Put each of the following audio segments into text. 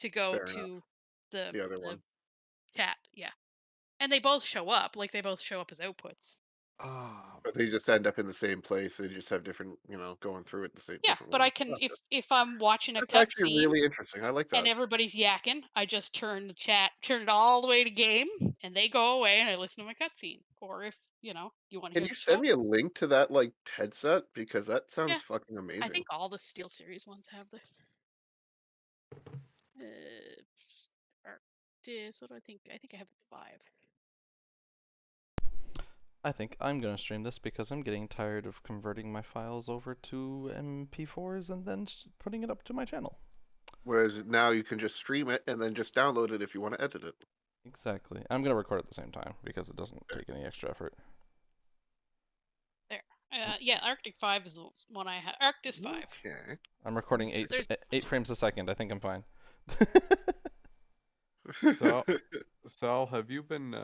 to go Fair enough. to the The other one. chat. Yeah, and they both show up. Like they both show up as outputs. Ah, But they just end up in the same place. They just have different, going through it the same Yeah, different but I ways. can Gotcha. if I'm watching a That's actually cutscene really interesting. I like and that. everybody's yakking, I just turn it all the way to game, and they go away, and I listen to my cutscene. Or if you want to Can hear you the send chat. me a link to that like headset because that Yeah, sounds fucking I amazing. think all the Steel Series ones have the. Arctis. What do I think? I think I have 5. I think I'm gonna stream this because I'm getting tired of converting my files over to MP4s and then putting it up to my channel. Whereas now you can just stream it and then just download it if you want to edit it. Exactly. I'm gonna record at the same time because it doesn't take any extra effort. There. Yeah, Arctic 5 is the one I have. Arctis 5. Okay. I'm recording eight frames a second. I think I'm fine. Sal, have you been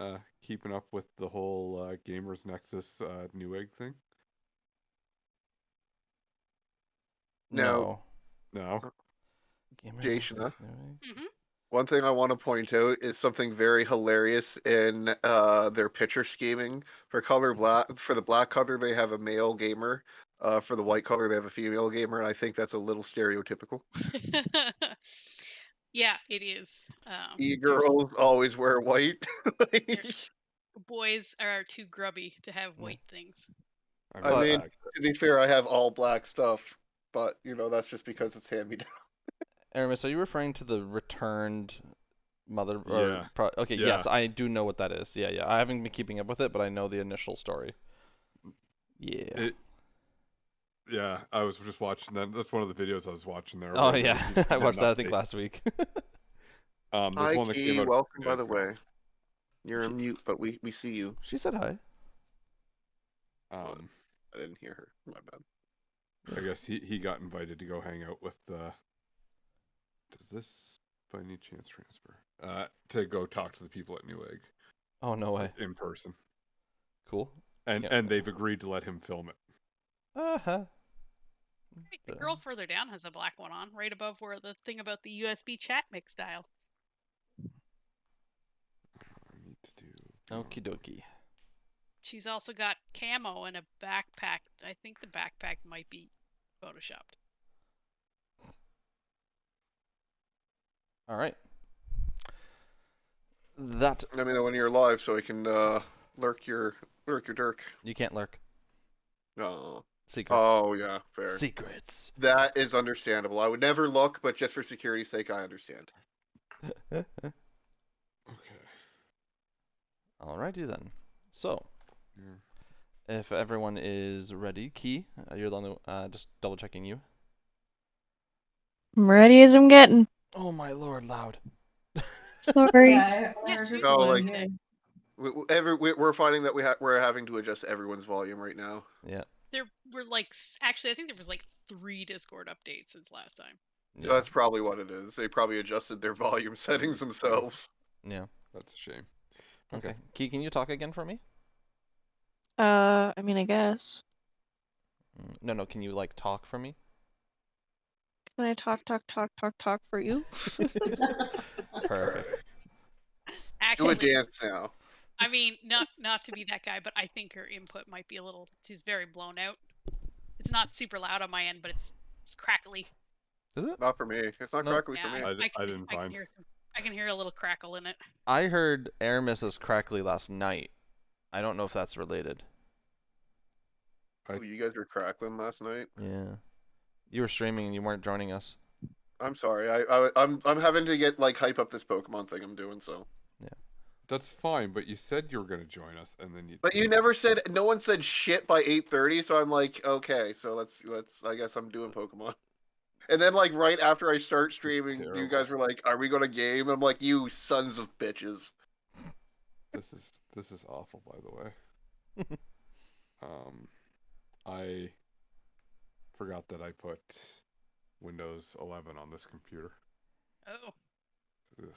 keeping up with the whole Gamers Nexus Newegg thing? Now, No. No. Jason, Mm-hmm. one thing I want to point out is something very hilarious in their picture scheming. For the black color, they have a male gamer. For the white color, they have a female gamer, and I think that's a little stereotypical. Yeah, it is. E-girls always wear white. Boys are too grubby to have white things. I mean, to be fair, I have all black stuff, but that's just because it's hand-me-down. Aramis, are you referring to the returned mother? Yeah. Okay, Yeah. yes, I do know what that is. Yeah. I haven't been keeping up with it, but I know the initial story. Yeah. Yeah, I was just watching that. That's one of the videos I was watching there. Oh yeah, I watched that I think last week. There's Hi, one that came Key. out. Welcome, by the way. You're on mute, but we see you. She said hi. I didn't hear her. My bad. I guess he got invited to go hang out with does this by any chance transfer? To go talk to the people at Newegg. Oh no way. In person. Cool. And they've agreed to let him film it. Uh-huh. The girl further down has a black one on, right above where the thing about the USB chat mix dial. I need to do. Okie dokie. She's also got camo and a backpack. I think the backpack might be photoshopped. All right. That. Let me know when you're live so I can lurk your dirk. You can't lurk. No. Secrets. Oh yeah, fair. Secrets. That is understandable. I would never look, but just for security's sake, I understand. Okay. Alrighty then. So, if everyone is ready, Key, you're the only just double checking you. I'm ready as I'm getting. Oh my lord, loud. Sorry. No, like we're finding that we're having to adjust everyone's volume right now. Yeah. There were actually I think there was 3 Discord updates since last time. Yeah. That's probably what it is. They probably adjusted their volume settings themselves. Yeah. That's a shame. Okay. Key, can you talk again for me? I mean, I guess. No, can you talk for me? Can I talk for you? Perfect. Actually, do a dance now. I mean, not to be that guy, but I think her input might be a little. She's very blown out. It's not super loud on my end, but it's crackly. Is it? Not for me. It's not crackly for me. I didn't find. I can hear a little crackle in it. I heard Aramis's crackly last night. I don't know if that's related. Oh, you guys were crackling last night? Yeah. You were streaming and you weren't joining us. I'm sorry. I'm having to get hype up this Pokemon thing I'm doing, so. Yeah. That's fine, but you said you were going to join us, and then you. But you never said. No one said shit by 8:30, so I'm like, okay, so let's. I guess I'm doing Pokemon. And then right after I start streaming, you guys were like, "Are we going to game?" I'm like, "You sons of bitches." This is awful, by the way. I forgot that I put Windows 11 on this computer. Oh.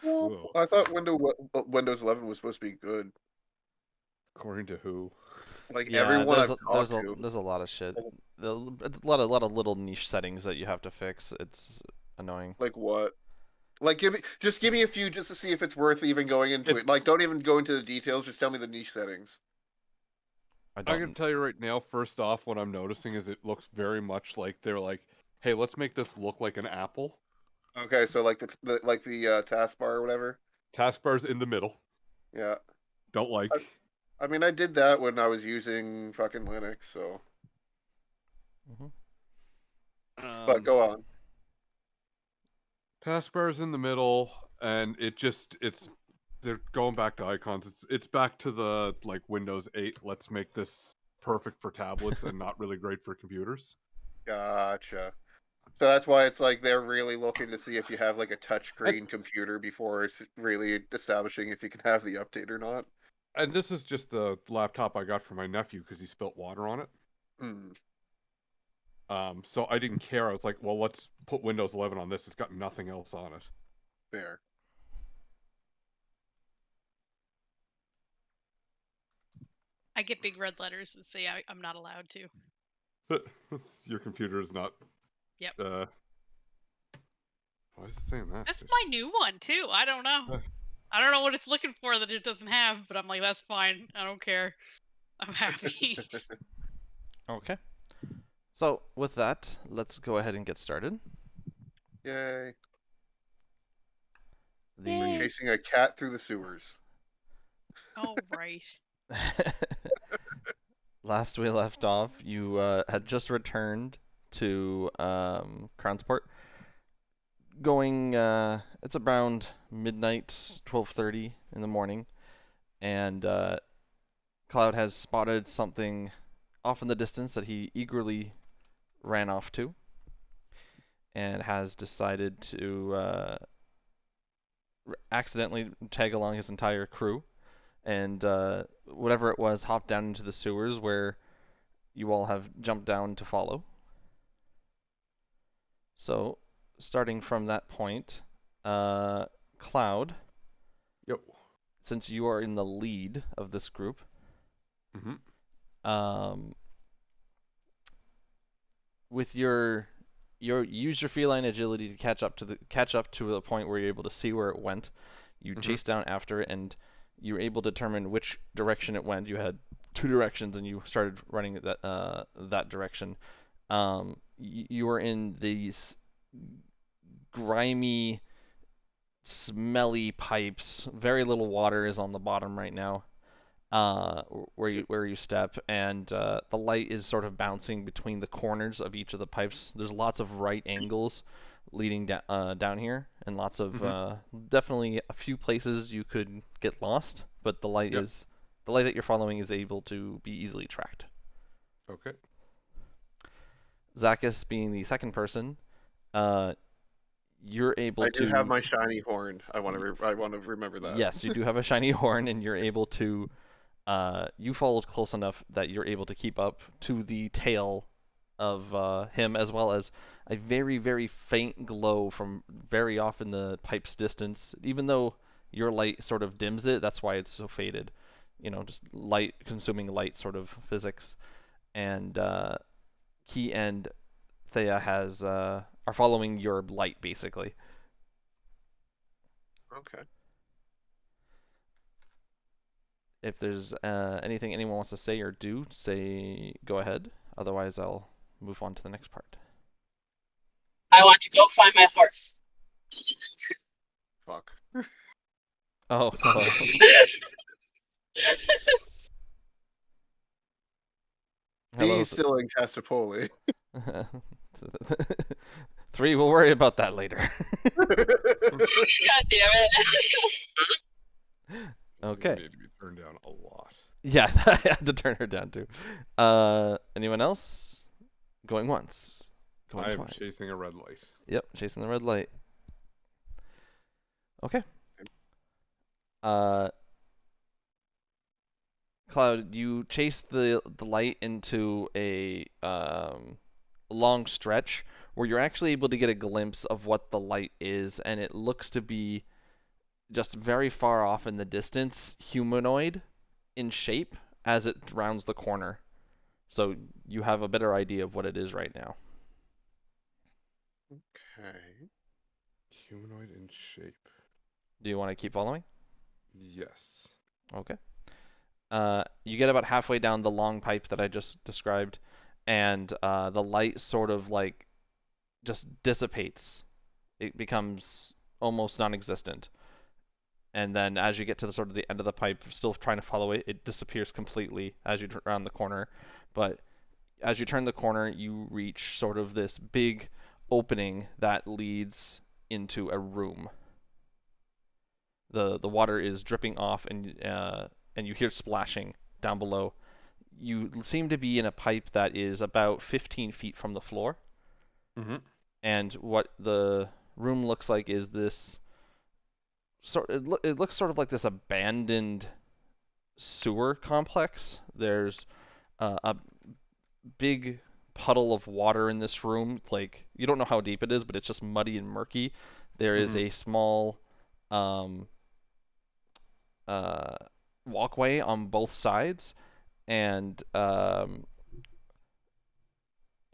Well, I thought Windows 11 was supposed to be good. According to who? Everyone I've talked to. There's a lot of shit. A lot of little niche settings that you have to fix. It's annoying. Like what? Like, give me a few just to see if it's worth even going into it. Like, don't even go into the details. Just tell me the niche settings. I I can don't. tell you right now, first off, what I'm noticing is it looks very much like they're like, hey, let's make this look like an apple. Okay, so like the taskbar or whatever. Taskbar's in the middle. Yeah. Don't like. I mean, I did that when I was using fucking Linux. So, Mhm. but go on. Taskbar's in the middle, and they're going back to icons. It's back to the like Windows 8. Let's make this perfect for tablets and not really great for computers. Gotcha. So that's why it's like they're really looking to see if you have like a And, touchscreen computer before it's really establishing if you can have the update or not. and this is just the laptop I got for my nephew because he spilt water on it. Hmm. So I didn't care. I was like, well, let's put Windows 11 on this. It's got nothing else on There. I get big red letters that say I'm not allowed to. it. Your computer is not. Yep. Why is it saying that? That's my new one too. I don't know. I don't know what it's looking for that it doesn't have, but I'm like, that's fine. I don't care. I'm happy. Okay. So with that, let's go ahead and get started. Yay. The Yay. Chasing a cat through the sewers. Oh, right. last we left off, you had just returned to Kransport. Going, it's around midnight, 12:30 in the morning, and Cloud has spotted something off in the distance that he eagerly ran off to, and has decided to accidentally tag along his entire crew, and whatever it was, hop down into the sewers where you all have jumped down to follow. So, starting from that point, Cloud, Yep. since you are in the lead of this group, Mm-hmm. with your use your feline agility to catch up to the point where you're able to see where it went. You Mhm. chase down after it, and you were able to determine which direction it went. You had two directions, and you started running that direction. You were in these grimy, smelly pipes. Very little water is on the bottom right now. Where you step, and the light is sort of bouncing between the corners of each of the pipes. There's lots of right angles leading down here, and lots of definitely a few places you could get lost, but the light Yep. that you're following is able to be easily tracked. Okay. Zakis being the second person, you're able I do to. have my shiny horn. I want to remember that. Yes, you do have a shiny horn, and you're able to. You followed close enough that you're able to keep up to the tail of him, as well as a very, very faint glow from very off in the pipe's distance. Even though your light sort of dims it, that's why it's so faded. You know, just light consuming light sort of physics. And Key and Thea are following your light basically. Okay. If there's anything anyone wants to say or do, go ahead. Otherwise, I'll move on to the next part. I want to go find my horse. Fuck. Oh, hello. Hello. He's still in Castapoli. 3, we'll worry about that later. God damn it. Okay. Need to be turned down a lot. Yeah, I had to turn her down too. Anyone else? Going once. Going I am twice. chasing a red light. Yep, chasing the red light. Okay. Cloud, you chase the light into a long stretch where you're actually able to get a glimpse of what the light is, and it looks to be just very far off in the distance, humanoid in shape as it rounds the corner. So you have a better idea of what it is right now. Okay. Humanoid in shape. Do you want to keep following? Yes. Okay. You get about halfway down the long pipe that I just described, and the light sort of like just dissipates. It becomes almost non-existent. And then as you get to the sort of the end of the pipe, still trying to follow it, it disappears completely as you turn around the corner. But as you turn the corner, you reach sort of this big opening that leads into a room. The water is dripping off, and you hear splashing down below. You seem to be in a pipe that is about 15 feet from the floor. Mm-hmm. And what the room looks like is this it looks sort of like this abandoned sewer complex. There's a big puddle of water in this room. Like, you don't know how deep it is, but it's just muddy and murky. There is a small um, walkway on both sides, and that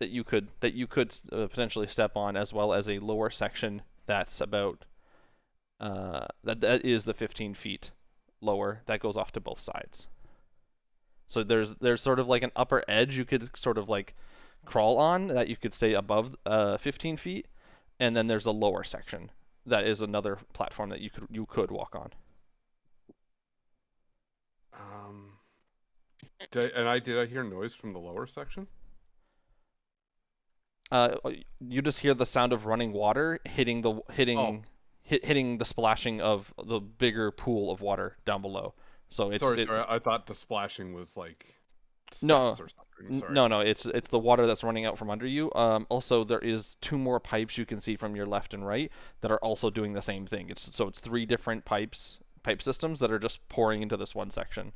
you could potentially step on, as well as a lower section that's about that is the 15 feet lower that goes off to both sides. So there's sort of like an upper edge you could sort of like crawl on that you could stay above 15 feet, and then there's a lower section that is another platform that you could walk on. Did I hear noise from the lower section? You just hear the sound of running water hitting the splashing of the bigger pool of water down below. So it's Sorry. I thought the splashing was like No, steps or something. Sorry. no, it's the water that's running out from under you. Also, there is two more pipes you can see from your left and right that are also doing the same thing. It's three different pipe systems that are just pouring into this one section.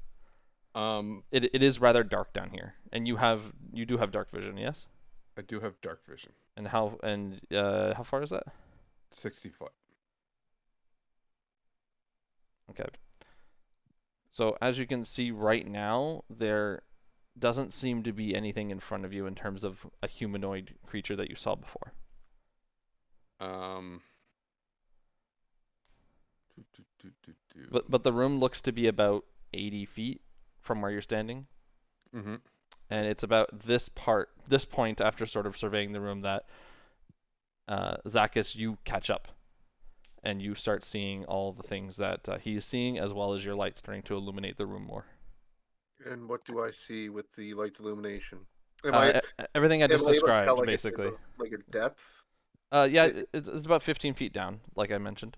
It is rather dark down here, and you do have dark vision, yes? I do have dark vision. And how far is that? 60 foot. Okay. So as you can see right now, there doesn't seem to be anything in front of you in terms of a humanoid creature that you saw before. But the room looks to be about 80 feet from where you're standing. Mm-hmm. And it's about this point after sort of surveying the room that Zacchus, you catch up. And you start seeing all the things that he is seeing, as well as your light starting to illuminate the room more. And what do I see with the light illumination? Am Everything I just I able to tell, described, like, basically. like a depth? Yeah, it's about 15 feet down, like I mentioned.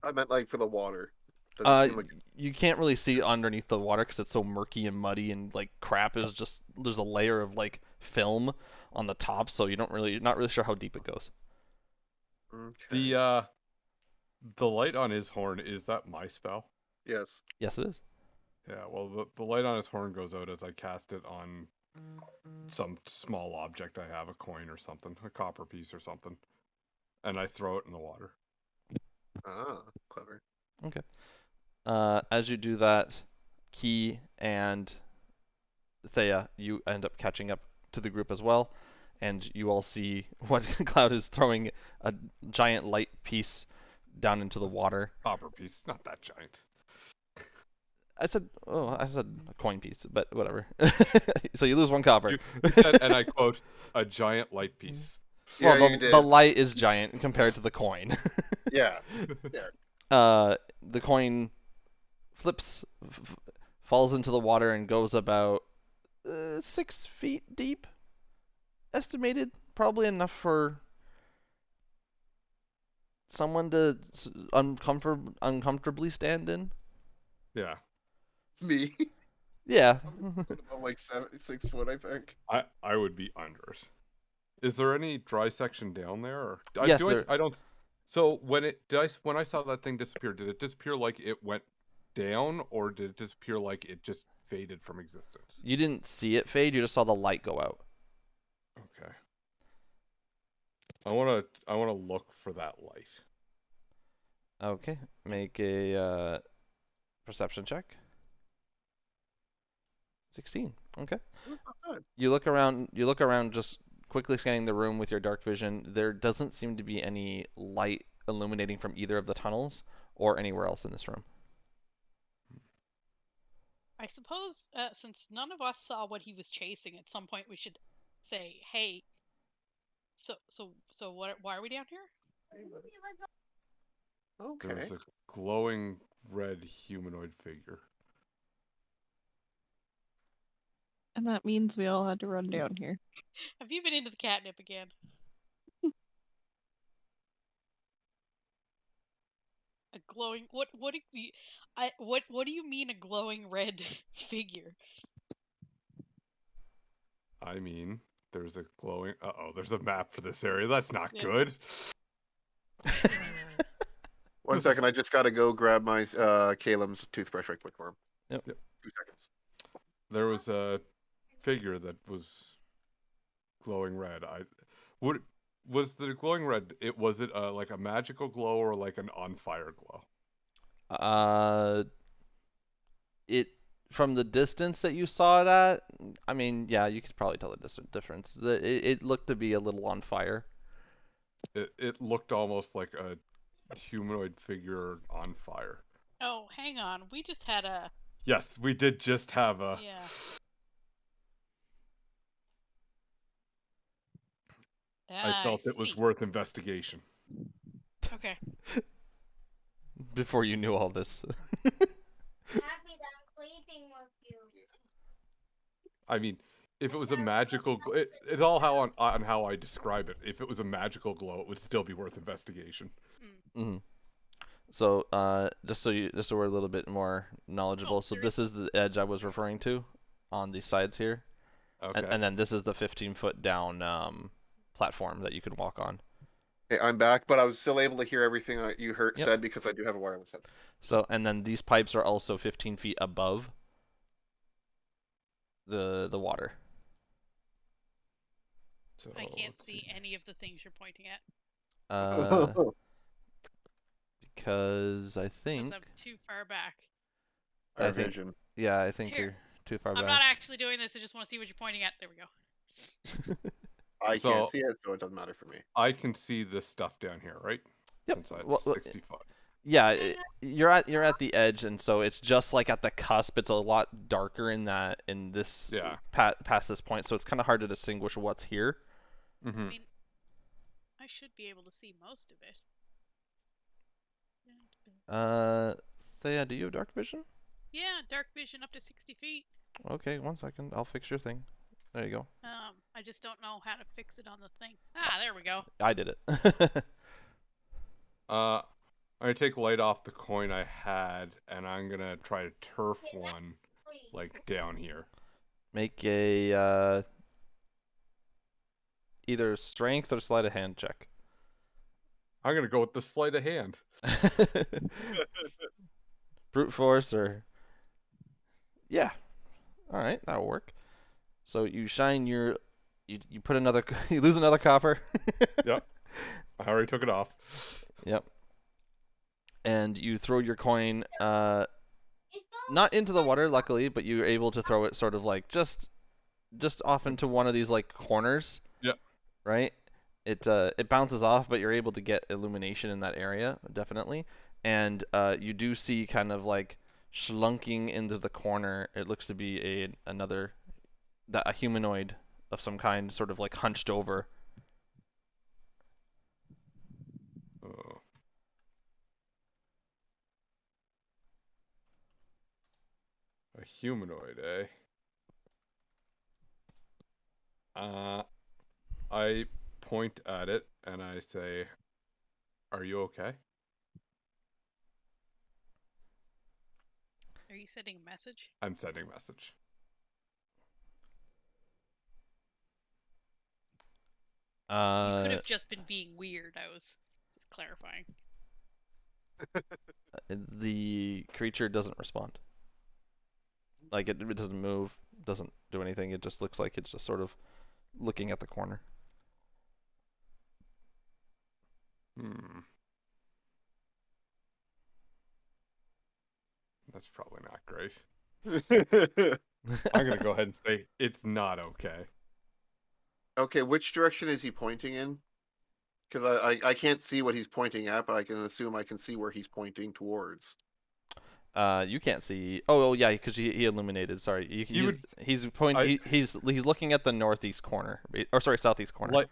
I meant like for the water. Does it seem like You can't really see underneath the water because it's so murky and muddy, and like crap is just there's a layer of like film on the top, so you're not really sure how deep it goes. okay. The light on his horn, is that my spell? Yes. Yes, it is. Yeah, well, the light on his horn goes out as I cast it on some small object I have, a coin or something, a copper piece or something, and I throw it in the water. Ah, clever. Okay. As you do that, Key and Thea, you end up catching up to the group as well, and you all see what Cloud is throwing a giant light piece down into the water. Copper piece, not that giant. I said a coin piece, but whatever. So you lose one copper. You said, and I quote, a giant light piece. Well, Yeah, you did. the light is giant compared to the coin. Yeah. Yeah. The coin flips, falls into the water, and goes about 6 feet deep. Estimated, probably enough for someone to uncomfortably stand in. Yeah. Me. Yeah. I'm like 6 foot, I think. I would be under it. Is there any dry section down there? Or, Yes, I don't. So when I saw that thing disappear, did it disappear like it went down, or did it disappear like it just faded from existence? You didn't see it fade. You just saw the light go out. Okay. I wanna look for that light. Okay. Make a perception check. 16. Okay. That's not bad. You look around just quickly scanning the room with your dark vision. There doesn't seem to be any light illuminating from either of the tunnels or anywhere else in this room. I suppose since none of us saw what he was chasing, at some point we should say, "Hey, so what? Why are we down here?" Okay. There's a glowing red humanoid figure. And that means we all had to run down here. Have you been into the catnip again? A glowing what? What do you? What do you mean a glowing red figure? I mean, there's a glowing. There's a map for this area. That's not Yeah. good. One This second, I just gotta go grab my Caleb's toothbrush right quick for him. Yep. 2 seconds. There was a figure that was glowing red. Was the glowing red? Was it like a magical glow or like an on fire glow? It from the distance that you saw it at, I mean, yeah, you could probably tell the difference. It looked to be a little on fire. It looked almost like a humanoid figure on fire. Oh, hang on. We just had a Yes, we did just have a. yeah. I felt it was see. worth investigation. Okay. Before you knew all this. I mean, if it was a magical, it's all on how I describe it. If it was a magical glow, it would still be worth investigation. Mm-hmm. So, just so we're a little bit more knowledgeable. So this is the edge I was referring to, on the sides here, Okay. and then this is the 15-foot down platform that you can walk on. Okay, I'm back, but I was still able to hear everything you Yep. said because I do have a wireless headset. So, and then these pipes are also 15 feet above the water. So, I can't let's see any of the things you're pointing at Because I because think I'm too far back. Our I think vision. yeah, I think Here. you're too far I'm back. not actually doing this. I just want to see what you're pointing at. There we go. I So- can't see it, so it doesn't matter for me. I can see this stuff down here, right? Yep. Since that's Well, 60 foot. Yeah, you're at the edge, and so it's just like at the cusp. It's a lot darker in this Yeah. past this point, so it's kind of hard to distinguish what's here. I Mm-hmm. mean, I should be able to see most of it. Thea, do you have dark vision? Yeah, dark vision up to 60 feet. Okay, 1 second. I'll fix your thing. There you go. I just don't know how to fix it on the thing. Ah, there we go. I did it. I'm gonna take light off the coin I had, and I'm gonna try to turf one, like down here. Make a either strength or sleight of hand check. I'm gonna go with the sleight of hand. Brute force or yeah. All right, that'll work. So you shine your you put another you lose another copper. Yep. I already took it off. Yep. And you throw your coin not into the water, luckily, but you're able to throw it sort of like just off into one of these like corners. Yep. Right? It bounces off, but you're able to get illumination in that area, definitely. And you do see kind of like slunking into the corner. It looks to be a humanoid of some kind, sort of like hunched over. Oh. A humanoid, eh? I point at it and I say, "Are you okay?" Are you sending a message? I'm sending a message. You could have just been being weird. I was just clarifying. The creature doesn't respond. Like it doesn't move, doesn't do anything. It just looks like it's just sort of looking at the corner. That's probably not great. I'm gonna go ahead and say it's not okay. Okay, which direction is he pointing in? Because I can't see what he's pointing at, but I can assume I can see where he's pointing towards. You can't see. Oh, yeah, because he illuminated. Sorry, he's looking at the northeast corner, or sorry, southeast corner.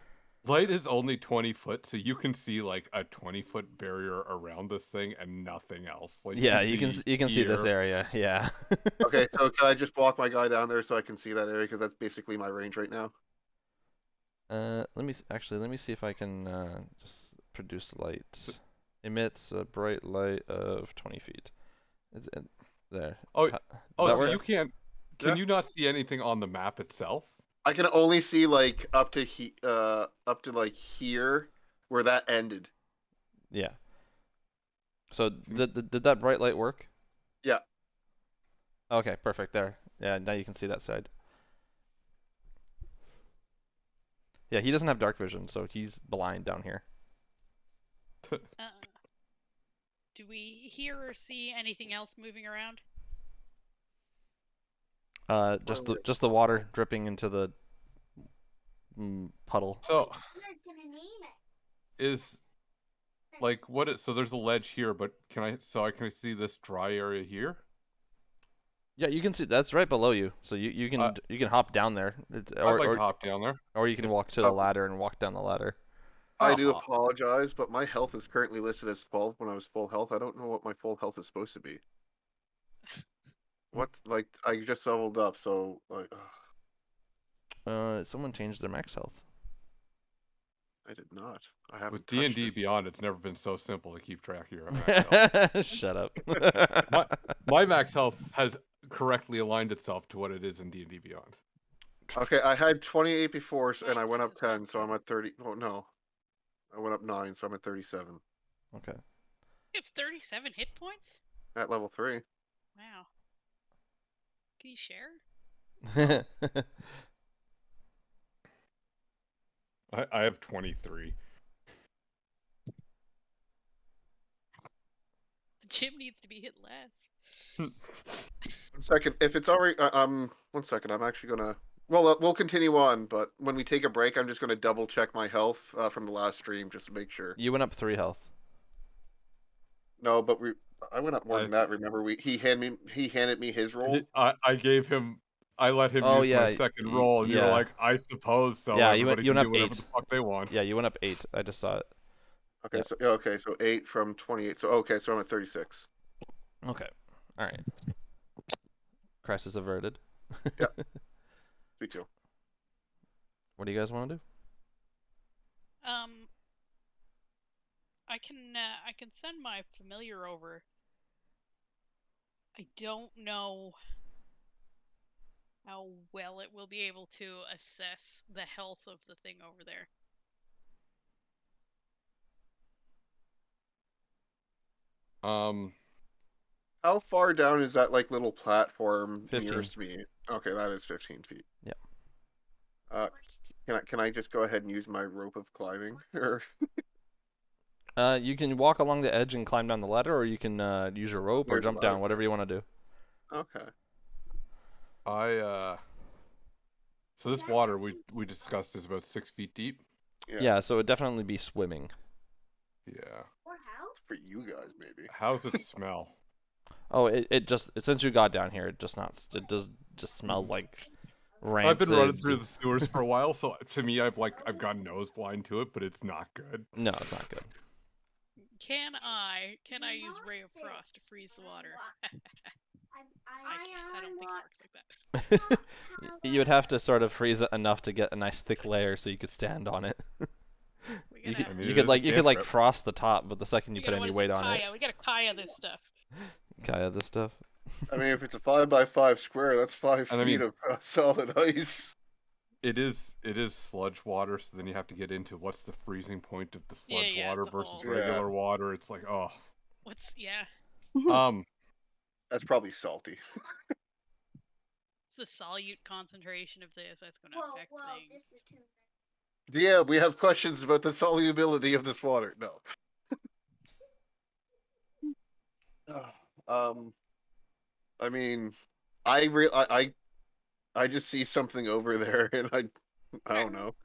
Light is only 20 foot, so you can see like a 20-foot barrier around this thing and nothing else. Like Yeah, you can see this here. area. Yeah. Okay, so can I just block my guy down there so I can see that area? Because that's basically my range right now. Let me see if I can just produce light. Emits a bright light of 20 feet. Is it there? Oh, Does oh, that so work? you can't. Can Yeah. you not see anything on the map itself? I can only see like up to like here where that ended. Yeah. So did that bright light work? Yeah. Okay, perfect. There. Yeah, now you can see that side. Yeah, he doesn't have dark vision, so he's blind down here. Do we hear or see anything else moving around? Just the water dripping into the puddle. So is like what it? So there's a ledge here, but can I see this dry area here? Yeah, you can see that's right below you, so you can hop down there, I'd like to hop down there. or you can walk to the ladder and walk down the ladder. I do apologize, but my health is currently listed as 12 when I was full health. I don't know what my full health is supposed to be. What? Like, I just leveled up, so like. Someone changed their max health. I did not. I haven't. With D&D Beyond, it's never been so simple to keep track of your max health. Shut up. my max health has correctly aligned itself to what it is in D&D Beyond. Okay, I had 28 before, and I went up 10, so I'm at 30. Oh no, I went up 9, so I'm at 37 Okay. You have 37 hit points? at level 3. Wow. Can you share? I have 23. The gym needs to be hit less. 1 second. If it's already, 1 second. I'm actually gonna. Well, we'll continue on, but when we take a break, I'm just gonna double check my health from the last stream just to make sure. You went up 3 health. No, but I went up more than that. Remember, he handed me his roll. I let him use my second roll, and you were like, I suppose so. Yeah, everybody you can went do up whatever 8. the fuck they want. Yeah, you went up 8. I just saw it. Okay, so 8 from 28. So so I'm at 36. Okay, all right. Crisis averted. Yeah. Me too. What do you guys want to do? I can send my familiar over. I don't know how well it will be able to assess the health of the thing over there. How far down is that like little platform 15. nearest to me? Okay, that is 15 feet. Yeah. Can I just go ahead and use my rope of climbing? Or you can walk along the edge and climb down the ladder, or you can use your rope or There's a jump down, ladder. whatever you want to do. Okay. So this water we discussed is about 6 feet deep. Yeah, so it'd definitely be swimming. Yeah. For you guys, maybe. How's it smell? Oh, it since you got down here, it just smells like rancid. I've been running through the sewers for a while, so to me, I've got nose blind to it, but it's not good. No, it's not good. Can I use Ray of Frost to freeze the water? I can't. I don't think it works like that. You would have to sort of freeze it enough to get a nice thick layer so you could stand on it. You could frost the top, but the second you put any weight on it. We gotta Kaya this stuff. Kaya this stuff. I mean, if it's a 5x5 square, that's 5 feet of solid ice. It is sludge water, so then you have to get into what's the freezing point of the sludge water versus regular water. It's like, oh. That's probably salty. It's the solute concentration of this that's going to affect things. Yeah, we have questions about the solubility of this water. No. I mean, I just see something over there, and I don't know.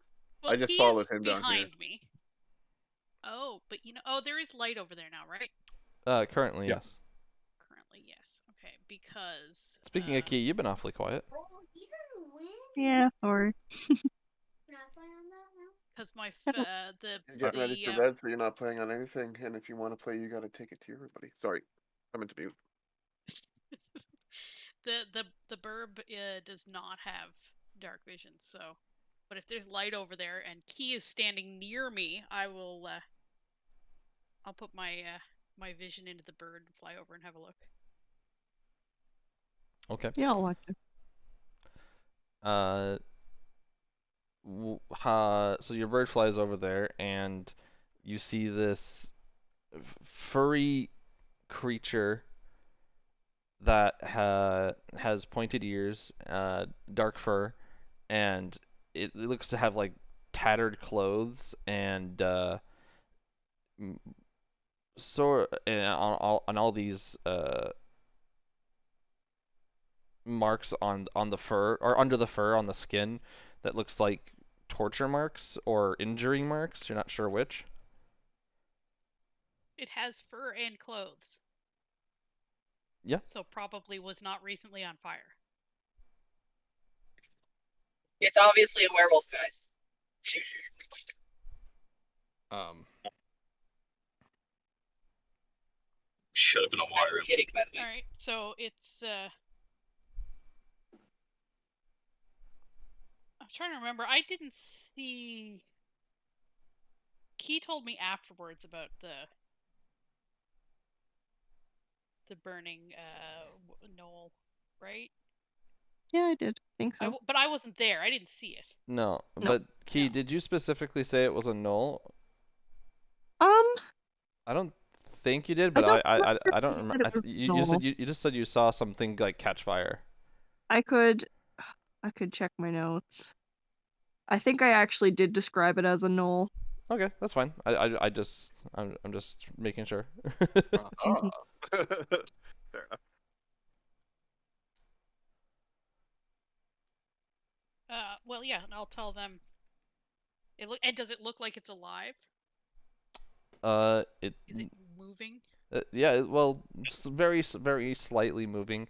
Well, I just followed him down here. Me. Oh, but there is light over there now, right? Currently, Yeah. yes. Currently, yes. Okay, because Speaking of Key, you've been awfully quiet. Yeah, sorry. because my I don't- You're getting ready for bed, so you're not playing on anything. And if you want to play, you got to take it to everybody. Sorry, I'm into mute. the burb does not have dark vision, so. But if there's light over there and Key is standing near me, I'll put my my vision into the bird and fly over and have a look. Okay. Yeah, I'll watch it. So your bird flies over there, and you see this furry creature that has pointed ears, dark fur, and it looks to have like tattered clothes and on all these marks on the fur or under the fur on the skin that looks like torture marks or injury marks. You're not sure which. It has fur and clothes. Yeah. So probably was not recently on fire. It's obviously a werewolf, guys. Should have been a water. I'm kidding, by the way. All right, so it's I'm trying to remember. I didn't see. Key told me afterwards about the burning knoll, right? Yeah, I did. Think so. But I wasn't there. I didn't see it. No, No. but Key, No. did you specifically say it was a knoll? I don't think you did, but I don't remember. You said you just said you saw something like catch fire. I could check my notes. I think I actually did describe it as a knoll. Okay, that's fine. I'm just making sure. Ah. Fair enough. Well, yeah, and I'll tell them. And does it look like it's alive? Is it moving? Yeah, well, it's very slightly moving,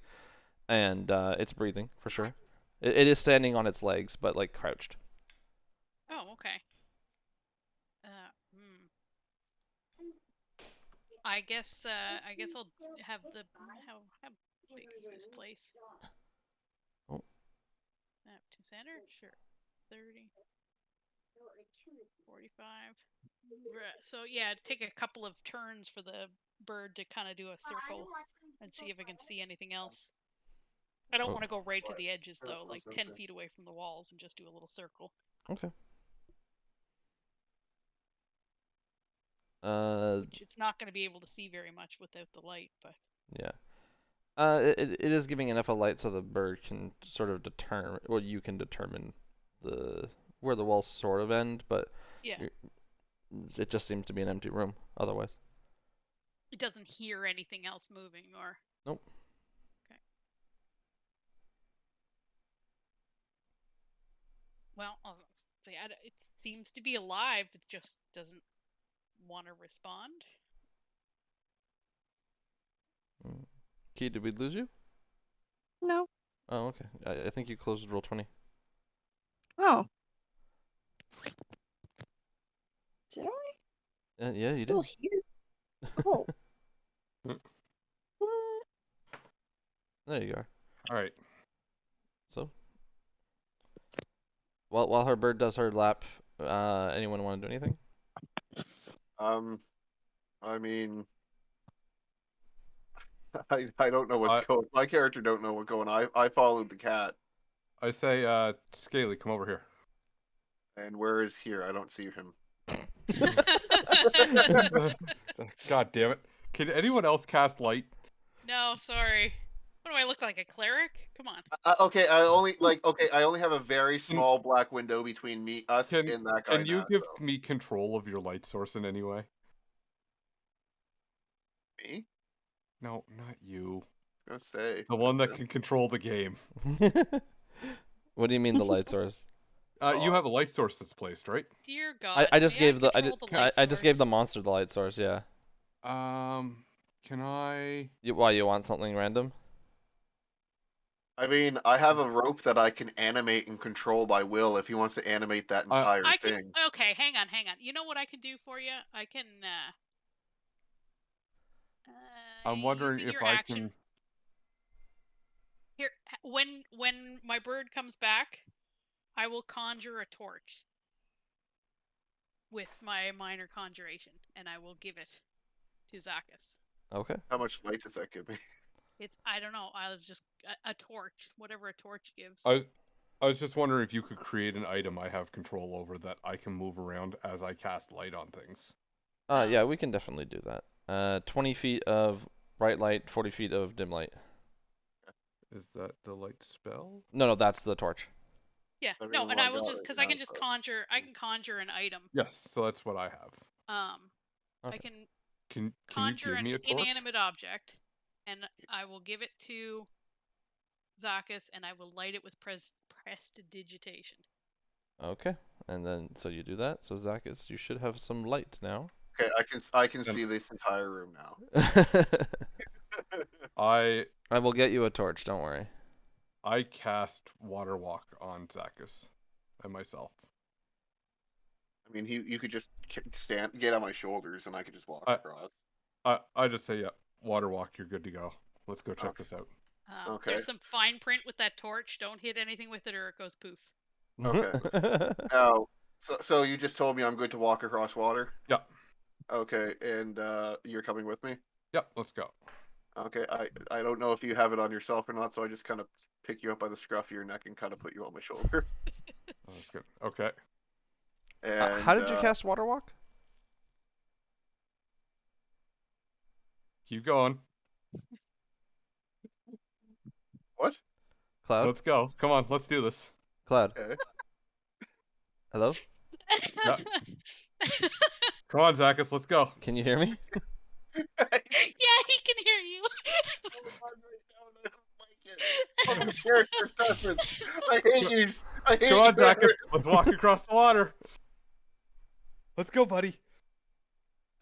and it's breathing for sure. It is standing on its legs, but like crouched. Oh, okay. Hmm. I guess I'll have the how big is this place? Oh. Map to center? Sure. 30. 45. So yeah, take a couple of turns for the bird to kind of do a circle and see if I can see anything else. I don't want to go right to the edges though, like 10 feet away from the walls and just do a little circle. Okay. Which it's not going to be able to see very much without the light, but yeah. It is giving enough of light so the bird can sort of determine, well, you can determine where the walls sort of end, but yeah, it just seems to be an empty room otherwise. it doesn't hear anything else moving or. Nope. Okay. Well, I was gonna say, it seems to be alive. It just doesn't want to respond. Key, did we lose you? No. Oh, okay. I think you closed Roll20. Oh. Did I? Yeah, you Still did. here? Oh. What? There you are. All right. So, while her bird does her lap, anyone want to do anything? I mean, I don't know what's going. My character don't know what's going. I followed the cat. I say, Scaly, come over here. And where is here? I don't see him. God damn it! Can anyone else cast light? No, sorry. What do I look like, a cleric? Come on. Okay, I only have a very small black window between us and that guy. Can you give me control of your light source in any way? Me? No, not you. I was gonna say The one that can control the game. What do you mean the light source? You have a light source that's placed, right? Dear God, I just may gave the control the light I just gave the source? monster the light source. Yeah. Can I? Why you want something random? I mean, I have a rope that I can animate and control by will if he wants to animate that entire I can. thing. Okay, hang on. You know what I can do for you? I can. I'm wondering Using if your I action. can. Here, when my bird comes back, I will conjure a torch with my minor conjuration, and I will give it to Zakis. Okay. How much light does that give me? I don't know. I'll just a torch, whatever a torch gives. I was just wondering if you could create an item I have control over that I can move around as I cast light on things. Yeah, we can definitely do that. 20 feet of bright light, 40 feet of dim light. Is that the light spell? No, that's the torch. Yeah, I mean, no, well, and I I will got just it because I now, can just but- conjure. I can conjure an item. Yes, so that's what I have. I Okay. can Can you conjure give an me a torch? inanimate object, and I will give it to Zakis, and I will light it with prestidigitation. Okay. And then so you do that. So Zakis, you should have some light now. Okay, I can Then- see this entire room now. I will get you a torch. Don't worry. cast water walk on Zakis and myself. I mean, you could just get on my shoulders, and I could just walk I- across. I just say, yeah, water walk, you're good to go. Let's go check Okay. this out. Okay. There's some fine print with that torch. Don't hit anything with it, or it goes poof. Okay. Now, so you just told me I'm good to walk across water? Yeah. Okay, and you're coming with me? Yep, let's go. Okay, I don't know if you have it on yourself or not, so I just kind of pick you up by the scruff of your neck and kind of put you on my shoulder. Oh, that's good. Okay. And How did you cast water walk? Keep going. What? Cloud? Let's go. Come on, let's do this. Cloud. Okay. Hello? Yeah. Come on, Zakis, let's go. Can you hear me? Yeah, he can hear you. My character doesn't. I hate you. I hate Come on, you. Zakis, let's walk across the water. Let's go, buddy.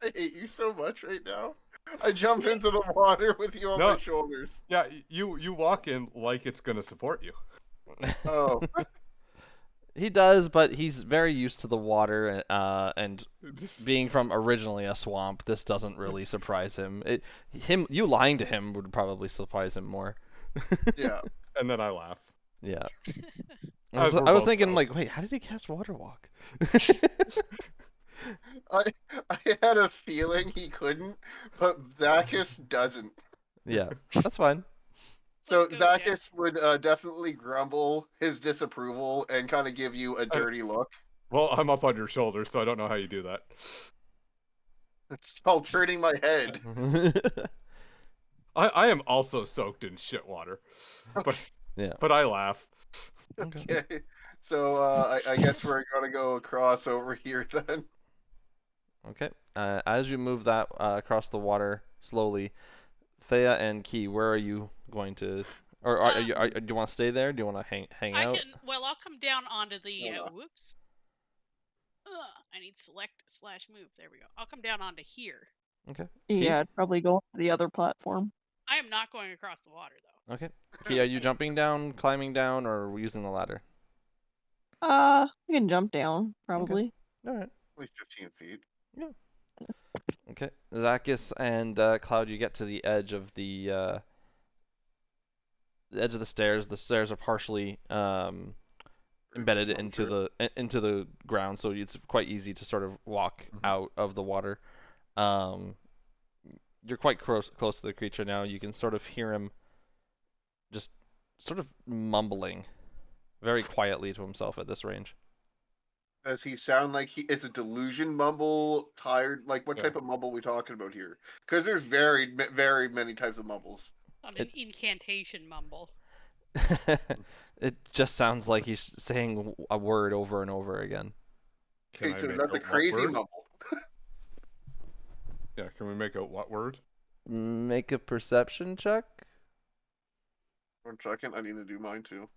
I hate you so much right now. I jumped into the water with you on No. my shoulders. Yeah, you walk in like it's gonna support you. Oh. He does, but he's very used to the water, and being from originally a swamp, this doesn't really surprise him. You lying to him would probably surprise him more. Yeah. And then I laugh. Yeah. As we're I was both thinking, soaked. like, wait, how did he cast water walk? I had a feeling he couldn't, but Zakis doesn't. Yeah, that's fine. So Let's go, Jack. Zakis would definitely grumble his disapproval and kind of give you a dirty look. Well, I'm up on your shoulder, so I don't know how you do that. It's called turning my head. I am also soaked in shit water, but Yeah. but I laugh. Okay. Okay. So I guess we're gonna go across over here then. Okay. As you move that across the water slowly, Thea and Key, where are you going to? Or do you want to stay there? Do you want to hang out? I'll come down onto the. Hold on. Whoops. I need select/move. There we go. I'll come down onto here. Okay. Yeah, I'd probably go to the other platform. I am not going across the water though. Okay. Key, are you jumping down, climbing down, or are we using the ladder? We can jump down, probably. All right. Only 15 feet. Okay. Zakis and Cloud, you get to the edge of the stairs. The stairs are partially embedded into the ground, so it's quite easy to sort of walk out of the water. You're quite close to the creature now. You can sort of hear him just sort of mumbling very quietly to himself at this range. Does he sound like he is a delusion mumble, tired? Like what Yeah. type of mumble are we talking about here? Because there's very many types of mumbles. Not an incantation mumble. It just sounds like he's saying a word over and over again. Can Okay, I so make that's a out what crazy word? mumble. Yeah, can we make out what word? Make a perception check. 1 second, I need to do mine too.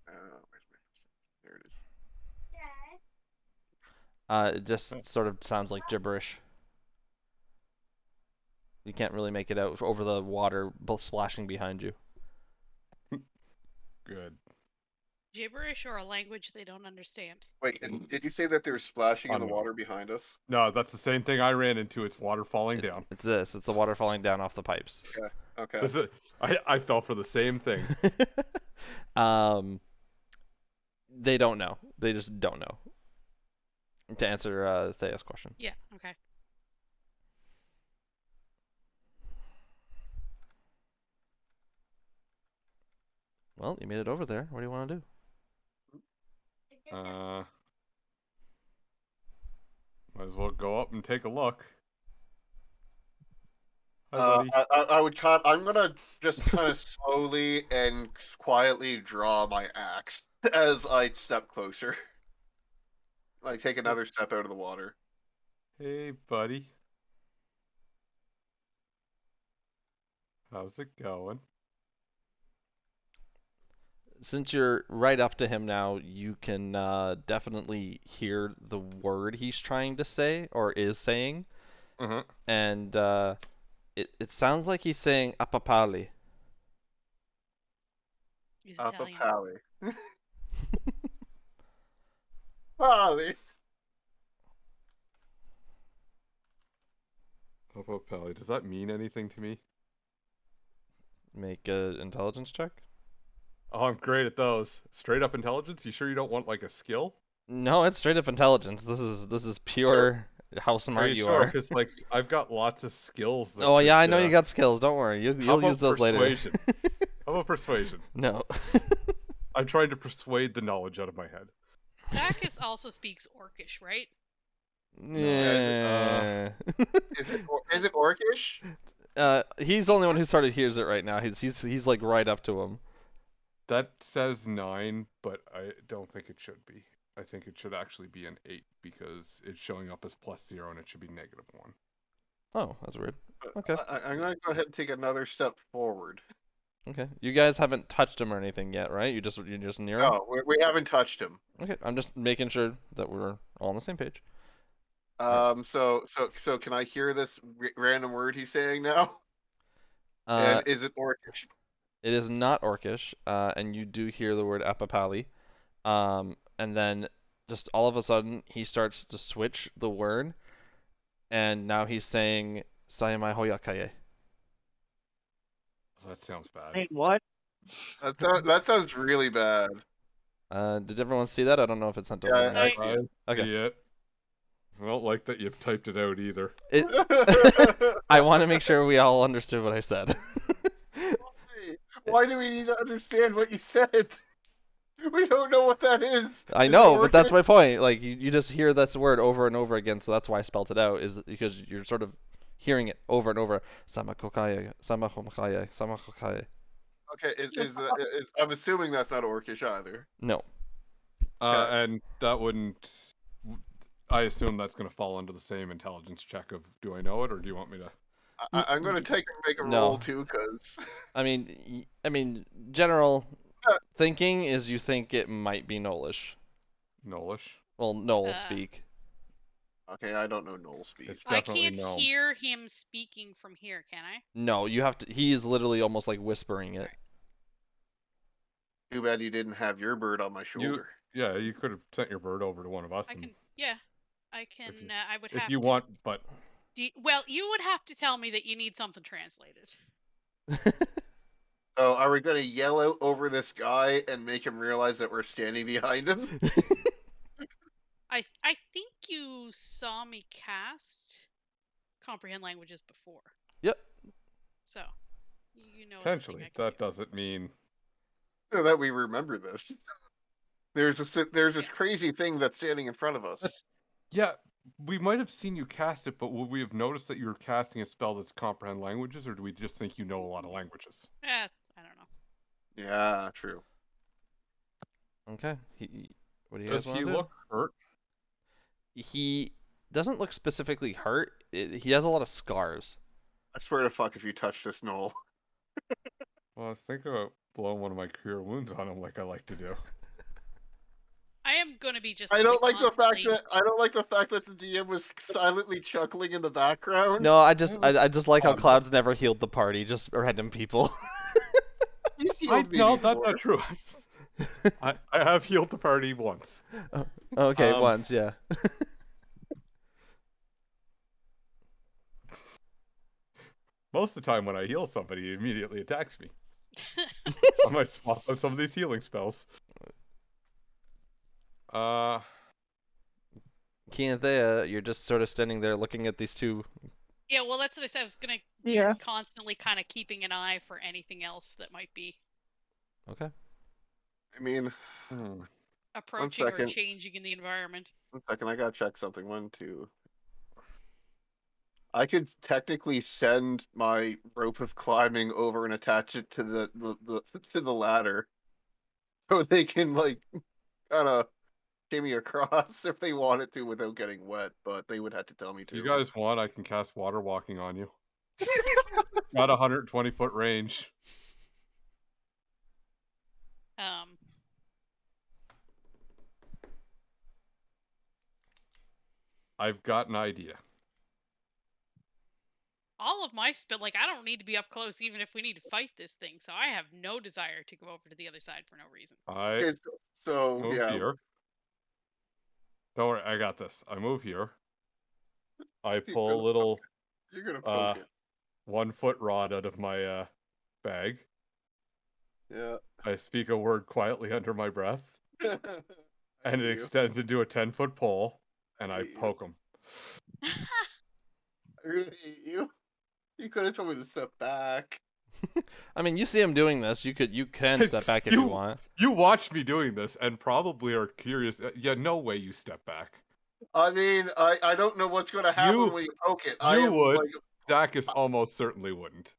Where's my perception? There it is. It just sort of sounds like gibberish. You can't really make it out over the water splashing behind you. Good. Gibberish or a language they don't understand? Wait, and did you say that there's splashing in the Unknown. water behind us? No, that's the same thing I ran into. It's water falling down. It's this. It's the water falling down off the pipes. Okay. This is, I fell for the same thing. They don't know. They just don't know. To answer Thea's question. Yeah, okay. Well, you made it over there. What do you want to do? Might as well go up and take a look. Hi, buddy. I would cut. I'm gonna just kind of slowly and quietly draw my axe as I step closer. Like take another step out of the water. Hey, buddy. How's it going? Since you're right up to him now, you can definitely hear the word he's trying to say or is saying. Uh-huh. And it sounds like he's saying apapali. He's Italian. Apapali. Pali. Hottopic. Does that mean anything to me? Make an intelligence check. Oh, I'm great at those. Straight up intelligence? You sure you don't want like a skill? No, it's straight up intelligence. This is pure how smart you sure? are. Because like I've got lots of skills. That Oh yeah, could, I know you got skills. Don't worry, how you'll about use those persuasion? later. How about persuasion? No. I'm trying to persuade the knowledge out of my head. Bacchus also speaks Orcish, right? Yeah. Is it Orcish? He's the only one who started hears it right now. He's like right up to him. That says 9, but I don't think it should be. I think it should actually be an 8 because it's showing up as +0 and it should be -1. Oh, that's weird. Okay. I'm gonna go ahead and take another step forward. Okay. You guys haven't touched him or anything yet, right? You're just near him. No, we haven't touched him. Okay. I'm just making sure that we're all on the same page. So can I hear this random word he's saying now? And is it Orcish? It is not Orcish, and you do hear the word apapali. And then just all of a sudden he starts to switch the word, and now he's saying Sayamai Hoyakaye. That sounds bad. Wait, what? That sounds really bad. Did everyone see that? I don't know if it's sent over. Yeah, or I not. see it. Okay. See it. I don't like that you've typed it out either. I want to make sure we all understood what I said. Why do we need to understand what you said? We don't know what that is. I know, but that's my point. Like you just hear this word over and over again, so that's why I spelled it out. Is because you're sort of hearing it over and over. Samakokaye, samakokaye, samakokaye. Okay, I'm assuming that's not Orcish either. No. And that wouldn't. I assume that's going to fall under the same intelligence check of do I know it or do you want me to? I'm going to make a roll too, because. I mean, general thinking is you think it might be Nolish. Nolish. Well, Noel speak. Okay, I don't know Noel speak. It's I definitely can't no. hear him speaking from here, can I? No, you have to. He is literally almost like whispering it. Too bad you didn't have your bird on my shoulder. Yeah, you could have sent your bird over to one of us. I can. Yeah, I can. I would if have. you to. want, but. Well, you would have to tell me that you need something translated. So, are we going to yell out over this guy and make him realize that we're standing behind him? I think you saw me cast comprehend languages before. Yep. So, you know. Potentially, that doesn't mean. So that we remember this. There's this crazy thing that's standing in front of us. Yeah, we might have seen you cast it, but would we have noticed that you were casting a spell that's comprehend languages, or do we just think you know a lot of languages? I don't know. Yeah, true. Okay. What do you guys Does want he to do? look hurt? He doesn't look specifically hurt. He has a lot of scars. I swear to fuck if you touch this Noel. Well, I was thinking about blowing one of my cure wounds on him like I like to do. I am gonna be just. I don't like the fact constantly- that the DM was silently chuckling in the background. No, I just like how Um, Cloud's never healed the party, just random people. He's healed me No, that's before. not true. I have healed the party once. Okay, Um, once, yeah. Most of the time when I heal somebody, he immediately attacks me. I might swap out some of these healing spells. Thea, you're just sort of standing there looking at these two. Yeah, well, that's what I said. I was gonna be Yeah. constantly kind of keeping an eye for anything else that might be Okay. I mean, approaching or second. changing in the environment. 1 second, I gotta check something. 1, 2. I could technically send my rope of climbing over and attach it to the to the ladder, so they can like kind of shimmy across if they wanted to without getting wet. But they would have to tell me If to. you guys want, I can cast water walking on you. Got 120-foot range. I've got an idea. All of my spell, like, I don't need to be up close, even if we need to fight this thing. So I have no desire to go over to the other side for no reason. I Okay, so move yeah, here. Don't worry, I got this. I move here. I You're pull a gonna little you're gonna poke it. 1-foot rod out of my bag. Yeah. I speak a word quietly under my breath, I and it hate you. extends into a 10-foot pole, and I hate you. poke him. I really hate you. You could have told me to step back. I mean, you see him doing this. You can step back if you want. You watched me doing this, and probably are curious. Yeah, no way you step back. I mean, I don't know what's gonna happen when you poke it. I am would. like, Zacchus almost certainly wouldn't.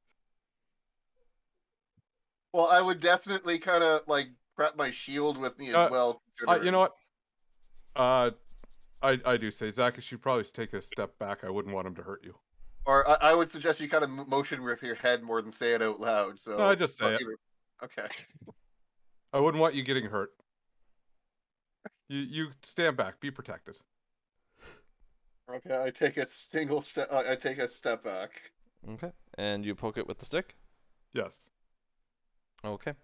well, I would definitely kind of like prep my shield with me as well. You know what? I do say, Zacchus, you probably take a step back. I wouldn't want him to hurt you. Or I would suggest you kind of motion with your head more than say it out loud. So No, I just say it. Okay. I wouldn't want you getting hurt. You stand back. Be protected. Okay, I take a single step. I take a step back. Okay. And you poke it with the stick? Yes. Okay.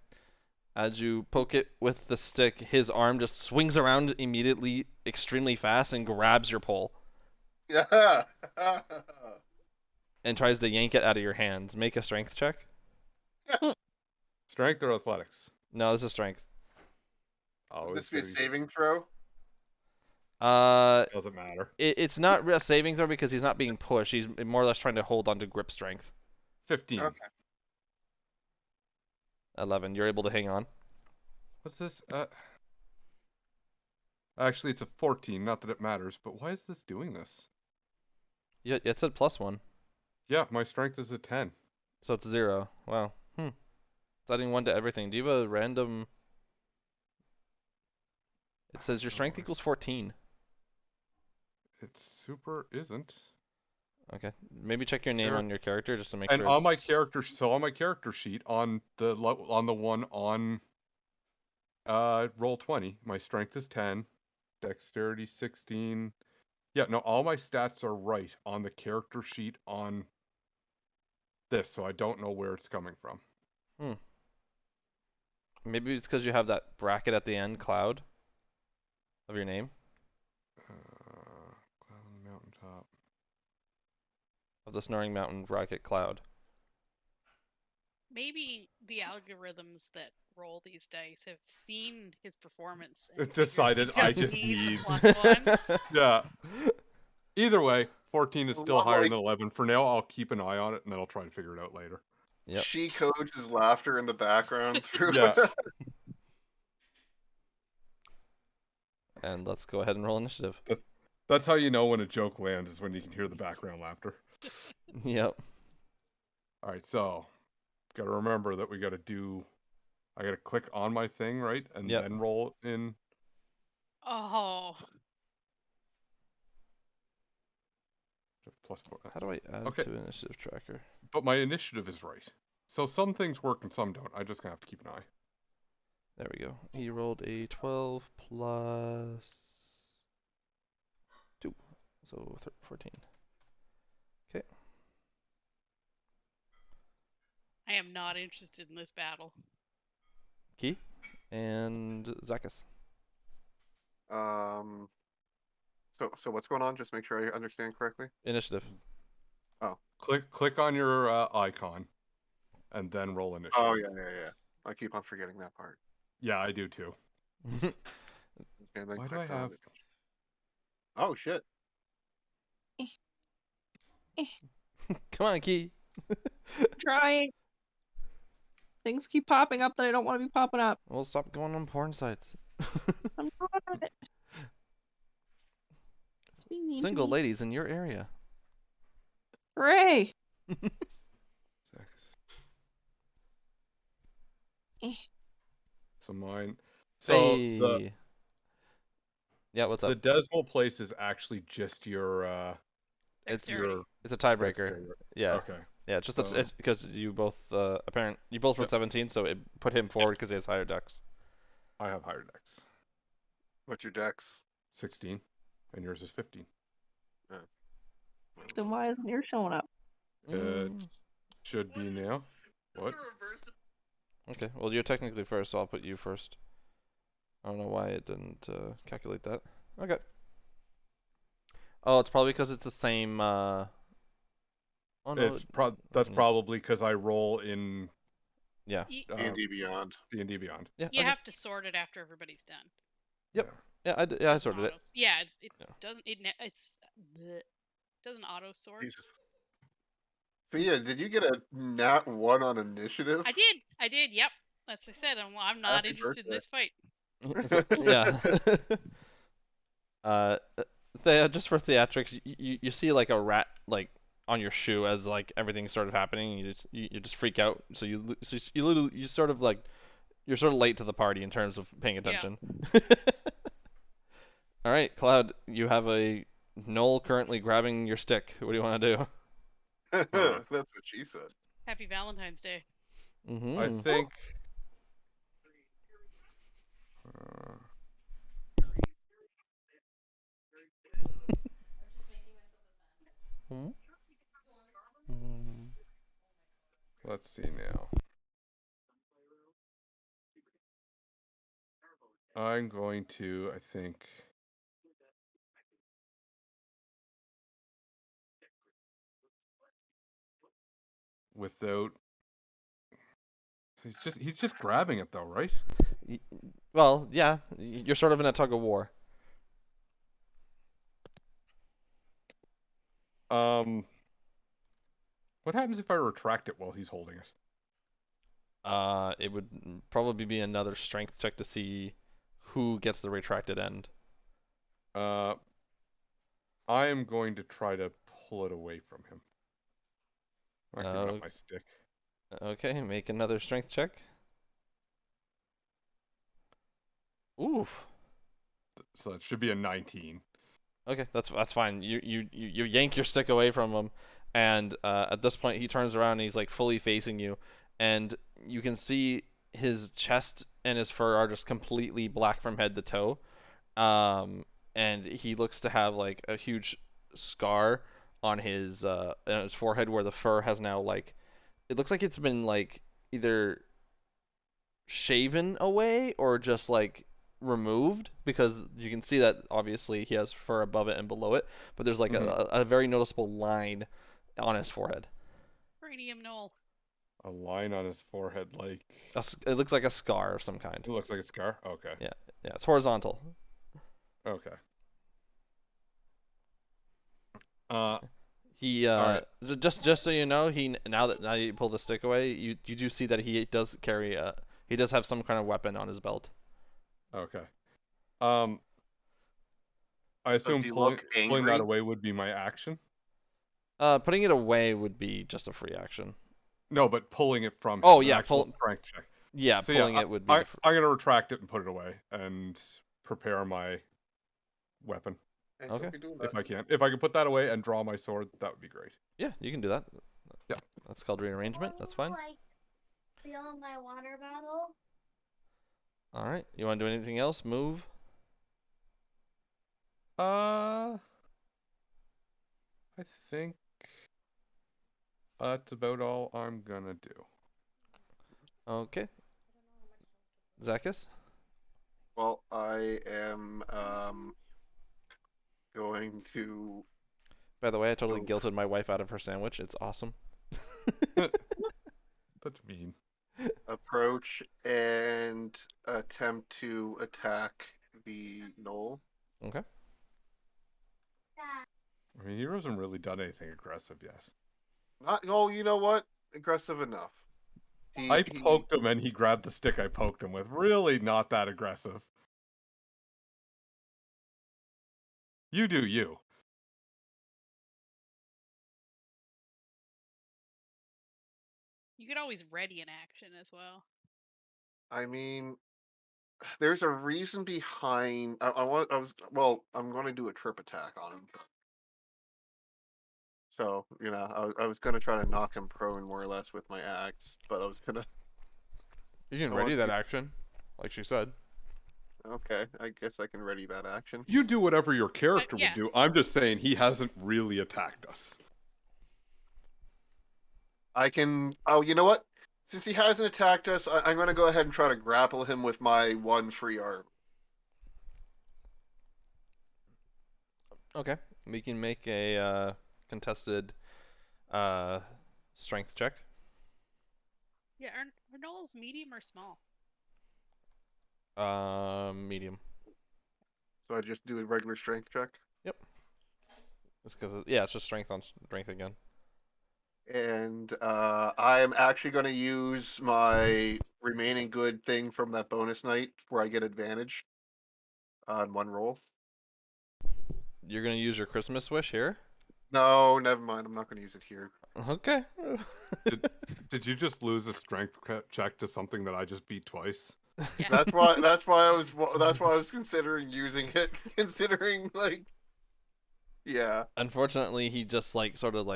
As you poke it with the stick, his arm just swings around immediately, extremely fast, and grabs your pole. Yeah. And tries to yank it out of your hands. Make a strength check. Strength or athletics? No, this is strength. Oh, Would this be a saving throw? Doesn't matter. It's not a saving throw because he's not being pushed. He's more or less trying to hold on to grip strength. 15. Okay. 11. You're able to hang on. What's this? Actually, it's a 14. Not that it matters, but why is this doing this? Yeah, it said +1. Yeah, my strength is a 10. So it's 0. Wow. It's adding 1 to everything. Do you have a random... It says your strength equals 14. It super isn't. Okay. Maybe check your name on your character just to make And sure on my character, on my character sheet, on the one on roll 20, my strength is 10, dexterity 16. Yeah, no, all my stats are right on the character sheet on this, so I don't know where it's coming from. Maybe it's because you have that bracket at the end, Cloud, of your name. Cloud on the mountaintop. Of the Snoring Mountain bracket Cloud. Maybe the algorithms that roll these dice have seen his performance It and figures decided he I doesn't just need need- the +1. Yeah. Either way, 14 is still higher Like- than 11. For now, I'll keep an eye on it, and then I'll try and figure it out later. Yep. She codes his laughter in the background through. Yeah. And let's go ahead and roll initiative. That's how you know when a joke lands, is when you can hear the background laughter. Yep. Alright, so gotta remember that I gotta click on my thing, right? And Yep. then roll it in. Oh, +4. How do I add Okay. to initiative tracker? But my initiative is right. So some things work and some don't. I just gonna have to keep an eye. There we go. He rolled a 12 plus 2, so 14. Okay. I am not interested in this battle. Key and Zakis. So what's going on? Just make sure I understand correctly. Initiative. Click on your icon, and then roll initiative. Oh yeah. I keep on forgetting that part. Yeah, I do too. Okay, then Why do click I on have? it. Oh shit. Come on, Key. Trying. Things keep popping up that I don't want to be popping up. Well, stop going on porn sites. I'm not. It's being mean Single to me. ladies in your area. Hooray! So mine. So Hey. Yeah, what's the up? decimal place is actually just your It's Dexterity. It's a tiebreaker. dexterity. Yeah. Okay. Yeah, just So- it's because you both you both put Yep. 17, so it put him forward because he has higher dex. I have higher dex. What's your dex? 16, and yours is 15. Then why isn't yours showing up? It should be now. What? Okay, well you're technically first, so I'll put you first. I don't know why it didn't calculate that. Okay. Oh, it's probably because it's the same. Oh no. That's yeah. probably because I roll in Yeah. D&D Beyond. D&D Beyond. Yeah. You okay. have to sort it after everybody's done. Yep. Yeah. Yeah, I Doesn't sorted it. auto- Yeah, it Yeah. doesn't. It's bleh. Doesn't auto sort. Jesus. Thea, did you get a nat 1 on initiative? I did. Yep. That's what I said. I'm not Happy interested in birthday. this fight. Yeah. Just for theatrics, you see like a rat like on your shoe as like everything started happening. And you just freak out. So you literally you sort of like you're sort of late to the party in terms of paying attention. All right, Cloud, you have a Knoll currently grabbing your stick. What do you want to do? That's what she said. Happy Valentine's Day. Mm-hmm. I think. Let's see now. I'm going to, I think. Without. He's just grabbing it though, right? Well, yeah, you're sort of in a tug of war. What happens if I retract it while he's holding it? It would probably be another strength check to see who gets the retracted end. I am going to try to pull it away from him. I'm not giving up my stick. Okay, make another strength check. Oof. So that should be a 19. Okay, that's fine. You yank your stick away from him, and at this point he turns around and he's like fully facing you, and you can see his chest and his fur are just completely black from head to toe. And he looks to have like a huge scar on his forehead where the fur has now like it looks like it's been like either shaven away or just like removed because you can see that obviously he has fur above it and below it, but there's like a very noticeable line on his forehead. Radium Knoll. A line on his forehead, like. It looks like a scar of some kind. It looks like a scar? Okay. Yeah, it's horizontal. Okay. He Alright. just so you know, now you pull the stick away, you do see that he does carry he does have some kind of weapon on his belt. Okay. I assume do you pulling look that angry? away would be my action. Putting it away would be just a free action. No, but pulling it from Oh, him, yeah, an actual strength check. Yeah, So pulling yeah, it would be. I'm gonna retract it and put it away and prepare my weapon. Hey, Okay. don't be doing If I can. If I can put that away and draw my sword, that would be great. Yeah, you can do that. Yeah. That's called rearrangement. That's fine. Like, fill my water bottle. All right. You want to do anything else? Move. I think that's about all I'm gonna do. Okay. Zacchus? Well, I am going to By the way, I totally go guilted my wife out of her sandwich. It's awesome. That's mean. approach and attempt to attack the knoll. Okay. I mean, he hasn't really done anything aggressive yet. Oh, you know what? Aggressive enough. I poked him and he grabbed the stick I poked him with. Really not that aggressive. You do you. You could always ready an action as well. I mean, there's a reason behind. I'm going to do a trip attack on him. So I was going to try to knock him prone more or less with my axe, but I was gonna. You can I ready want that to- action, like she said. Okay, I guess I can ready that action. You do whatever your character yeah. would do. I'm just saying he hasn't really attacked us. I can. Oh, you know what? Since he hasn't attacked us, I'm going to go ahead and try to grapple him with my one free arm. Okay. We can make a contested strength check. Yeah, are gnolls medium or small? Medium. So I just do a regular strength check. Yep. It's because it's just strength on strength again. And I am actually going to use my remaining good thing from that bonus night where I get advantage on one roll. You're gonna use your Christmas wish here. No, never mind. I'm not going to use it here. Okay. Did you just lose a strength check to something that I just beat twice? Yeah. That's why I was considering using it. Considering yeah. Unfortunately, he just sort of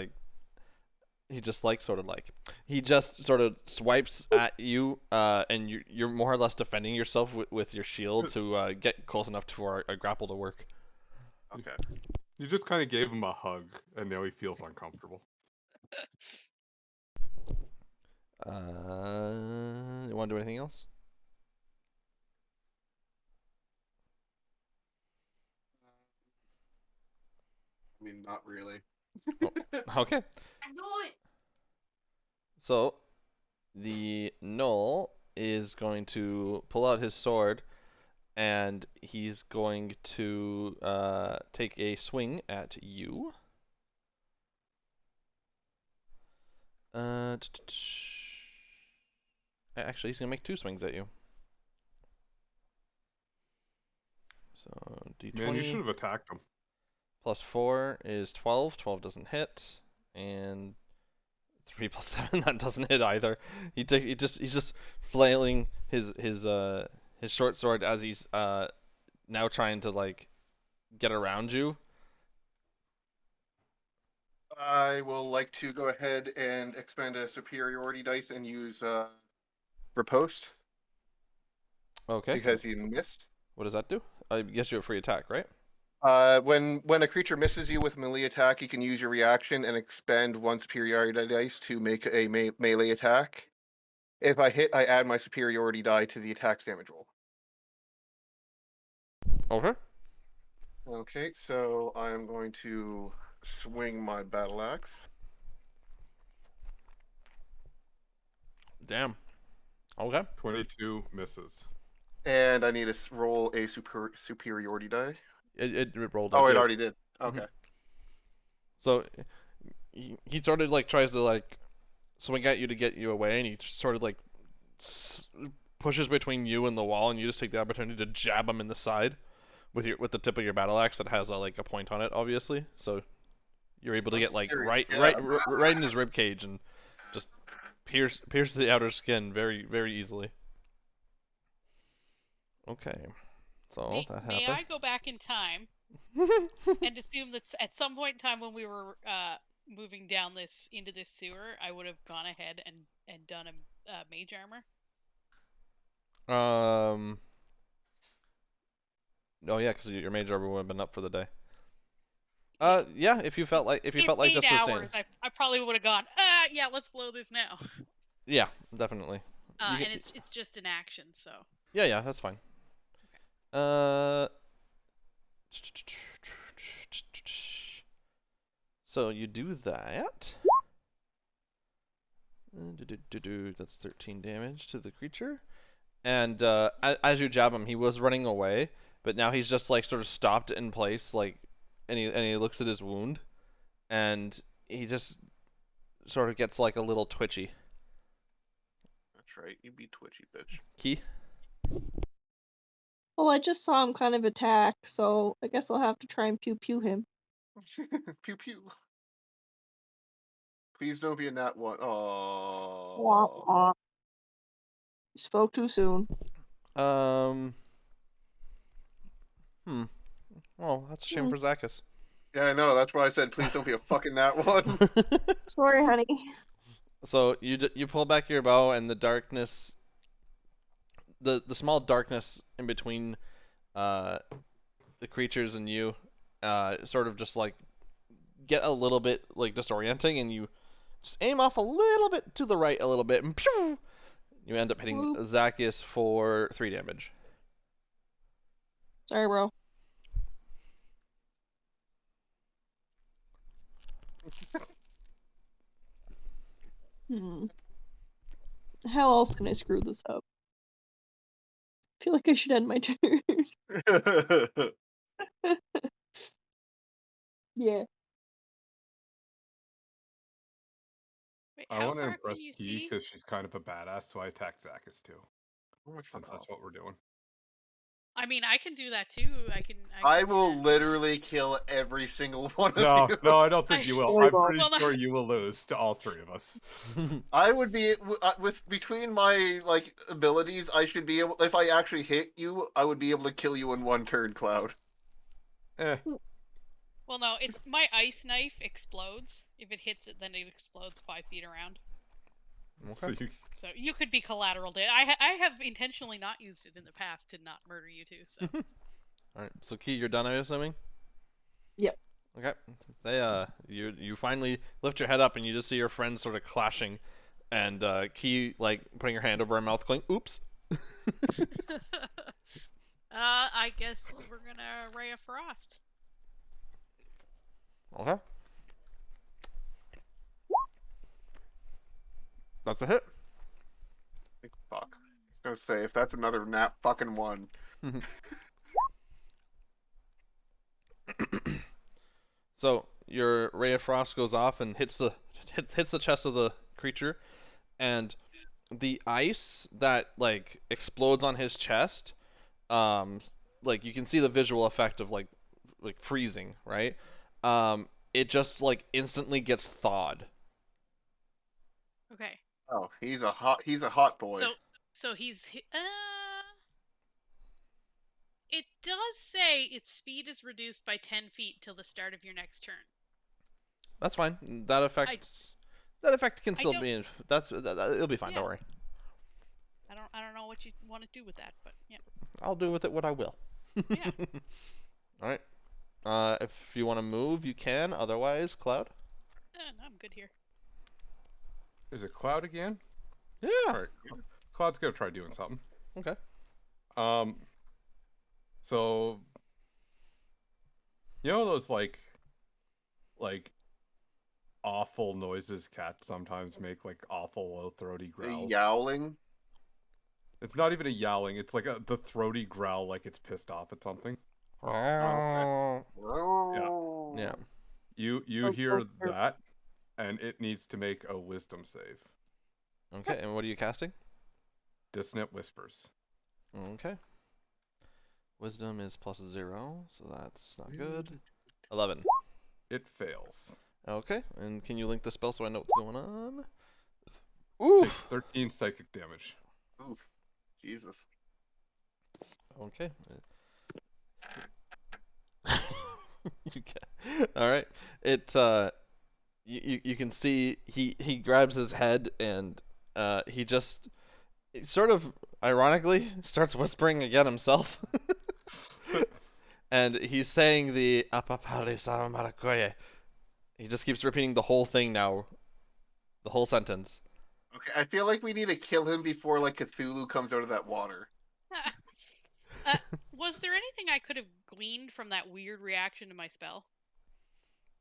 swipes at you, and you're more or less defending yourself with your shield to get close enough for a grapple to work. Okay. You just kind of gave him a hug, and now he feels uncomfortable. You want to do anything else? I mean, not really. Okay. So, the gnoll is going to pull out his sword, and he's going to take a swing at you. Actually, he's going to make 2 swings at you. So, d20. Man, you should have attacked him. Plus 4 is 12. 12 doesn't hit. And 3 plus 7, that doesn't hit either. He's just flailing his short sword as he's now trying to get around you. I will like to go ahead and expend a superiority dice and use riposte. Okay. Because he missed. What does that do? I guess you have free attack, right? When a creature misses you with melee attack, you can use your reaction and expend 1 superiority dice to make a melee attack. If I hit, I add my superiority die to the attack's damage roll. Okay. Okay, so I am going to swing my battle axe. Damn. Okay. 22 misses. And I need to roll a superiority die. It rolled. Oh, it already did. Okay. So he sort of tries to swing at you to get you away, and he sort of pushes between you and the wall, and you just take the opportunity to jab him in the side with the tip of your battle axe that has a point on it, obviously. So you're able to get right in his rib cage and just pierce the outer skin very, very easily. Okay. So that happened. May I go back in time and assume that at some point in time when we were moving down into this sewer, I would have gone ahead and done a mage armor? Oh yeah, because your mage armor would have been up for the day. Yeah, if you felt like it's this was 8 staying. hours, I probably would have gone. Yeah, let's blow this now. Yeah, definitely. And it's just an action, so. Yeah, that's fine. So you do that. That's 13 damage to the creature. And as you jab him, he was running away, but now he's just like sort of stopped in place, like, and he looks at his wound, and he just sort of gets like a little twitchy. That's right, you be twitchy, bitch. Key? Well, I just saw him kind of attack, so I guess I'll have to try and pew him. Pew pew. Please don't be a nat one. Womp Oh. womp. You spoke too soon. Well, that's a shame for Zakis. Yeah, I know. That's why I said please don't be a fucking nat one. Sorry, honey. So you pull back your bow, and the darkness, the small darkness in between the creatures and you, sort of just like get a little bit like disorienting, and you just aim off a little bit to the right, a little bit, and pew! You end up hitting Whoop. Zacchaeus for 3 damage. Sorry, bro. How else can I screw this up? I feel like I should end my turn. Yeah. Wait, I how want to far impress can you Key see? because she's kind of a badass, so I attack Zakis too. Oh, fuck Since that's off. what we're doing. I mean, I can do that too. I will literally kill every single one of No, you. no, I don't think you will. Sorry, I'm bro. pretty Well, no. sure you will lose to all three of us. I would be with between my like abilities. I should be able. If I actually hit you, I would be able to kill you in one turn, Cloud. Well, no, it's my ice knife explodes. If it hits it, then it explodes 5 feet around. Okay. So So you could be collateral damage. I have intentionally not used it in the past to not murder you two. So Alright, so Key, you're done, I'm assuming? Yep. Okay. They you finally lift your head up and you just see your friends sort of clashing, and Key like putting her hand over her mouth going, oops. I guess we're gonna Ray of Frost. Okay. That's a hit. Fuck. I was gonna say if that's another nat fucking one. So your Ray of Frost goes off and hits the chest of the creature, and the ice that like explodes on his chest, like you can see the visual effect of like freezing, right? It just like instantly gets thawed. Okay. Oh, he's a hot boy. So he's it does say its speed is reduced by 10 feet till the start of your next turn. That's fine. That effect can still be in, it'll be fine. Yeah. Don't worry. I don't know what you want to do with that, but yeah. I'll do with it what I will. Yeah. All right. If you want to move, you can. Otherwise, Cloud. No, I'm good here. Is it Cloud again? Yeah. Alright. Cloud's gonna try doing something. Okay. So you know those like awful noises cats sometimes make, like awful low throaty growls? Yowling. It's not even a yowling, it's like the throaty growl like it's pissed off at something. Oh. Yeah. You hear that, and it needs to make a wisdom save. Okay, and what are you casting? Dissonant Whispers. Okay. Wisdom is +0, so that's not good. 11. It fails. Okay, and can you link the spell so I know what's going on? Takes Oof! 13 psychic damage. Oof. Jesus. Okay. Alright. It, you can see he grabs his head and he just sort of ironically starts whispering again himself. And he's saying the Apapali Saramarakoye. He just keeps repeating the whole thing now. The whole sentence. Okay, I feel like we need to kill him before like Cthulhu comes out of that water. Was there anything I could have gleaned from that weird reaction to my spell?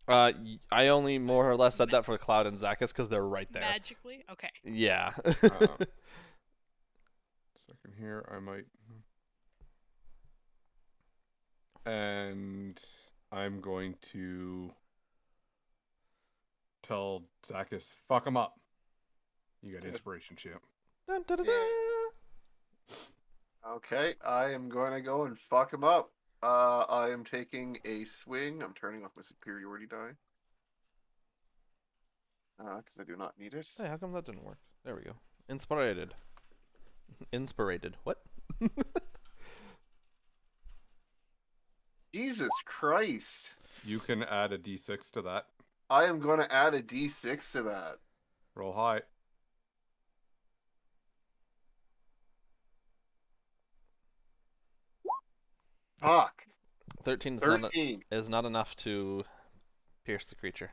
I only more or less said that for Cloud and Zakis because they're right there. Magically? Okay. Yeah. Second here, I might. And I'm going to tell Zakis, fuck him up. You got inspiration, champ. Dun, dun, dun, dun. Okay, I am going to go and fuck him up. I am taking a swing. I'm turning off my superiority die. Because I do not need it. Hey, how come that didn't work? There we go. Inspirated. Inspirated. What? Jesus Christ. You can add a d6 to that. I am going to add a d6 to that. Roll high. Fuck. 13 13. is not enough to pierce the creature.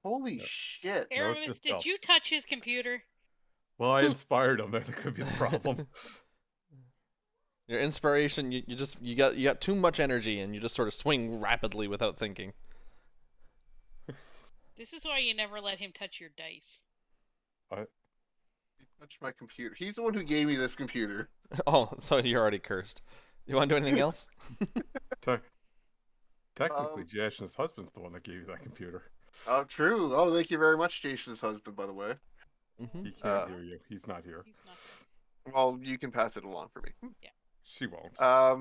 Holy Yep. shit. Aramis, did you touch his computer? Well, I inspired him. That could be the problem. Your inspiration, you got too much energy and you just sort of swing rapidly without thinking. This is why you never let him touch your dice. Touch my computer. He's the one who gave me this computer. Oh, so you're already cursed. You want to do anything else? Technically, Jason's husband's the one that gave you that computer. Oh, true. Oh, thank you very much, Jason's husband, by the way. Mm-hmm. He can't hear you. He's not here. He's not. Well, you can pass it along for me. She won't. I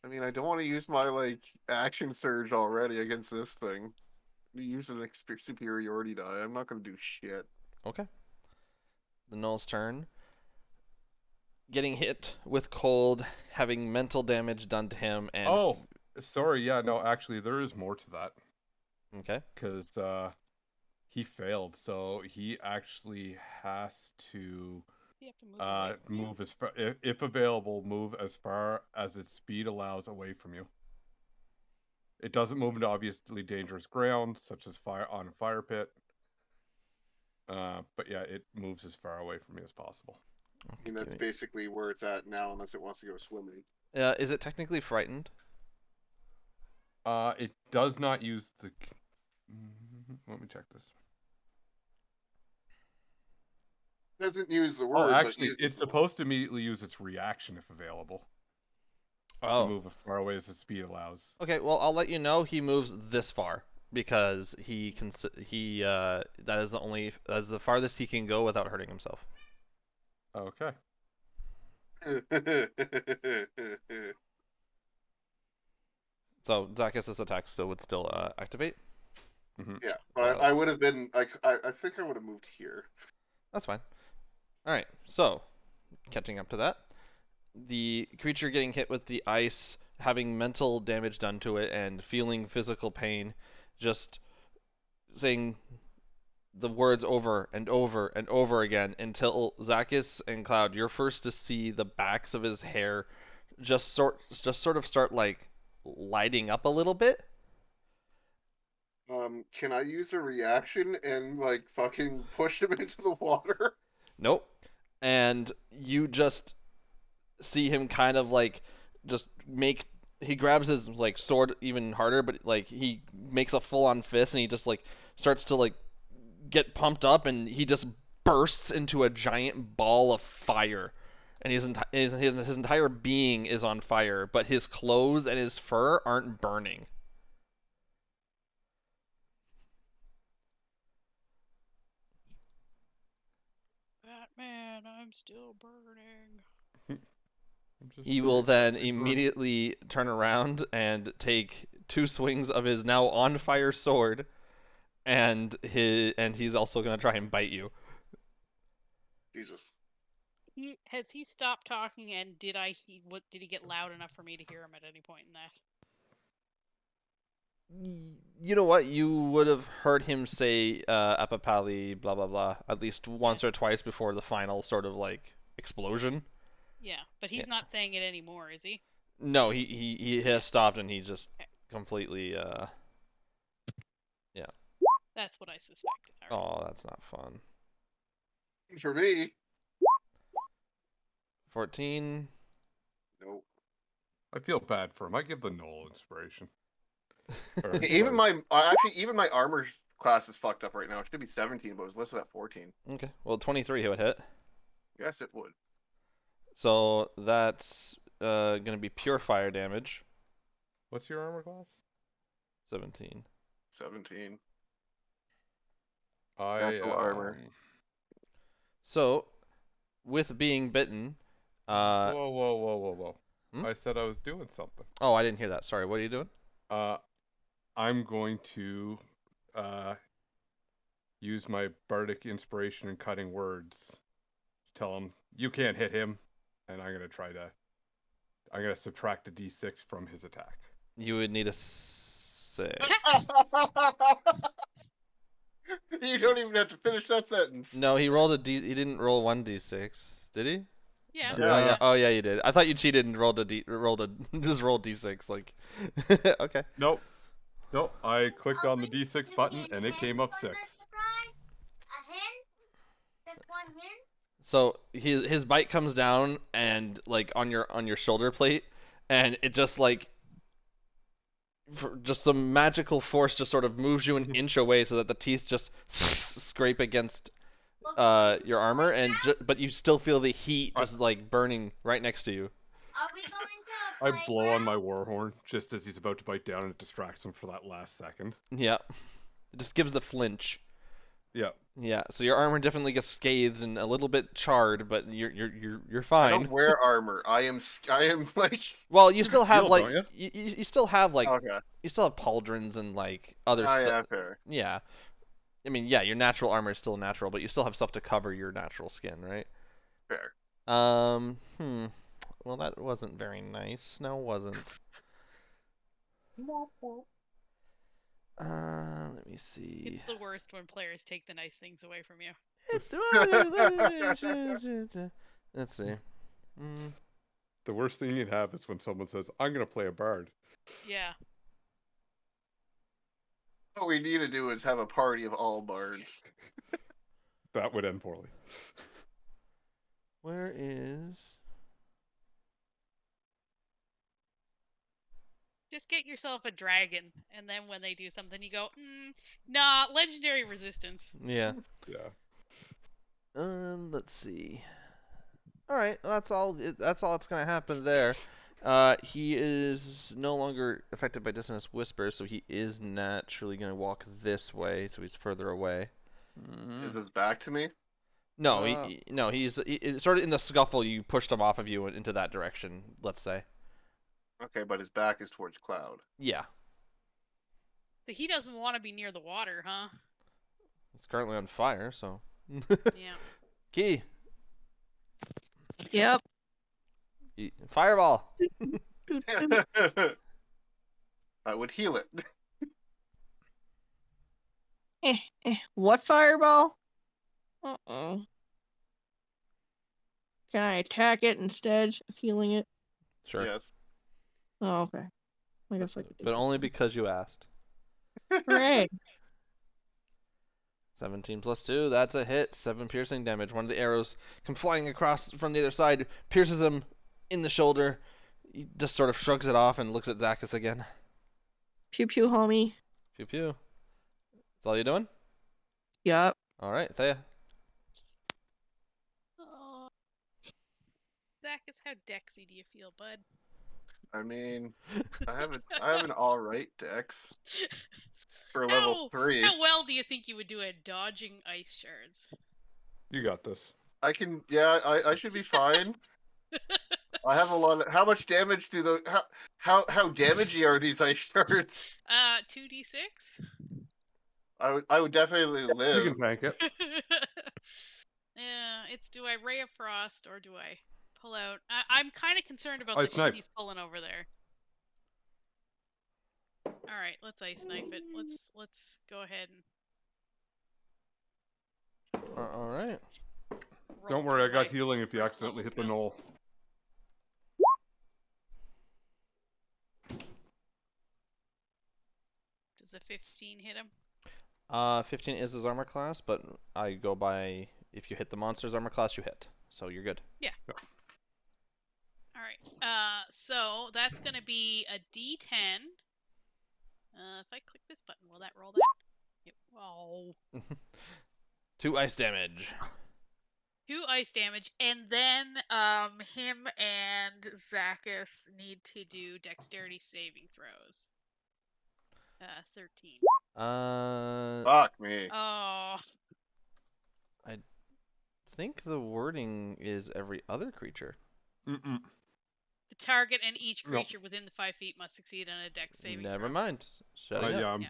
mean, I don't want to use my, like, action surge already against this thing. Use an superiority die. I'm not going to do shit. Okay. The Null's turn. Getting hit with cold, having mental damage done to him, and... Oh, sorry. Yeah, no, actually, there is more to that. Okay. Because he failed, so he actually has to You have to move away from you. move as far, if available, move as far as its speed allows away from you. It doesn't move into obviously dangerous ground, such as fire on a fire pit. But yeah, it moves as far away from you as possible. I mean, that's basically where it's at now, unless it wants to go swimming. Is it technically frightened? It does not use the... Let me check this. Doesn't use the word. Oh, actually, but it's supposed to immediately use its reaction if available. Oh. To move as far away as the speed allows. Okay, well, I'll let you know he moves this far because that is the farthest he can go without hurting himself. Okay. So Zakis' attack still would still activate. Yeah, but I would have been. I think I would have moved here. That's fine. All right, so catching up to that, the creature getting hit with the ice, having mental damage done to it, and feeling physical pain, just saying the words over and over and over again until Zakis and Cloud, you're first to see the backs of his hair just sort of start like lighting up a little bit. Can I use a reaction and like fucking push him into the water? Nope. And you just see him kind of like just he grabs his like sword even harder, but like he makes a full-on fist and he just like starts to like get pumped up and he just bursts into a giant ball of fire. And his entire being is on fire, but his clothes and his fur aren't burning. Batman, I'm still burning. He will then immediately turn around and take 2 swings of his now on fire sword, and he's also gonna try and bite you. Jesus. Has he stopped talking? And did he get loud enough for me to hear him at any point in that? You know what? You would have heard him say Apapali, blah blah blah, at least once or twice before the final sort of like explosion. Yeah, but he's not saying it anymore, is he? No, he has stopped and he just completely yeah. That's what I suspected. All right. Oh, that's not fun. For me. 14. Nope. I feel bad for him. I give the Knoll inspiration. Or, Even sorry. even my armor class is fucked up right now. It should be 17, but it was listed at 14. Okay. Well, 23 would hit. Yes, it would. So that's gonna be pure fire damage. What's your armor class? 17. 17. I Natural armor. So, with being bitten, Whoa. Hmm? I said I was doing something. Oh, I didn't hear that. Sorry. What are you doing? I'm going to use my bardic inspiration and cutting words. Tell him you can't hit him, and I'm gonna subtract a d6 from his attack. You would need a 6. You don't even have to finish that sentence. No, he rolled a D. He didn't roll 1d6, did he? Yeah. Yeah. Oh yeah, you did. I thought you cheated and rolled just rolled d6 like. Okay. Nope. I clicked on the d6 button and it came up 6. A hint? Just one hint? So his bite comes down and like on your shoulder plate, and it just like just some magical force just sort of moves you an inch away so that the teeth just scrape against your armor, and but you still feel the heat just like burning right next to you. Are we going to I play blow on my war horn just as he's about to bite down, and it distracts him for that last second. Yeah, it just gives the flinch. Yeah. Yeah, so your armor definitely gets scathed and a little bit charred, but you're I fine. don't wear armor. I am like. Well, you still have Shield, like don't you still have like Okay. you still have pauldrons and like other Oh, yeah, stuff. fair. Yeah. I mean, yeah, your natural armor is still natural, but you still have stuff to cover your natural skin, right? Fair. Well, that wasn't very nice. No, it wasn't. Let me see. It's the worst when players take the nice things away from you. Let's see. The worst thing you'd have is when someone says, "I'm gonna play a bard." Yeah. What we need to do is have a party of all bards. That would end poorly. Where is? Just get yourself a dragon, and then when they do something, you go, nah, legendary resistance. Yeah. Yeah. Let's see. All right, that's all. That's all that's gonna happen there. He is no longer affected by dissonance whispers, so he is naturally gonna walk this way, so he's further away. Is his back to me? No, he's sort of in the scuffle. You pushed him off of you into that direction. Let's say. Okay, but his back is towards Cloud. Yeah. So he doesn't want to be near the water, huh? It's currently on fire, so. Yeah. Key. Yep. Fireball. I would heal it. What fireball? Uh-oh. Can I attack it instead of healing it? Sure. Yes. Oh, okay. I guess I could do But only because you asked. that. Hooray. 17 plus 2, that's a hit. 7 piercing damage. One of the arrows come flying across from the other side, pierces him in the shoulder. He just sort of shrugs it off and looks at Zacchus again. Pew pew, homie. Pew pew. That's all you doing? Yup. Alright, Thea. Oh. Zacchus, how Dexy do you feel, bud? I mean, I have an alright dex for level 3. How well do you think you would do at dodging ice shards? You got this. I can, yeah, I should be fine. I have a lot of, how much damage do the, how damagey are these ice shards? 2d6? I would definitely You live. can tank it. Yeah, it's do I Ray of Frost or do I pull out? I'm kind of concerned about Ice the knife. shit he's pulling over there. All right, let's ice knife it. Let's go ahead and Alright. roll Don't worry, I through got my healing if you first accidentally level hit the spells. knoll. 15 hit him? 15 is his armor class, but I go by if you hit the monster's armor class, you hit. So you're good. Yeah. All right. So that's gonna be a D10. If I click this button, will that roll that? Yep. Oh. 2 ice damage. 2 ice damage, and then him and Zachus need to do dexterity saving throws. 13. Fuck me. Oh. I think the wording is every other creature. Mm-mm. The target and each Nope. creature within the 5 feet must succeed on a dex saving throw. Never mind. Shut it up. Yeah, I'm Yeah.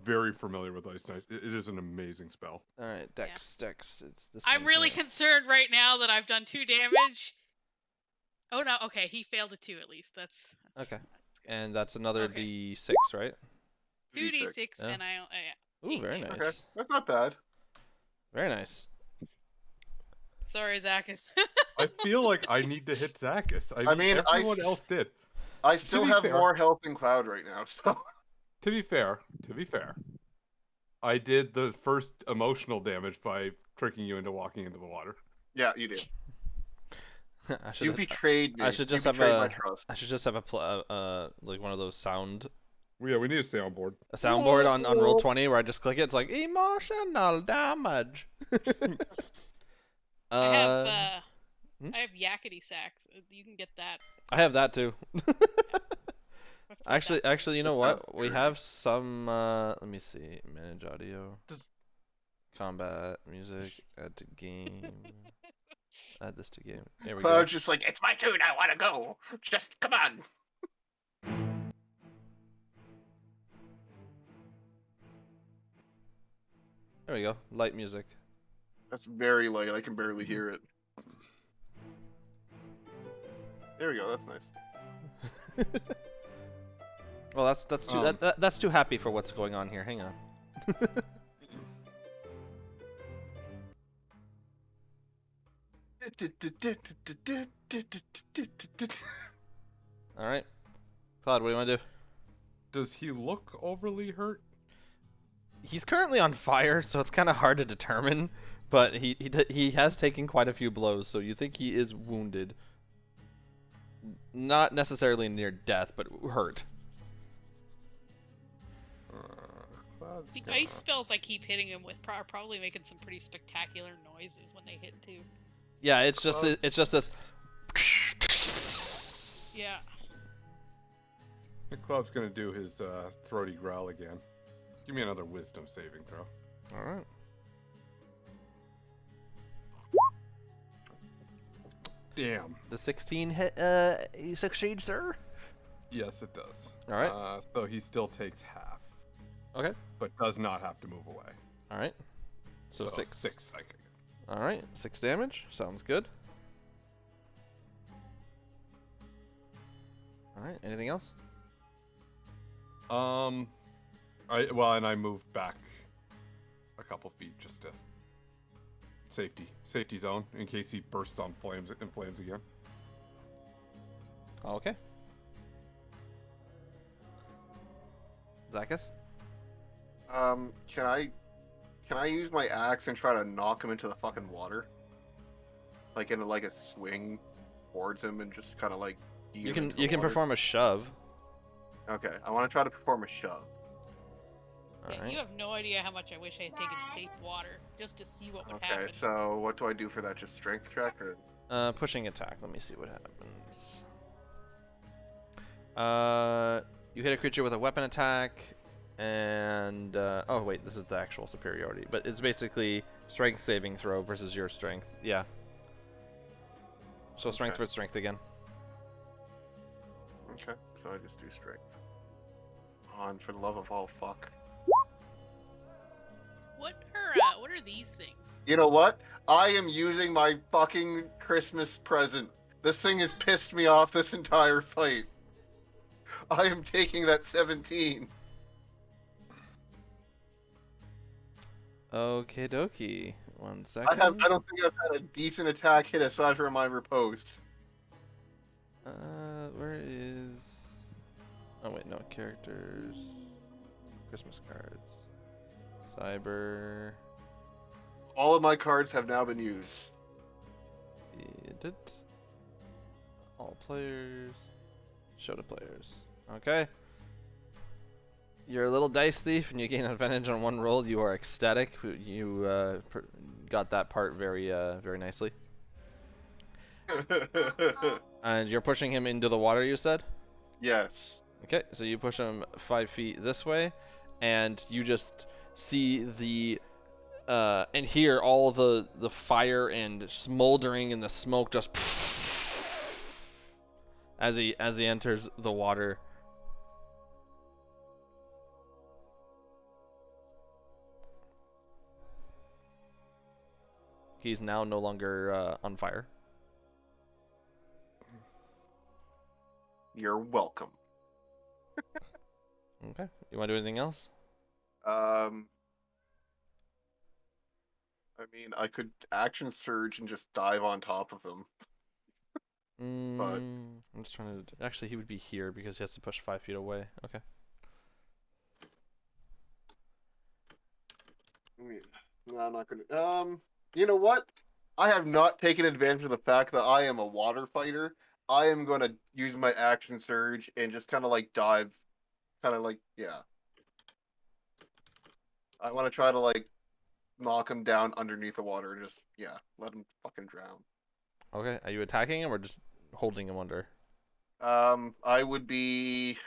very familiar with Ice Knight. It is an amazing spell. All right, dex. It's this. I'm one really here. concerned right now that I've done 2 damage. Oh no, okay, he failed a 2 at least. That's Okay. That's good. And that's another Okay. D6, right? 2d6 Yeah. and I Ooh, 8 very damage. nice. Okay, that's not bad. Very nice. Sorry, Zachus. I feel like I need to hit Zachus. I mean, everyone else did. I still be have fair- more health than Cloud right now, so. To be fair, I did the first emotional damage by tricking you into walking into the water. Yeah, you did. I You betrayed me. I should just you have betrayed my a. trust. I should just have a like one of those sound. Yeah, we need to stay on board. A soundboard on roll 20 where I just click it. It's like emotional damage. I have yakety sax. You can get that. I have that too. I've tried that. Actually, you know That's what? We weird. have some. Let me see. Manage audio. Does- Combat music. Add to game. Add this to game. There we Cloud's go. just like, it's my turn, I want to go. Just come on. There we go. Light music. That's very light, I can barely hear it. There we go, that's nice. Well, that's too that's too happy for what's going on here. Hang on. All right. Cloud, what do you want to do? Does he look overly hurt? He's currently on fire, so it's kind of hard to determine. But he has taken quite a few blows, so you think he is wounded. Not necessarily near death, but hurt. Cloud's The gonna- ice spells I keep hitting him with are probably making some pretty spectacular noises when they hit too. Yeah, it's just Cloud's- it's just this. Yeah. I think Cloud's gonna do his throaty growl again. Give me another wisdom saving throw. All right. Damn. The 16 hit. You succeed, sir. Yes, it does. All right. So he still takes half, Okay. but does not have to move away. All right. So 6. 6 psychic. All right. 6 damage. Sounds good. All right. Anything else? I moved back a couple feet just to safety zone in case he bursts on flames again. Okay. Zachus? Can I use my axe and try to knock him into the fucking water? Like in a swing towards him and just kind of like You can perform a shove. Okay, I want to try to perform a shove. All Yeah, right. you have no idea how much I wish I had taken safe water just to see what would Okay, happen. so what do I do for that? Just strength check or? Pushing attack. Let me see what happens. You hit a creature with a weapon attack, and oh wait, this is the actual superiority, but it's basically strength saving throw versus your strength. Yeah. So strength Okay. for strength again. Okay, so I just do strength. On for the love of all fuck. What are these things? You know what? I am using my fucking Christmas present. This thing has pissed me off this entire fight. I am taking that 17. Okay, dokie. 1 I second. don't think I've had a decent attack hit aside from my riposte. Where is? Oh wait, no characters. Christmas cards. Cyber. All of my cards have now been used. Edit. All players. Show to players. Okay. You're a little dice thief and you gain advantage on one roll. You are ecstatic. You got that part very very nicely. And you're pushing him into the water, you said? Yes. Okay, so you push him 5 feet this way, and you just see the and hear all the fire and smoldering and the smoke just as he enters the water. He's now no longer on fire. You're welcome. Okay. You want to do anything else? I mean, I could action surge and just dive on top of him. But I'm just trying to. Actually, he would be here because he has to push 5 feet away. Okay. No, I'm not gonna. You know what? I have not taken advantage of the fact that I am a water fighter. I am gonna use my action surge and just kind of like dive, yeah. I want to try to like knock him down underneath the water and just let him fucking drown. Okay. Are you attacking him or just holding him under? I would be.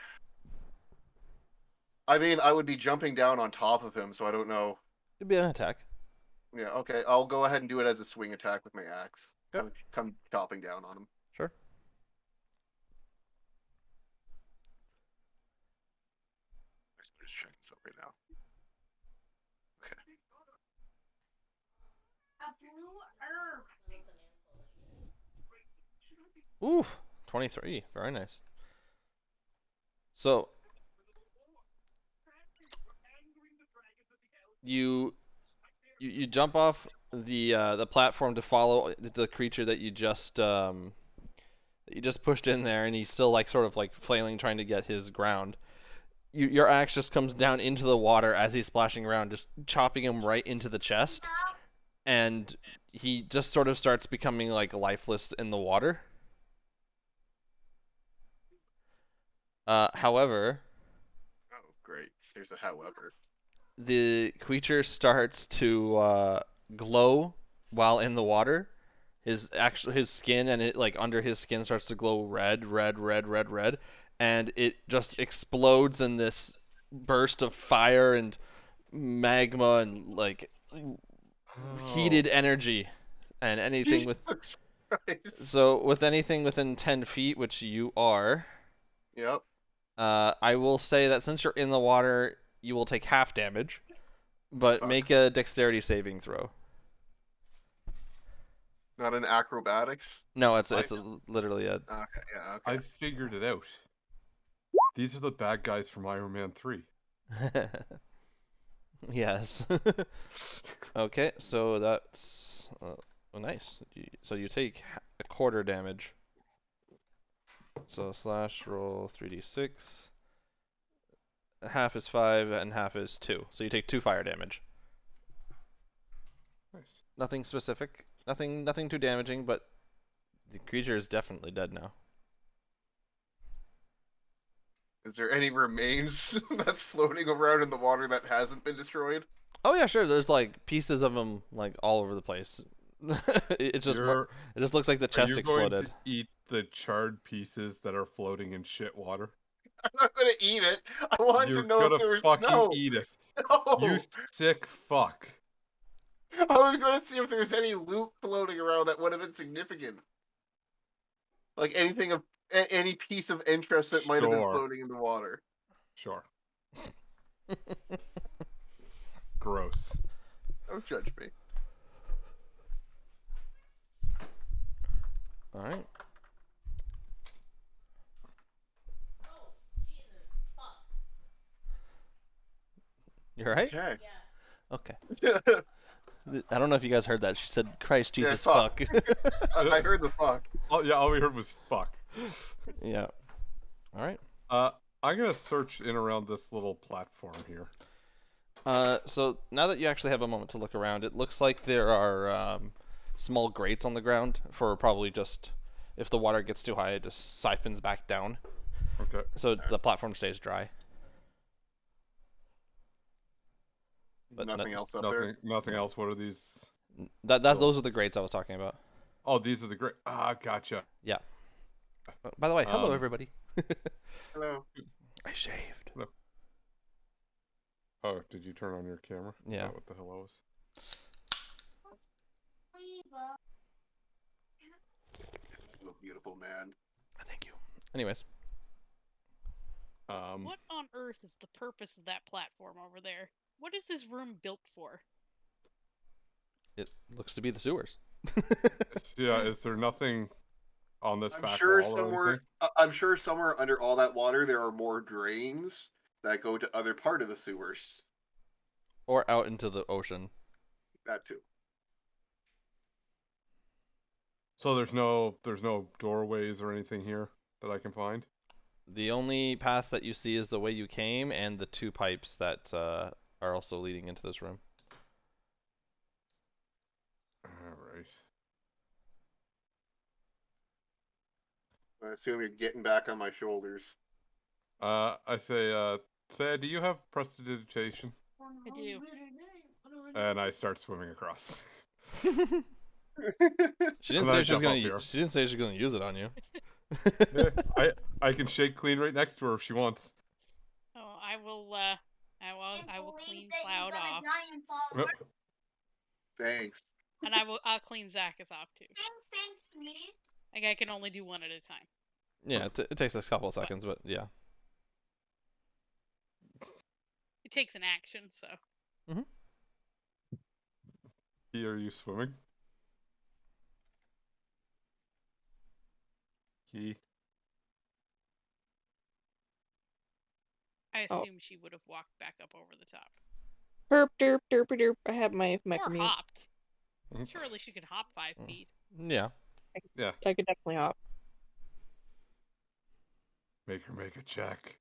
I mean, I would be jumping down on top of him, so I don't know. It'd be an attack. Yeah, okay. I'll go ahead and do it as a swing attack with my axe. Yep. Come chopping down on him. Sure. I'm just checking this out right now. Okay. Ooh, 23. Very nice. So you jump off the platform to follow the creature that you just pushed in there, and he's still like sort of like flailing, trying to get his ground. Your axe just comes down into the water as he's splashing around, just chopping him right into the chest, and he just sort of starts becoming like lifeless in the water. However, Oh, great. There's a however. the creature starts to glow while in the water. His skin and it like under his skin starts to glow red, and it just explodes in this burst of fire and magma and like heated energy and anything with. Jesus Christ. So with anything within 10 feet, which you are, Yep. I will say that since you're in the water, you will take half damage, but Fuck. make a dexterity saving throw. Not in acrobatics. No, it's literally a. Okay, yeah, okay. I figured it out. These are the bad guys from Iron Man 3. Yes. Okay, so that's nice. So you take a quarter damage. So slash roll 3d6. Half is 5 and half is 2. So you take 2 fire damage. Nice. Nothing specific. Nothing too damaging, but the creature is definitely dead now. Is there any remains that's floating around in the water that hasn't been destroyed? Oh yeah, sure. There's like pieces of them like all over the place. It just looks like the chest Are you exploded. going to eat the charred pieces that are floating in shit water? I'm not gonna eat it. I wanted You're to know gonna if there was fucking eat it. No. You sick fuck. I was gonna see if there was any loot floating around that would have been significant. Like anything of any piece of interest that might have been Sure. floating in the water. Sure. Gross. Don't judge me. All right. You're right. Okay. Okay. I don't know if you guys heard that. She said, "Christ, Jesus, fuck." I heard the fuck. Oh yeah, all we heard was fuck. Yeah. All right. I'm gonna search in around this little platform here. So now that you actually have a moment to look around, it looks like there are small grates on the ground for probably just if the water gets too high, it just siphons back down. Okay. So the platform stays dry. But Nothing else up there. Nothing else. What are these? Those are the grates I was talking about. Oh, these are the great. Gotcha. Yeah. By the way, hello everybody. Hello. I shaved. No. Oh, did you turn on your camera? Yeah. Is that what the hell it was? You beautiful man. Thank you. Anyways. What on earth is the purpose of that platform over there? What is this room built for? It looks to be the sewers. Yeah. Is there nothing on this I'm back sure wall or somewhere. anything? I'm sure somewhere under all that water there are more drains that go to other part of the sewers. Or out into the ocean. That too. So there's no doorways or anything here that I can find. The only path that you see is the way you came and the two pipes that are also leading into this room. All I assume you're getting back on my shoulders. right. I say, Thea, do you have prestidigitation? I do. And I start swimming across. She didn't And then I say she was jump up gonna. here. She didn't say she was gonna use it on you. Yeah, I can shake clean right next to her if she wants. Oh, I will clean Cloud off, Thanks. and I'll clean Zacchus off too. Like I can only do one at a time. Yeah, it takes a couple of seconds, but yeah. It takes an action, so. Key, are you swimming? Key. I assume she would have walked back up over the top. Herp derp derp derp. I have my Or micro hopped. Mhm. Surely she could hop 5 feet. Yeah. Yeah. I could definitely hop. Make her make a check.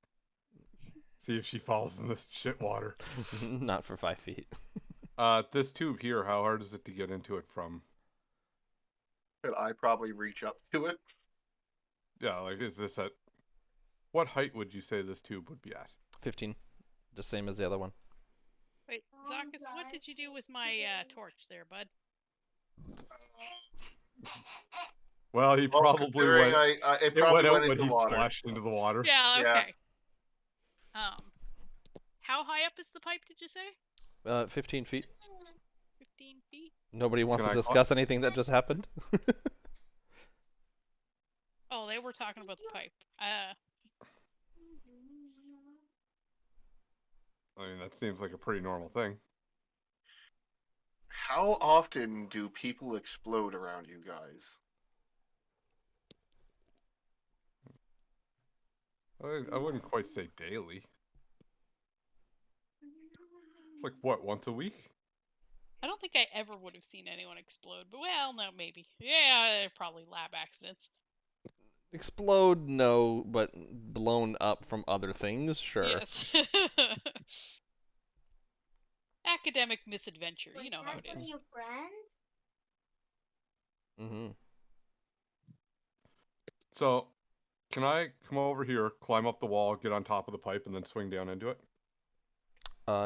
See if she falls in this shit water. Not for 5 feet. This tube here, how hard is it to get into it from? Could I probably reach up to it? Yeah, like is this at what height would you say this tube would be at? 15. Just same as the other one. Wait, Zacchus, what did you do with my torch there, bud? Well, he probably considering went. it It probably went out went when into he water. splashed into the water. Yeah, Yeah. okay. How high up is the pipe, did you say? 15 feet. 15 feet? Nobody wants Can to I discuss anything that just happened? Oh, they were talking about the pipe. I mean, that seems like a pretty normal thing. How often do people explode around you guys? I wouldn't quite say daily. It's like what, once a week? I don't think I ever would have seen anyone explode, but well, no, maybe. Yeah, they're probably lab accidents. Explode, no, but blown up from other things, sure. Yes. Academic misadventure, you know how it is. Mm-hmm. So, can I come over here, climb up the wall, get on top of the pipe, and then swing down into it?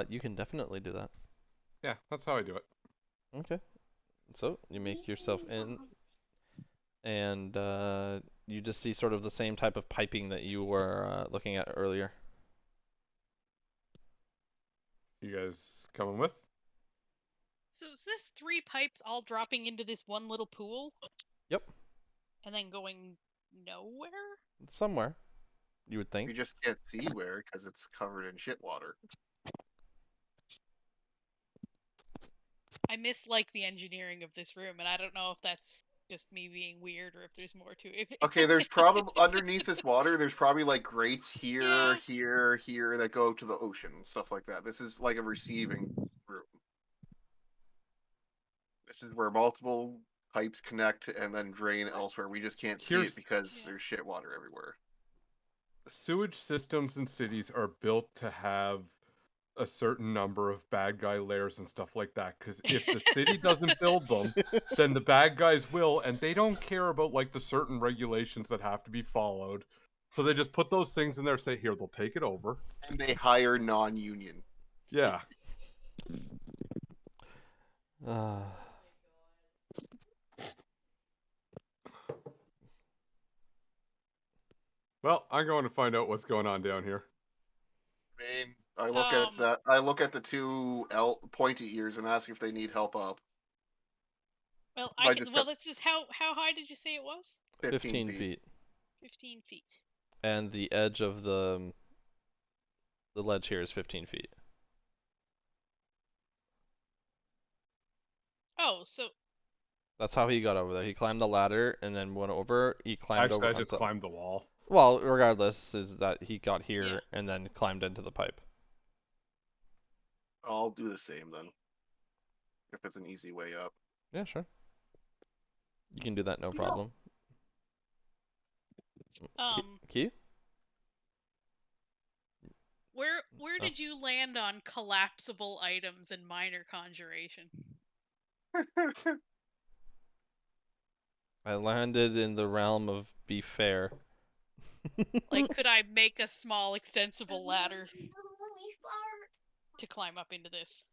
You can definitely do that. Yeah, that's how I do it. Okay. So, you make yourself in, and you just see sort of the same type of piping that you were looking at earlier. You guys coming with? So is this 3 pipes all dropping into this one little pool? Yep. And then going nowhere? Somewhere, you would think. You just can't see where because it's covered in shit water. I mislike the engineering of this room, and I don't know if that's just me being weird or if there's more to it. Okay, there's probably underneath this water. There's probably like grates here, Yeah. here that go to the ocean, stuff like that. This is like a receiving room. This is where multiple pipes connect and then drain elsewhere. We just can't see it Here's- because Yeah. there's shit water everywhere. sewage systems in cities are built to have a certain number of bad guy layers and stuff like that, because if the city doesn't build them, then the bad guys will, and they don't care about like the certain regulations that have to be followed. So they just put those things in there, say here, they'll take it over. And they hire non-union. Yeah. Uh, Well, I'm going to find out what's going on down here. I mean, I look at that. I look at the two pointy ears and ask if they need help up. Well, I just well, got this is how high did you say it was? 15 feet. 15 feet. And the edge of the ledge here is 15 feet. Oh, so That's how he got over there. He climbed the ladder and then went over. He climbed Actually, over. I just climbed the wall. Well, regardless, is that he got here Yeah. and then climbed into the pipe. I'll do the same then. If it's an easy way up. Yeah, sure. You can do that, no problem. Key? Where did you land on collapsible items and minor conjuration? I landed in the realm of be fair. Like, could I make a small extensible ladder to climb up into this?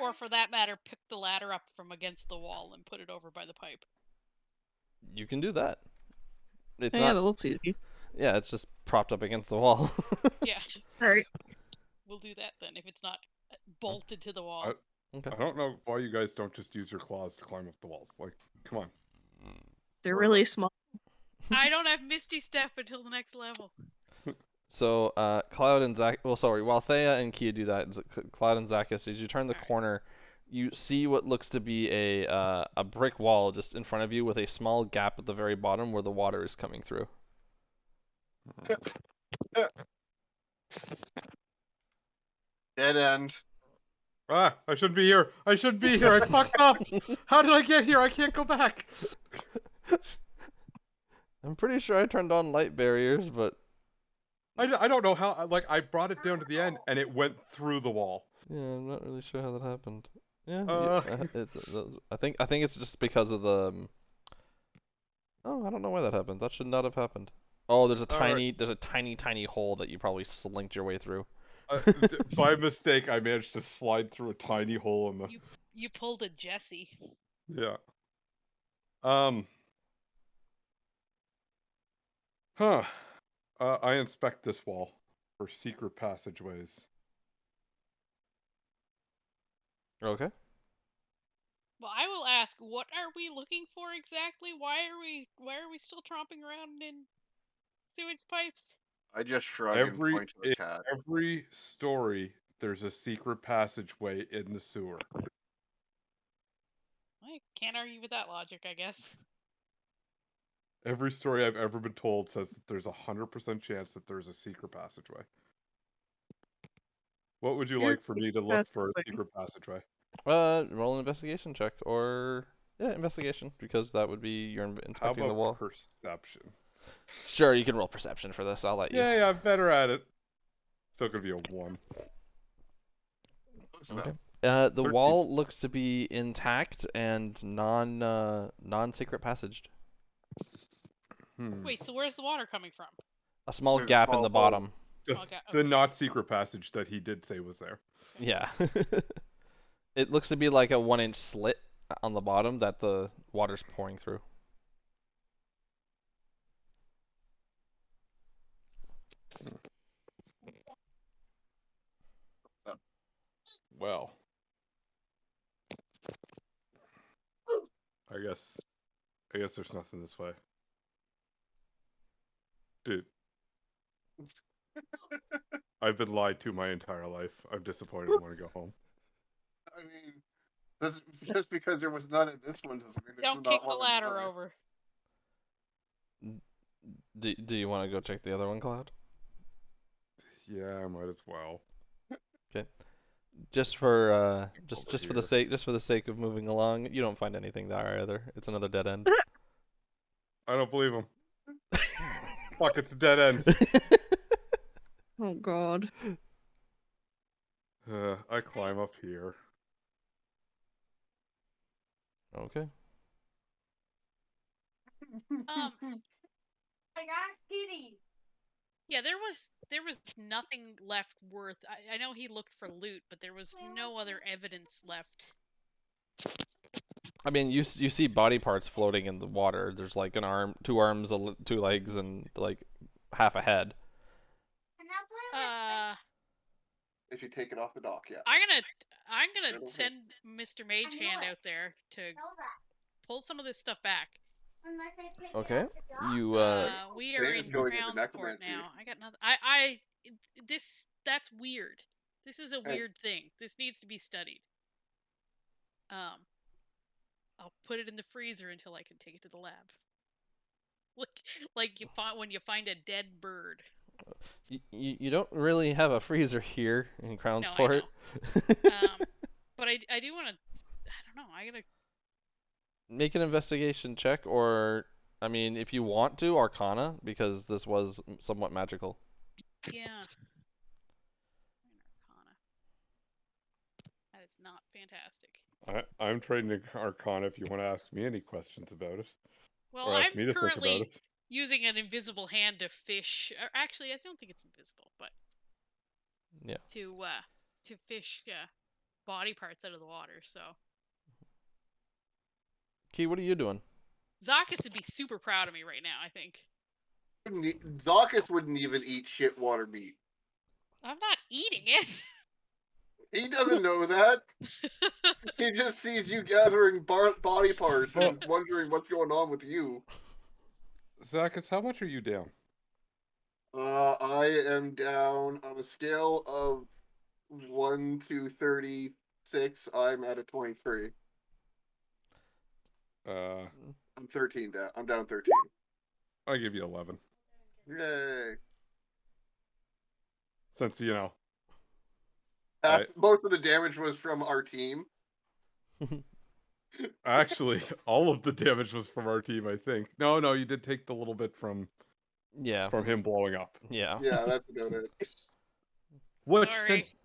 Or for that matter, pick the ladder up from against the wall and put it over by the pipe. You can do that. It's Yeah, not. that looks easy. Yeah, it's just propped up against the wall. Yeah. Alright. We'll do that then, if it's not bolted to the wall. Okay. I don't know why you guys don't just use your claws to climb up the walls. Like, come on. They're really small. I don't have Misty Step until the next level. So, Cloud and Zach. Well, sorry. While Thea and Kia do that, Cloud and Zacchus, as you turn the corner, you see what looks to be a brick wall just in front of you with a small gap at the very bottom where the water is coming through. Dead end. Ah, I shouldn't be here. I shouldn't be here. I fucked up. How did I get here? I can't go back. I'm pretty sure I turned on light barriers, but I don't know how. Like, I brought it down to the end and it went through the wall. yeah, I'm not really sure how that happened. Yeah, It's I think it's just because of the. Oh, I don't know why that happened. That should not have happened. Oh, there's a tiny hole that you probably slinked your way through. By mistake, I managed to slide through a tiny hole in the. You pulled a Jesse. Yeah. Huh. I inspect this wall for secret passageways. Okay. Well, I will ask, what are we looking for exactly? Why are we still tromping around in sewage pipes? I just shrug and point to the cat. Every story, there's a secret passageway in the sewer. I can't argue with that logic, I guess. Every story I've ever been told says that there's 100% chance that there's a secret passageway. What would you like for me to look for a secret passageway? Roll an investigation check, or investigation, because that would be you're inspecting the wall. Perception? Sure, you can roll perception for this. I'll let you. Yeah, I'm better at it. Still gonna be a 1. Okay. The 13. wall looks to be intact and non-secret passaged. Wait, so where's the water coming from? A small There's a gap in small the hole. bottom. The not secret passage that he did say was there. Yeah. It looks to be like a 1-inch slit on the bottom that the water's pouring through. Well, I guess there's nothing this way. Dude. I've been lied to my entire life. I'm disappointed and want to go home. I mean, just because there was none in this one doesn't mean there's Don't not kick the one in ladder another. over. Do you want to go check the other one, Cloud? Yeah, I might as well. Okay. Just for Over the sake of moving along, you don't find anything there either. It's another dead end. I don't believe him. Fuck, it's a dead end. Oh god. I climb up here. Okay. Um, I got kitty. yeah, there was nothing left worth. I know he looked for loot, but there was no other evidence left. I mean, you see body parts floating in the water. There's like an arm, 2 arms, 2 legs, and like half a head. And now play with If you take it off the dock, yeah. I'm I gonna don't send Mr. Mage I knew Hand it. out there to know that. pull some of this stuff back. Unless I take it Okay. off the dock. You We are David's in going into Crownsport necromancy. now. I got nothing. That's weird. This is a Hey. weird thing. This needs to be studied. I'll put it in the freezer until I can take it to the lab. Like you find when you find a dead bird. you don't really have a freezer here in No, I Crownsport. but I do want to. I don't know. I gotta. Make an investigation check, or I mean, if you want to, Arcana, because this was somewhat magical. Yeah. Arcana. That is not fantastic. I'm trading Arcana if you want to ask me any questions about it. Well, Or ask I'm me to think about currently it. using an invisible hand to fish. Or actually, I don't think it's invisible, but Yeah. to fish body parts out of the water. So Key, what are you doing? Zakis would be super proud of me right now. I think Zakis wouldn't even eat shit water meat. I'm not eating it. He doesn't know that. He just sees you gathering body parts and Well- is wondering what's going on with you. Zachus, how much are you down? I am down on a scale of 1 to 36. I'm at a 23. I'm 13 down. I'm down 13. I'll give you 11. Yay. Since, you know, Most of the damage was from our team. actually, all of the damage was from our team, I think. No, you did take the little bit from Yeah. him blowing up. Yeah. Yeah, that's about it. Which, Sorry. since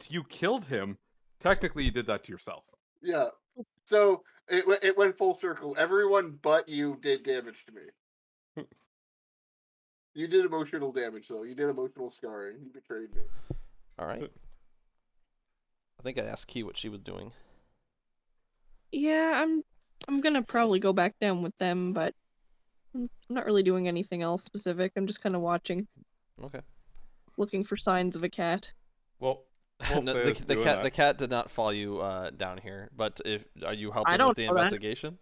you killed him, technically you did that to yourself. Yeah. So it went full circle. Everyone but you did damage to me. You did emotional damage, though. You did emotional scarring. You betrayed me. All right. I think I asked Key what she was doing. Yeah, I'm gonna probably go back down with them, but I'm not really doing anything else specific. I'm just kind of watching, Okay. looking for signs of a cat. Well, No, the cat did not follow you down here. But are you helping don't with the know that. investigation?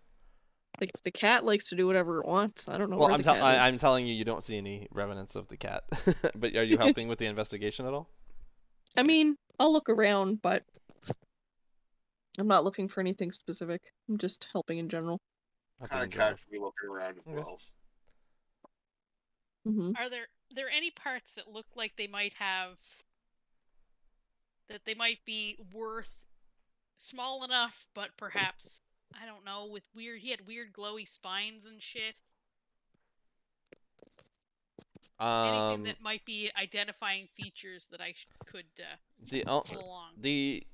Like the cat likes to do whatever it wants. I don't know Well, where the cat is. I'm telling you, you don't see any revenants of the cat. But are you helping with the investigation at all? I mean, I'll look around, but I'm not looking for anything specific. I'm just helping in general. Kind of catch me looking around as well. Mm-hmm. Are there any parts that look like they might be worth small enough, but perhaps I don't know, with he had weird glowy spines and shit. Anything that might be identifying features that I could pull along. The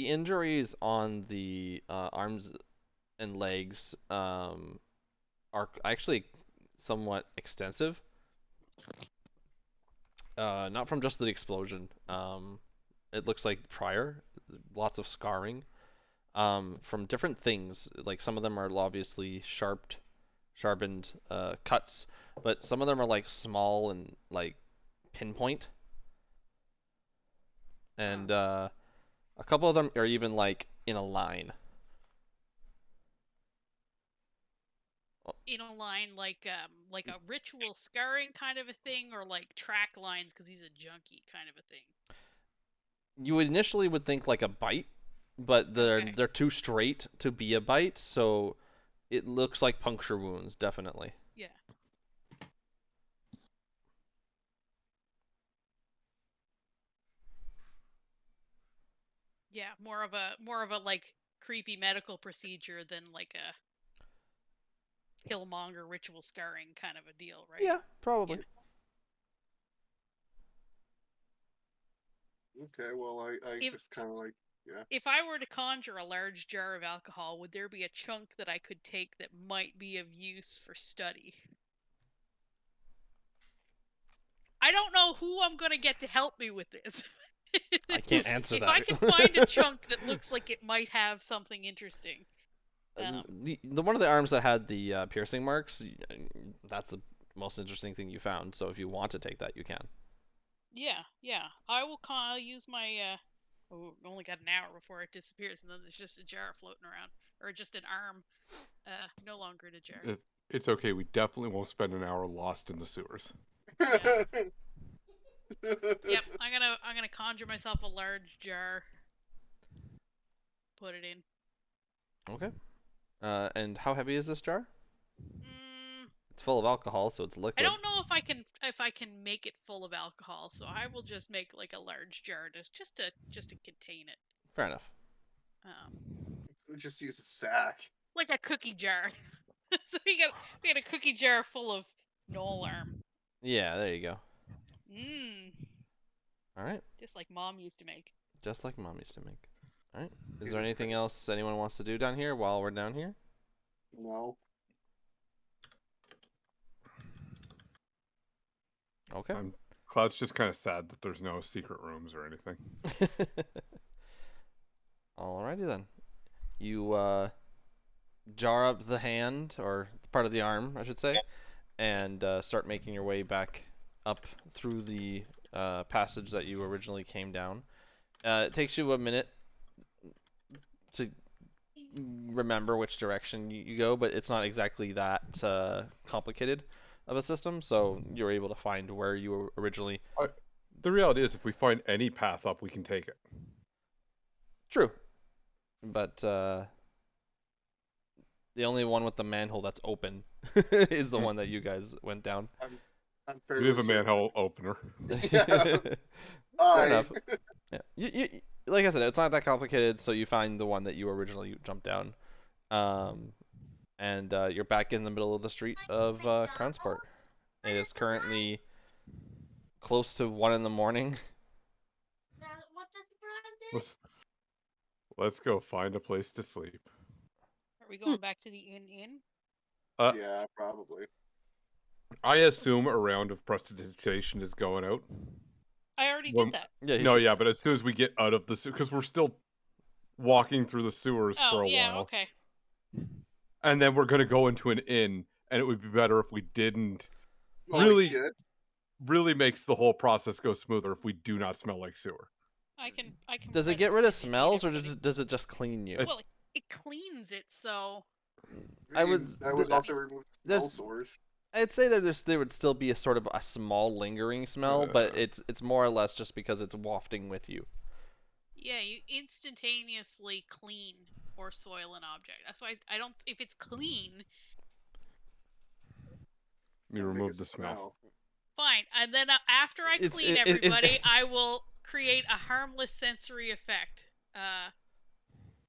injuries on the arms and legs are actually somewhat extensive. Not from just the explosion. It looks like prior, lots of scarring. From different things. Like some of them are obviously sharpened cuts, but some of them are like small and like pinpoint. And a couple of them are even like in a line. In a line like a ritual scarring kind of a thing, or like track lines because he's a junkie kind of a thing. You initially would think like a bite, but they're too straight to be a bite, so it looks like puncture wounds, definitely. Yeah. Yeah, more of a like creepy medical procedure than like Killmonger ritual scarring kind of a deal, right? Yeah, probably. Okay, well, I If- just kind of like, yeah. If I were to conjure a large jar of alcohol, would there be a chunk that I could take that might be of use for study? I don't know who I'm going to get to help me with this. I can't answer if that. I can find a chunk that looks like it might have something interesting. The one of the arms that had the piercing marks, that's the most interesting thing you found. So if you want to take that, you can. Yeah. I will use my. Oh, we only got an hour before it disappears, and then there's just a jar floating around, or just an arm, no longer in a jar. It's okay. We definitely won't spend an hour lost in the sewers. Yeah. Yep, I'm gonna conjure myself a large jar. Put it in. Okay. And how heavy is this jar? Mm, It's full of alcohol, so it's liquid. I don't know if I can make it full of alcohol, so I will just make like a large jar just to contain it. Fair enough. We just use a sack. Like a cookie jar. So we got a cookie jar full of knoll arm. Yeah, there you go. All right. Just like Mom used to make. Just like Mom used to make. All right. Is It there was anything great. else anyone wants to do down here while we're down here? No. Okay. Cloud's just kind of sad that there's no secret rooms or anything. Alrighty then. You jar up the hand, or part of the arm, I should say, and start making your way back up through the passage that you originally came down. It takes you a minute to remember which direction you go, but it's not exactly that complicated of a system, so you're able to find where you were originally. The reality is, if we find any path up, we can take it. True. But the only one with the manhole that's open is the one that you guys went down. I'm We have a certain. manhole opener. Yeah. Fair enough. Yeah. You, like I said, it's not that complicated, so you find the one that you originally jumped down. And you're back in the middle of the street of Kransport. It is currently close to 1 in the morning. What the surprise is? Let's go find a place to sleep. Are we going back to the inn? Yeah, probably. I assume a round of prestidigitation is going out. I already did that. Yeah. No, yeah, but as soon as we get out of the sewer, because we're still walking through the sewers for a while. Okay. And then we're gonna go into an inn, and it would be better if we didn't. Holy shit. Really makes the whole process go smoother if we do not smell like sewer. I can. Does it get rid of smells, or does it just clean you? Well, it cleans it, so. I would also remove smell sores. I'd say that there would still be a sort of a small lingering smell, but it's more or less just because it's wafting with you. Yeah, you instantaneously clean or soil an object. That's why I don't. If it's clean, You remove the smell. fine. And then after I clean everybody, I will create a harmless sensory effect.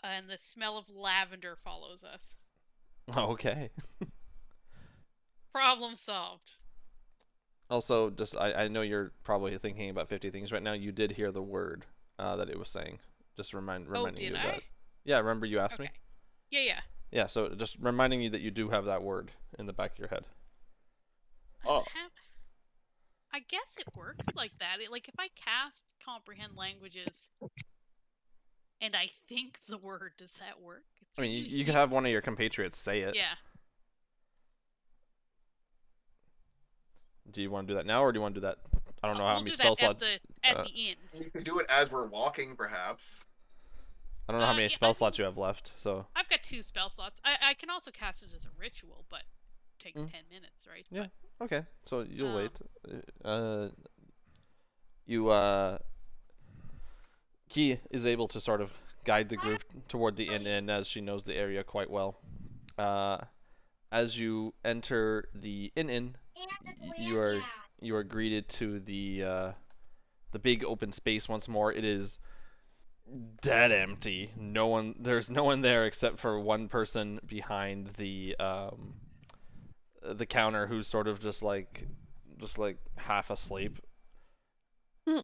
And the smell of lavender follows us. Okay. Problem solved. Also, just I know you're probably thinking about 50 things right now. You did hear the word that it was saying. Just reminding you did that. I? Yeah, remember you asked me? Yeah. Yeah, so just reminding you that you do have that word in the back of your head. I guess it works like that. Like if I cast comprehend languages and I think the word, does that work? I mean, you could have one of your compatriots say it. Yeah. Do you want to do that now, or do you want to do that? I don't know how many spell slots. At the inn. You can do it as we're walking, perhaps. I don't know how many spell slots you have left, so. I've got 2 spell slots. I can also cast it as a ritual, but it takes 10 minutes, right? Yeah. Okay. So you'll wait. Key is able to sort of guide the group toward the inn as she knows the area quite well. As you enter the inn, you are greeted to the big open space once more. It is dead empty. There's no one there except for one person behind the the counter who's sort of just like half asleep. This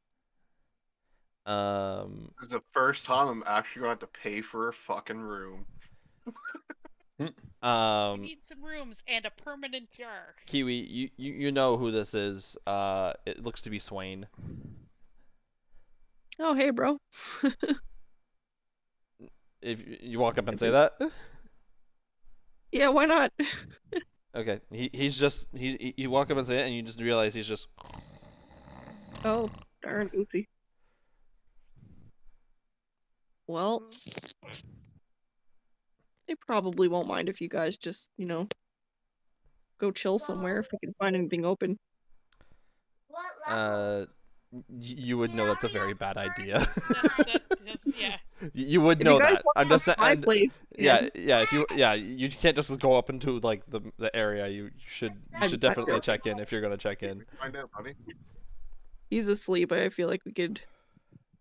is the first time I'm actually going to have to pay for a fucking room. We need some rooms and a permanent jar. Kiwi, you know who this is. It looks to be Swain. Oh, hey, bro. If you walk up and say that. Yeah, why not? Okay, he's just you walk up and say it, and you just realize he's just. Oh, darn goofy. Well, they probably won't mind if you guys just, go chill somewhere if we can find anything open. What level? You would know that's a very bad idea. Yeah. You would If know you guys that. want I'm just saying. my place, Yeah. If you can't just go up into like the area. You should definitely check in if you're gonna check in. Find out, buddy. He's asleep. I feel like we could.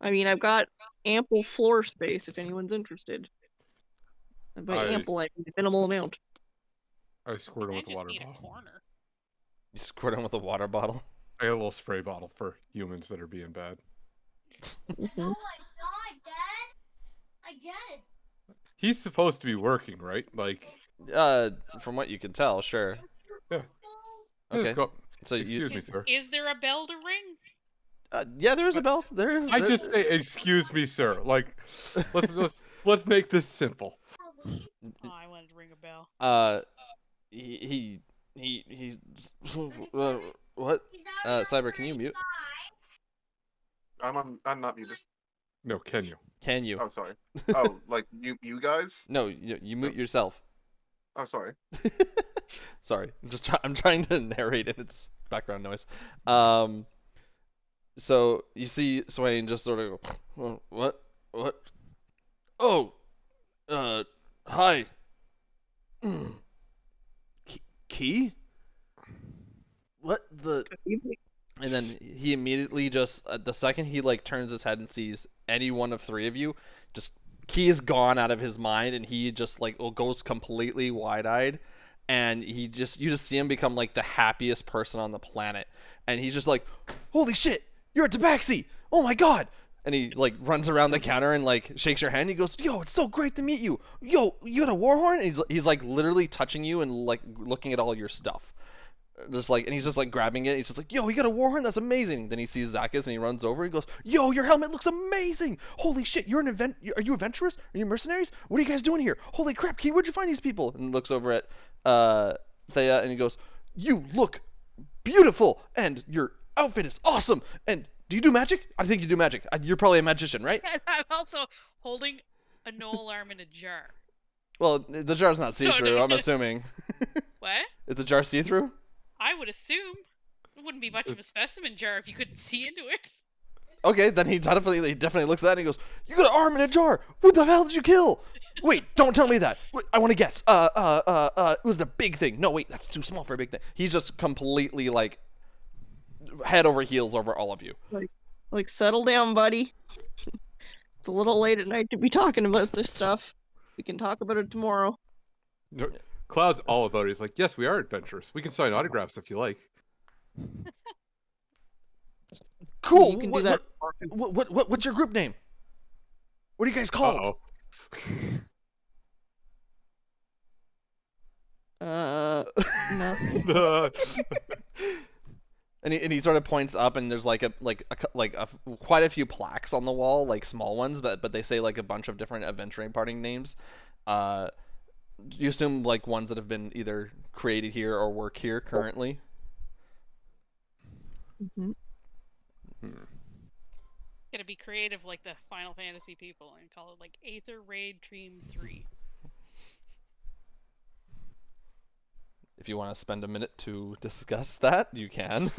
I mean, I've got ample floor space if anyone's interested. And by ample, I mean a minimal amount. I squirt him I with a just water need bottle. a corner. You squirt him with a water bottle. I got a little spray bottle for humans that are being bad. Oh my god, Dad! I get it. He's supposed to be working, right? Like, From what you can tell, sure. yeah. Okay. Let's go. So Excuse me, sir. Is there a bell to ring? Yeah, there is a bell. There is. I just say, excuse me, sir. Like, let's make this simple. Oh, I wanted to ring a bell. He what? Cyber, can you mute? I'm not muted. No, can you? Can you? Oh, sorry. Oh, like you guys? No, you mute yourself. Oh, sorry. Sorry, I'm trying to narrate and it's background noise. So you see Swain just sort of go, what? Oh, hi. Key? What the? And then he immediately just the second he like turns his head and sees any one of three of you, just Key is gone out of his mind and he just like goes completely wide-eyed, and you just see him become like the happiest person on the planet, and he's just like, holy shit, you're a Tabaxi! Oh my god! And he like runs around the counter and like shakes your hand. He goes, "Yo, it's so great to meet you. Yo, you got a warhorn?" And he's like literally touching you and like looking at all your stuff. Just like, and he's just like grabbing it. He's just like, "Yo, you got a warhorn? That's amazing." Then he sees Zacchus and he runs over. He goes, "Yo, your helmet looks amazing. Holy shit, you're an event. Are you adventurers? Are you mercenaries? What are you guys doing here? Holy crap, Key, where'd you find these people?" And looks over at Thea and he goes, "You look beautiful and your outfit is awesome. And do you do magic? I think you do magic. You're probably a magician, right?" And I'm also holding a no alarm in a jar. Well, the jar's not see-through, I'm assuming. What? Is the jar see-through? I would assume. It wouldn't be much of a specimen jar if you couldn't see into it. Okay, then he definitely looks at that and he goes, "You got an arm in a jar. What the hell did you kill? Wait, don't tell me that. Wait, I want to guess. It was the big thing. No, wait, that's too small for a big thing." He's just completely like head over heels over all of you. Like, settle down, buddy. It's a little late at night to be talking about this stuff. We can talk about it tomorrow. No, Cloud's all about it. He's like, yes, we are adventurers. We can sign autographs if you like. Cool. You can do that. What's your group name? What are you guys called? No. And he sort of points up, and there's like quite a few plaques on the wall, like small ones, but they say like a bunch of different adventuring party names. You assume like ones that have been either created here or work here currently. Mm-hmm. Gotta be creative like the Final Fantasy people and call it like Aether Raid Dream 3. If you want to spend a minute to discuss that, you can.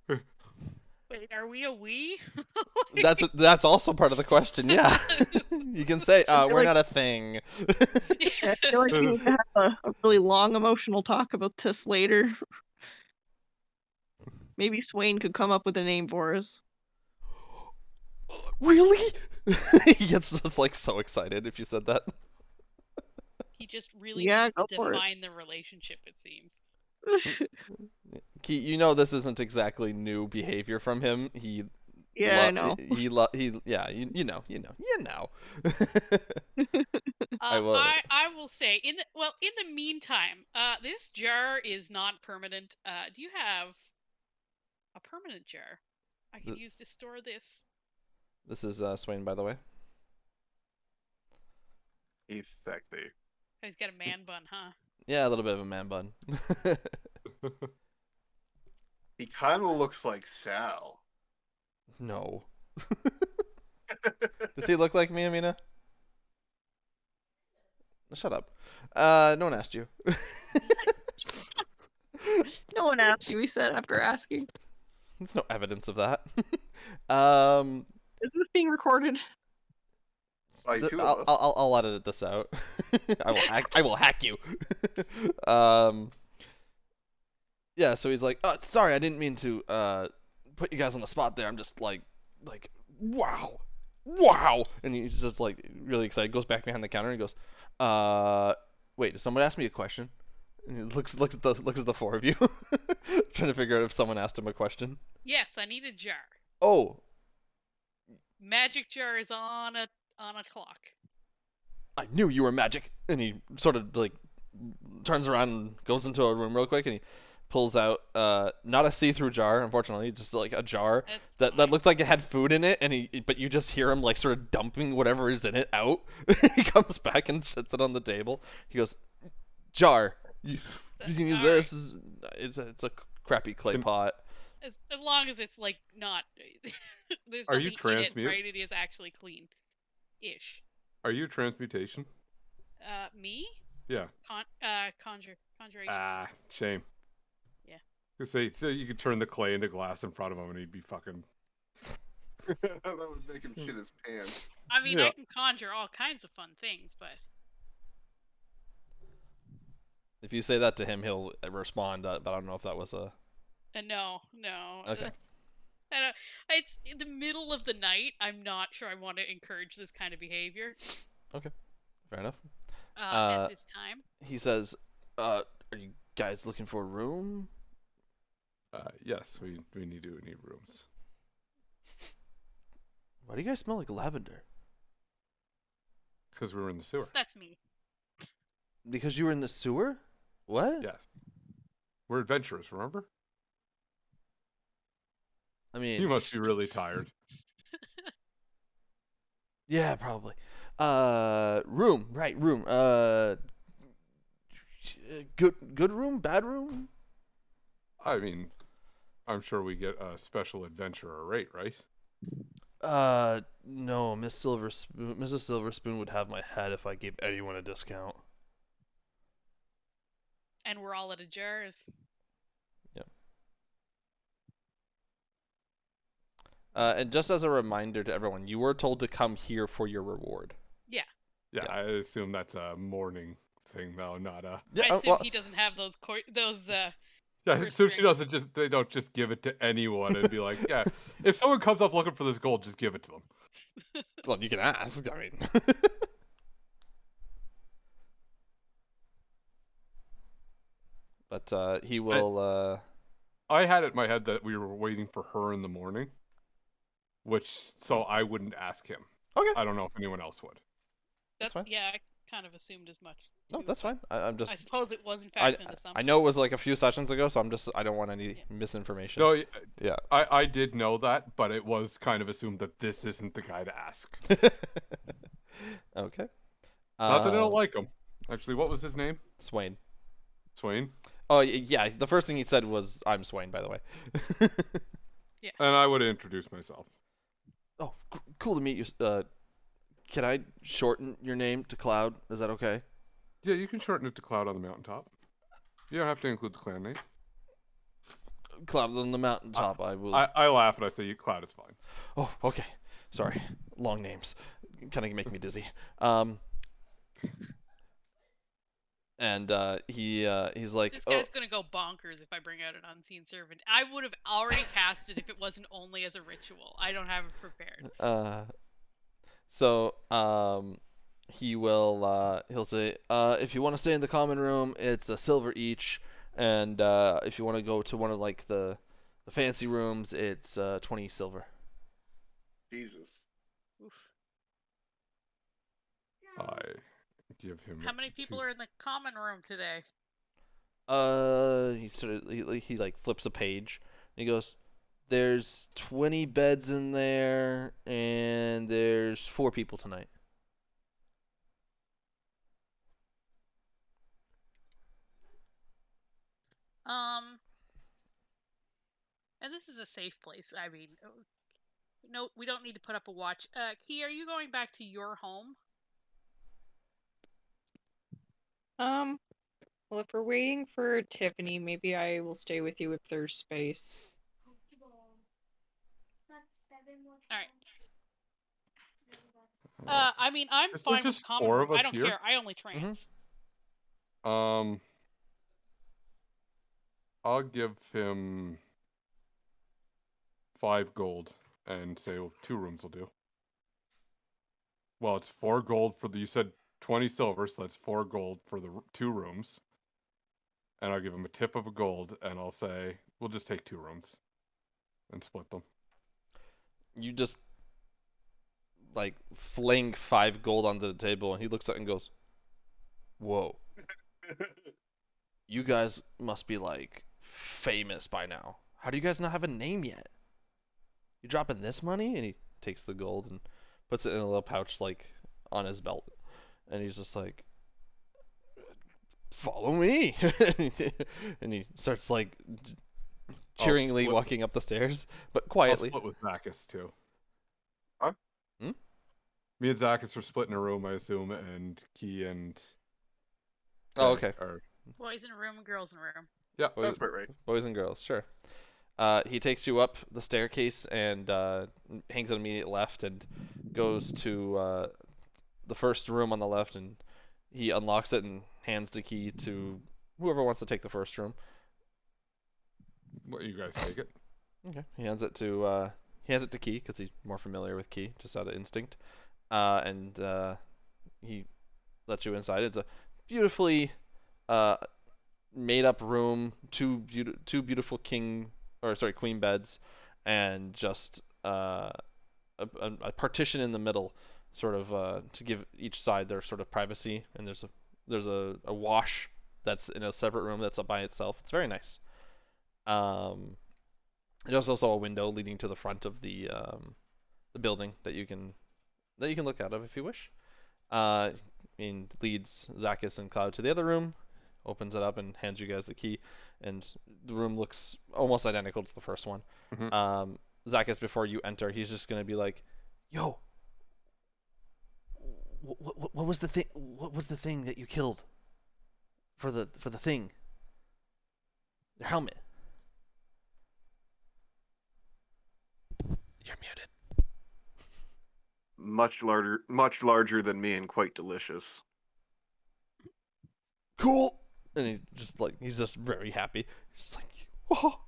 Wait, are we a we? That's also part of the question. Yeah, you can say we're not a thing. I feel like we need to have a really long emotional talk about this later. Maybe Swain could come up with a name for us. Really? He gets just like so excited if you said that. He just really Yeah, needs to go for it. define the relationship, it seems. Key, you know this isn't exactly new behavior from him. He Yeah, I know. yeah, you know. I will. I will say in the meantime, this jar is not permanent. Do you have a permanent jar I could use to store this? This is Swain, by the way. He's sexy. Oh, he's got a man bun, huh? Yeah, a little bit of a man bun. He kind of looks like Sal. No. Does he look like me, Amina? Shut up. No one asked you. No one asked you, he said after asking. There's no evidence of that. Is this being recorded? By two of us. I'll edit this out. I will hack you. Yeah, so he's like, oh, sorry, I didn't mean to put you guys on the spot there. I'm just like, wow, and he's just like really excited. Goes back behind the counter and goes, wait, did someone ask me a question? And he looks at the four of you, trying to figure out if someone asked him a question. Yes, I need a jar. Oh, magic jar is on a clock. I knew you were magic. And he sort of like turns around and goes into a room real quick, and he pulls out not a see-through jar, unfortunately, just like a jar that looked like it had food in it, and but you just hear him like sort of dumping whatever is in it out. He comes back and sets it on the table. He goes, jar, you can use this. Right. It's a crappy clay pot. As long as it's like not there's Are nothing you transmute? in it, right? It is actually clean-ish. Are you transmutation? Me? Yeah. Conjuration. Ah, shame. Yeah. So you could turn the clay into glass in front of him and he'd be fucking... That would make him shit his pants. I mean, I can conjure all kinds of fun things, but... If you say that to him, he'll respond, but I don't know if that was a... No. Okay. It's in the middle of the night. I'm not sure I want to encourage this kind of behavior. Okay. Fair enough. At this time. He says, are you guys looking for a room? Yes, we need rooms. Why do you guys smell like lavender? Because we were in the sewer. That's me. Because you were in the sewer? What? Yes. We're adventurers, remember? I mean... You must be really tired. Yeah, probably. Room. Right, room. Good room? Bad room? I mean, I'm sure we get a special adventurer rate, right? No, Mrs. Silverspoon would have my head if I gave anyone a discount. And we're all out of jars. Yep. And just as a reminder to everyone, you were told to come here for your reward. Yeah. Yeah, I assume that's a morning thing, though, not a... Yeah, I assume he doesn't have those Yeah, so they don't just give it to anyone and be like, yeah, if someone comes up looking for this gold, just give it to them. Well, you can ask, I mean. But he will... I had it in my head that we were waiting for her in the morning, so I wouldn't ask him. Okay. I don't know if anyone else would. That's yeah, I kind of assumed as much. No, that's fine. I'm just... I suppose it was in fact an assumption. I know it was like a few sessions ago, so I don't want any misinformation. No, yeah. I did know that, but it was kind of assumed that this isn't the guy to ask. Okay. Not that I don't like him. Actually, what was his name? Swain. Swain? Oh, yeah, the first thing he said was, I'm Swain, by the way. Yeah. And I would introduce myself. Oh, cool to meet you. Can I shorten your name to Cloud? Is that okay? Yeah, you can shorten it to Cloud on the mountaintop. You don't have to include the clan name. Cloud on the mountaintop, I will... I laugh and I say, Cloud is fine. Oh, okay. Sorry. Long names. Kind of make me dizzy. And he's like, this guy's gonna go bonkers if I bring out an unseen servant. I would have already cast it if it wasn't only as a ritual. I don't have it prepared. So he'll say, if you want to stay in the common room, it's a silver each, and if you want to go to one of like the fancy rooms, it's 20 silver. Jesus. Oof. I give him. How many people are in the common room today? He like flips a page. And he goes, "There's 20 beds in there, and there's 4 people tonight." And this is a safe place. I mean, no, we don't need to put up a watch. Key, are you going back to your home? Well, if we're waiting for Tiffany, maybe I will stay with you if there's space. All right. I mean, I'm Is there fine with just the common 4 room. of us I don't here? care. I only trance. I'll give him 5 gold and say 2 rooms will do. Well, it's 4 gold for the. You said 20 silver, so that's 4 gold for the 2 rooms. And I'll give him a tip of a gold, and I'll say we'll just take 2 rooms and split them. You just like fling 5 gold onto the table, and he looks at it and goes, "Whoa, you guys must be like famous by now. How do you guys not have a name yet? You dropping this money?" And he takes the gold and puts it in a little pouch like on his belt, and he's just like, "Follow me," and he starts like cheeringly walking up the stairs, but quietly. I'll split with Zacchus too. Huh? Me and Zacchus are splitting a room, I assume, and Key and. Oh, okay. Boys in a room, girls in a room. Yeah, sounds about right. Boys and girls, sure. He takes you up the staircase and hangs an immediate left and goes to the first room on the left, and he unlocks it and hands the key to whoever wants to take the first room. What, you guys take it? Okay. He hands it to Key because he's more familiar with Key, just out of instinct. And he lets you inside. It's a beautifully made up room, two beautiful queen beds, and just a partition in the middle, sort of to give each side their sort of privacy. And there's a wash that's in a separate room that's up by itself. It's very nice. There's also a window leading to the front of the building that you can look out of if you wish. And leads Zacchus and Cloud to the other room, opens it up and hands you guys the key, and the room looks almost identical to the first one. Mm-hmm. Zacchus, before you enter, he's just gonna be like, "Yo, what was the thing? What was the thing that you killed for the thing? Their helmet." You're muted. Much larger than me and quite delicious. Cool. And he's just very happy. He's like, "Whoa."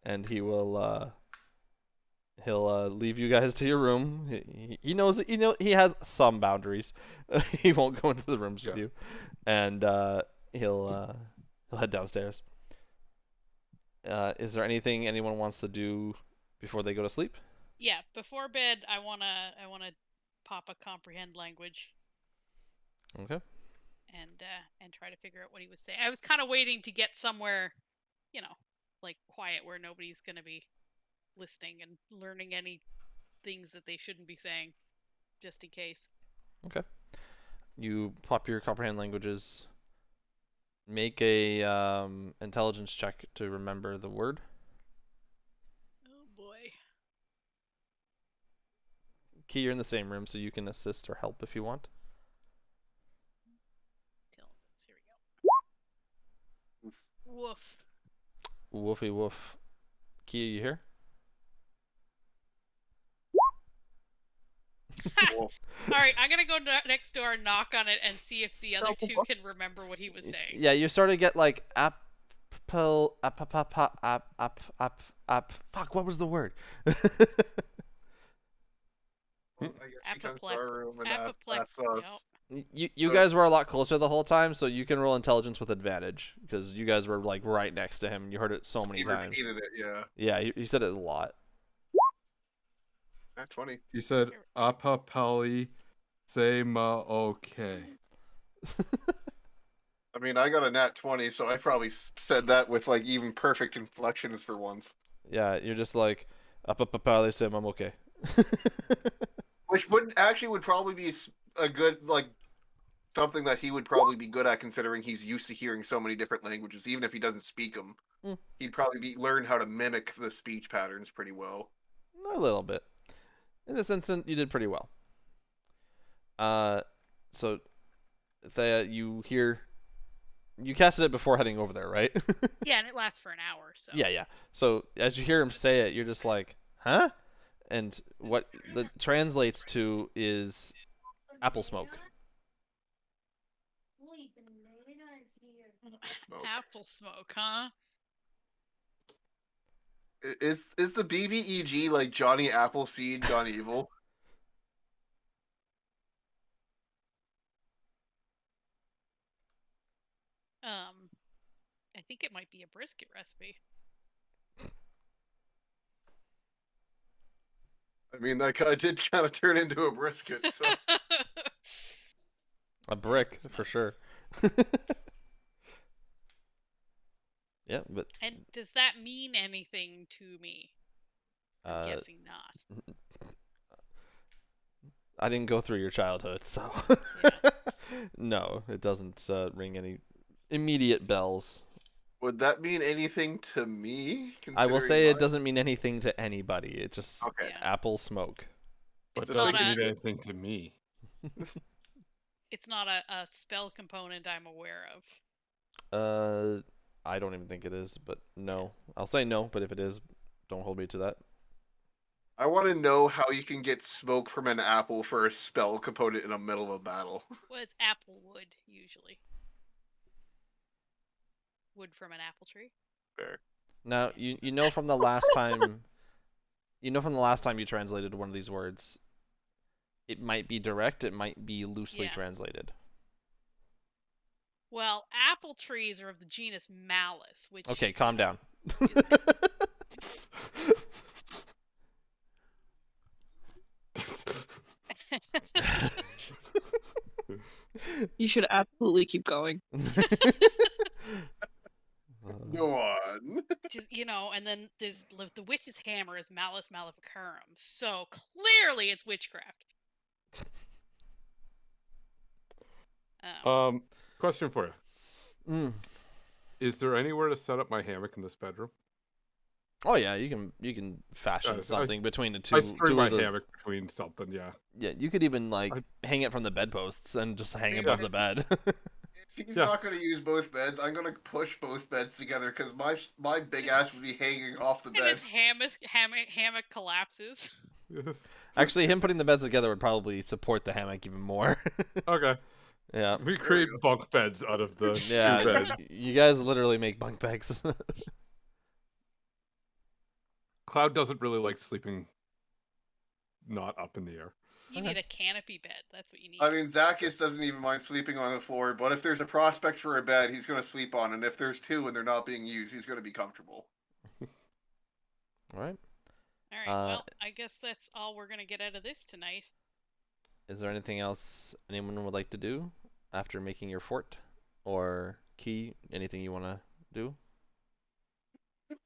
And he'll leave you guys to your room. He knows he has some boundaries. He won't go into the rooms with you, and he'll head downstairs. Is there anything anyone wants to do before they go to sleep? Yeah, before bed, I wanna pop a comprehend language. Okay. And try to figure out what he was saying. I was kind of waiting to get somewhere, like quiet where nobody's gonna be listening and learning any things that they shouldn't be saying, just in case. Okay. You pop your comprehend languages. Make a intelligence check to remember the word. Oh boy. Key, you're in the same room, so you can assist or help if you want. Intelligence. Here we go. Woof. Woofy woof. Key, are you here? All right, I'm gonna go next door and knock on it and see if the other two can remember what he was saying. Yeah, you sort of get like fuck, what was the word? I guess she comes to Apoplep- our room and Apoplep- asks us. You So- guys were a lot closer the whole time, so you can roll intelligence with advantage because you guys were like right next to him. You heard it so many He times. repeated it, yeah. Yeah, he said it a lot. At 20. You said Apapali Sema okay. I mean, I got a nat 20, so I probably said that with like even perfect inflections for once. Yeah, you're just like Apapapali Sim, I'm okay. Which would probably be a good like something that he would probably be good at, considering he's used to hearing so many different languages. Even if he doesn't speak them, he'd probably learn how to mimic the speech patterns pretty well. A little bit. In this instant, you did pretty well. So Thea, you casted it before heading over there, right? Yeah, and it lasts for an hour, so. Yeah. So as you hear him say it, you're just like, huh? And what that translates to is apple smoke. Smoke. Apple smoke, huh? Is the BBEG like Johnny Appleseed gone evil? I think it might be a brisket recipe. I mean, that did kind of turn into a brisket. So. A brick for sure. Yeah, but. And does that mean anything to me? I'm guessing not. I didn't go through your childhood, so. No, it doesn't ring any immediate bells. Would that mean anything to me? I will say it doesn't mean anything to anybody. It just apple smoke. But It's it doesn't not mean anything to me. It's not a spell component I'm aware of. I don't even think it is, but no. I'll say no, but if it is, don't hold me to that. I want to know how you can get smoke from an apple for a spell component in the middle of a battle. Well, it's apple wood, usually. Wood from an apple tree. Fair. Now, you know from the last time you translated one of these words, it might be direct, it might be loosely translated. Well, apple trees are of the genus Malus, which... Okay, calm down. You should absolutely keep going. Go on. Just, and then there's the witch's hammer is Malus Maleficarum, so clearly it's witchcraft. Question for you. Is there anywhere to set up my hammock in this bedroom? Oh yeah, you can fashion something between the two. I string my hammock between something, yeah. Yeah, you could even hang it from the bedposts and just hang it above the bed. If he's not going to use both beds, I'm going to push both beds together because my big ass would be hanging off the bed. And his hammock collapses. Actually, him putting the beds together would probably support the hammock even more. Okay. Yeah. We create bunk beds out of the two beds. You guys literally make bunk beds. Cloud doesn't really like sleeping not up in the air. You need a canopy bed. That's what you need. I mean, Zacchus doesn't even mind sleeping on the floor, but if there's a prospect for a bed, he's going to sleep on, and if there's two and they're not being used, he's going to be comfortable. All right. All right. Well, I guess that's all we're going to get out of this tonight. Is there anything else anyone would like to do after making your fort? Or Key, anything you want to do?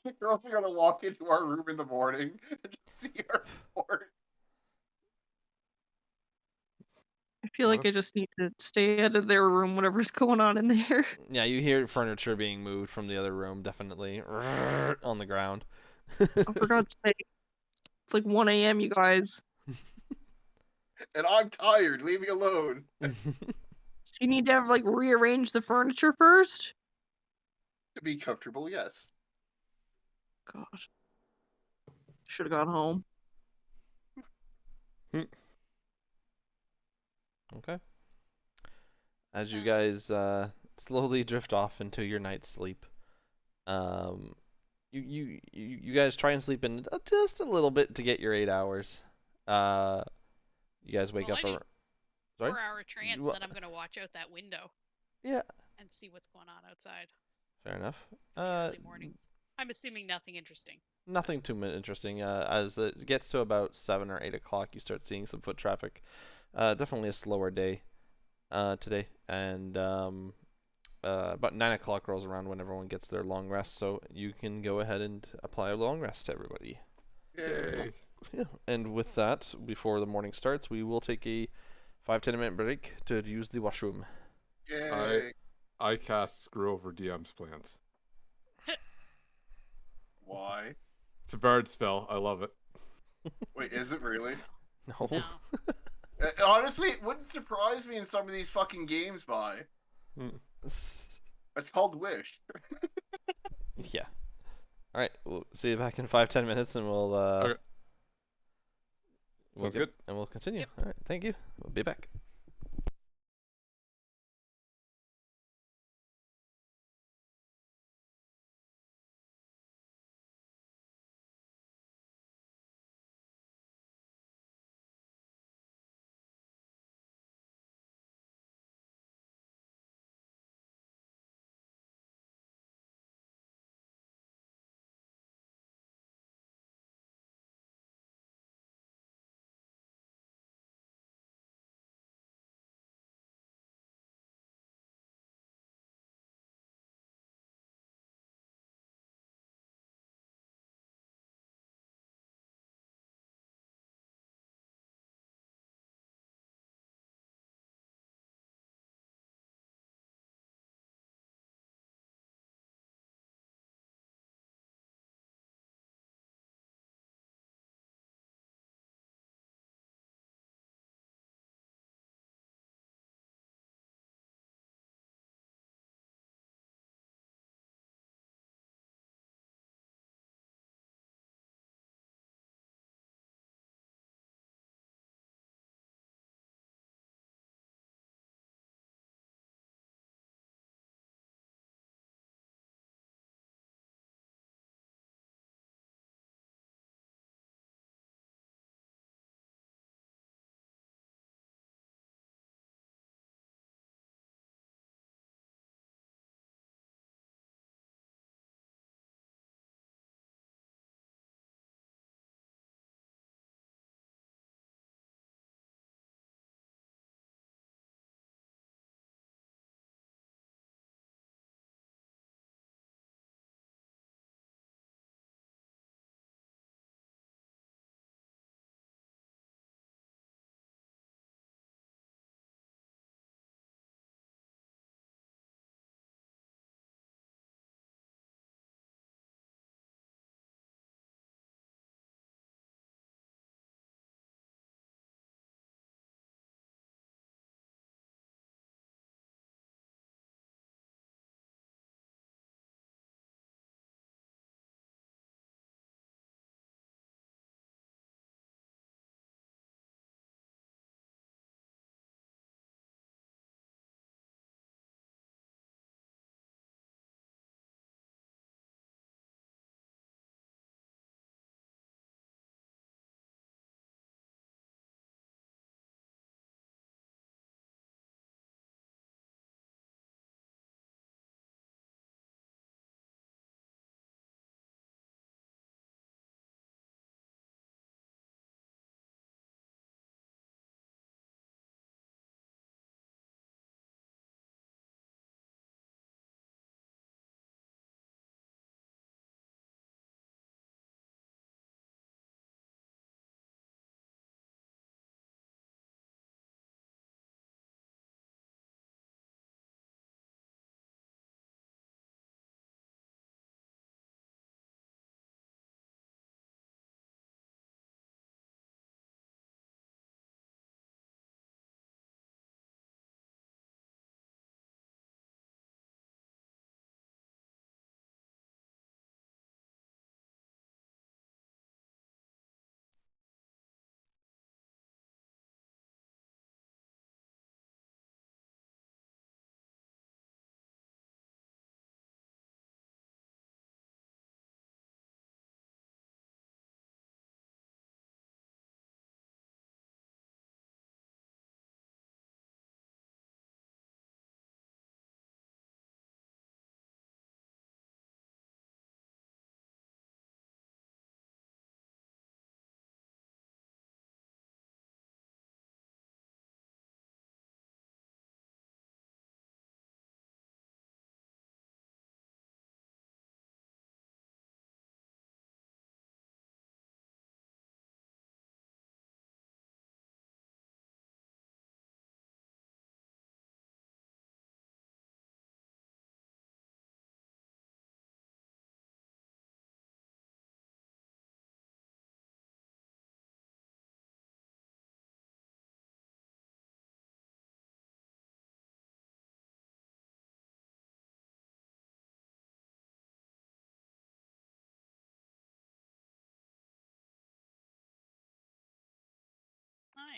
The girls are going to walk into our room in the morning and see our fort. I feel like I just need to stay out of their room, whatever's going on in there. Yeah, you hear furniture being moved from the other room, definitely. On the ground. Oh, for God's sake. It's like 1 a.m., you guys. And I'm tired. Leave me alone. So you need to have, rearrange the furniture first? To be comfortable, yes. God. Should have gone home. Okay. As you guys slowly drift off into your night's sleep, you guys try and sleep in just a little bit to get your 8 hours. You guys wake Well, up. I need Sorry. 4-hour trance, You- then I'm gonna watch out that window Yeah. and see what's going on outside Fair enough. in the early mornings. I'm assuming nothing interesting. Nothing too interesting. As it gets to about 7 or 8 o'clock, you start seeing some foot traffic. Definitely a slower day today, and about 9 o'clock rolls around when everyone gets their long rest, so you can go ahead and apply a long rest to everybody. Yay. Yeah. And with that, before the morning starts, we will take a 5-10 minute break to use the washroom. Yay. I cast Screw Over DM's plans. Why? It's a bard spell. I love it. Wait, is it really? No. No. Honestly, it wouldn't surprise me in some of these fucking games, by. It's called Wish. Yeah. All right. We'll see you back in 5-10 minutes, and we'll Okay. Sounds good. And we'll continue. Yep. All right. Thank you. We'll be back.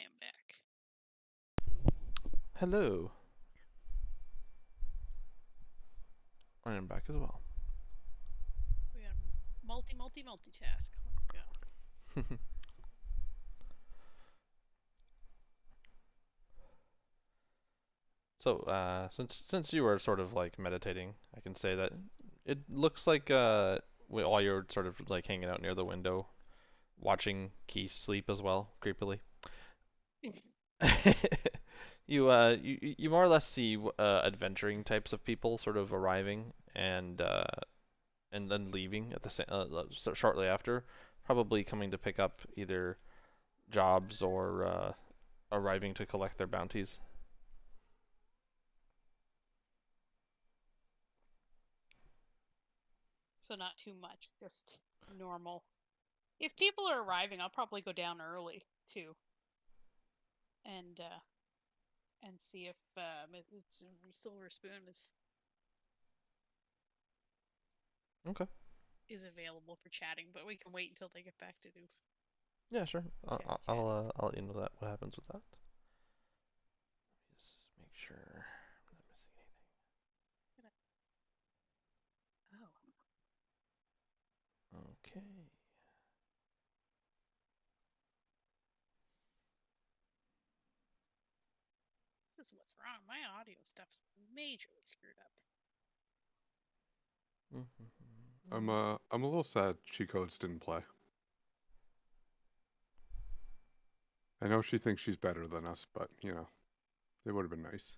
am back. Hello. I am back as well. We got multitask. Let's go. So, since you were sort of like meditating, I can say that it looks like while you're sort of like hanging out near the window, watching Keith sleep as well, creepily. You more or less see adventuring types of people sort of arriving and then leaving at the shortly after, probably coming to pick up either jobs or arriving to collect their bounties. So not too much, just normal. If people are arriving, I'll probably go down early too, and see if Silver Spoon Okay. is available for chatting. But we can wait until they get back to do. Yeah, sure. Chats. I'll let you know that what happens with that. Just make sure I'm not missing anything. Oh. Okay. This is what's wrong. My audio stuff's majorly screwed up. I'm a little sad Cheat Codes didn't play. I know she thinks she's better than us, but you know, it would have been nice.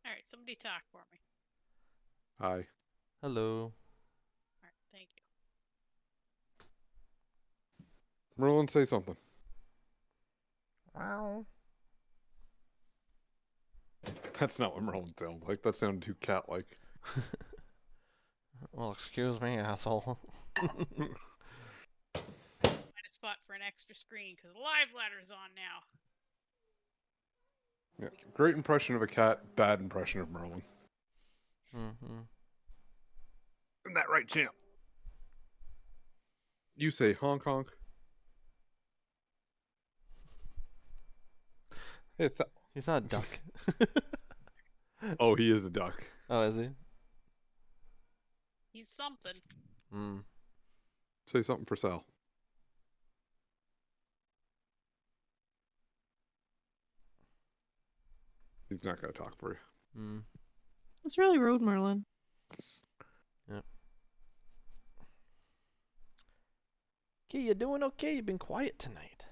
All right, somebody talk for me. Hi. Hello. All right, thank you. Merlin, say something. Wow. That's not what Merlin sounds like. That sounded too cat-like. Well, excuse me, asshole. Find a spot for an extra screen because Live Ladder's on now. Yeah. Great impression of a cat, bad impression of Merlin. Isn't that right, champ? You say honk honk. It's He's not a duck. Oh, he is a duck. Oh, is he? He's something. Say something for Sal. He's not gonna talk for you. It's really rude, Merlin. Yep. Okay, you doing okay? You've been quiet tonight.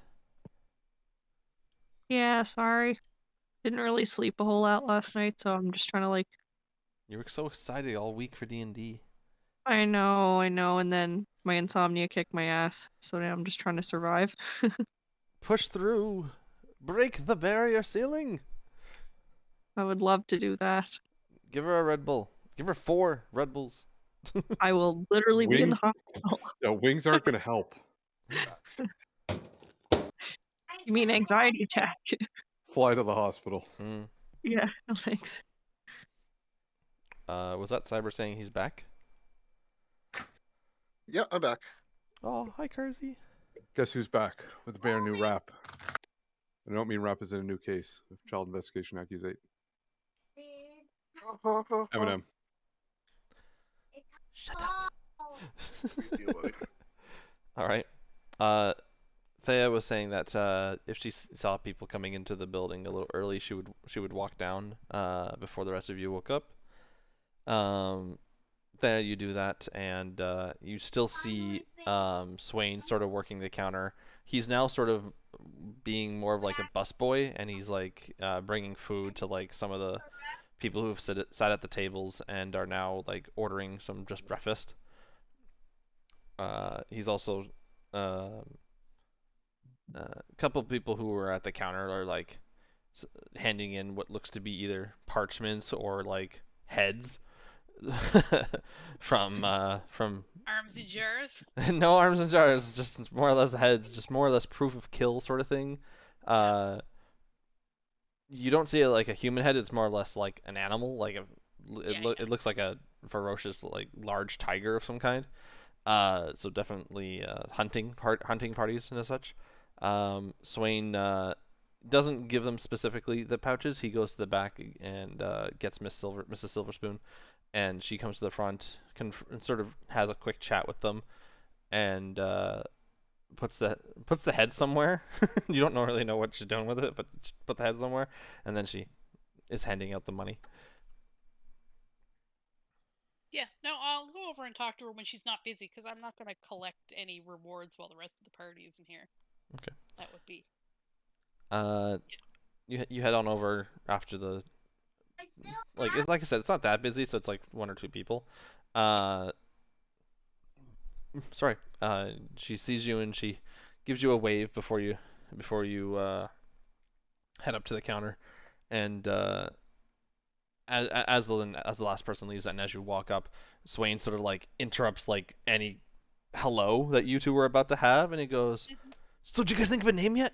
Yeah, sorry. Didn't really sleep a whole lot last night, so I'm just trying to like. You were so excited all week for D&D. I know, and then my insomnia kicked my ass, so now I'm just trying to survive. Push through. Break the barrier ceiling. I would love to do that. Give her a Red Bull. Give her 4 Red Bulls. I will literally be in the hospital. Yeah, wings aren't gonna help. You mean anxiety attack? Fly to the hospital. Yeah, no thanks. Was that Cyber saying he's back? Yeah, I'm back. Oh, hi, Kersey. Guess who's back with a brand new rap? I don't mean rap as in a new case of child investigation accusation. Eminem. Shut up. Oh. All right. Thea was saying that if she saw people coming into the building a little early, she would walk down before the rest of you woke up. There you do that, and you still see Swain sort of working the counter. He's now sort of being more of like a busboy, and he's like bringing food to like some of the people who have sat at the tables and are now like ordering some just breakfast. He's also a couple of people who were at the counter are like handing in what looks to be either parchments or like heads from Arms and jars. no arms and jars, just more or less heads, just more or less proof of kill sort of thing. You don't see it like a human head; it's more or less like an animal, like a it looks like a ferocious, like, large tiger of some kind. So definitely hunting parties and such. Swain doesn't give them specifically the pouches. He goes to the back and gets Mrs. Silverspoon, and she comes to the front, sort of has a quick chat with them, and puts the head somewhere. You don't really know what she's doing with it, but she put the head somewhere, and then she is handing out the money. Yeah, no, I'll go over and talk to her when she's not busy, because I'm not going to collect any rewards while the rest of the party isn't here. Okay. That would be. You head on over after the like I said, it's not that busy, so it's like one or two people. Sorry. She sees you and she gives you a wave before you head up to the counter, and as the last person leaves, and as you walk up, Swain sort of like interrupts like any hello that you two were about to have, and he goes, "So, did you guys think of a name yet?"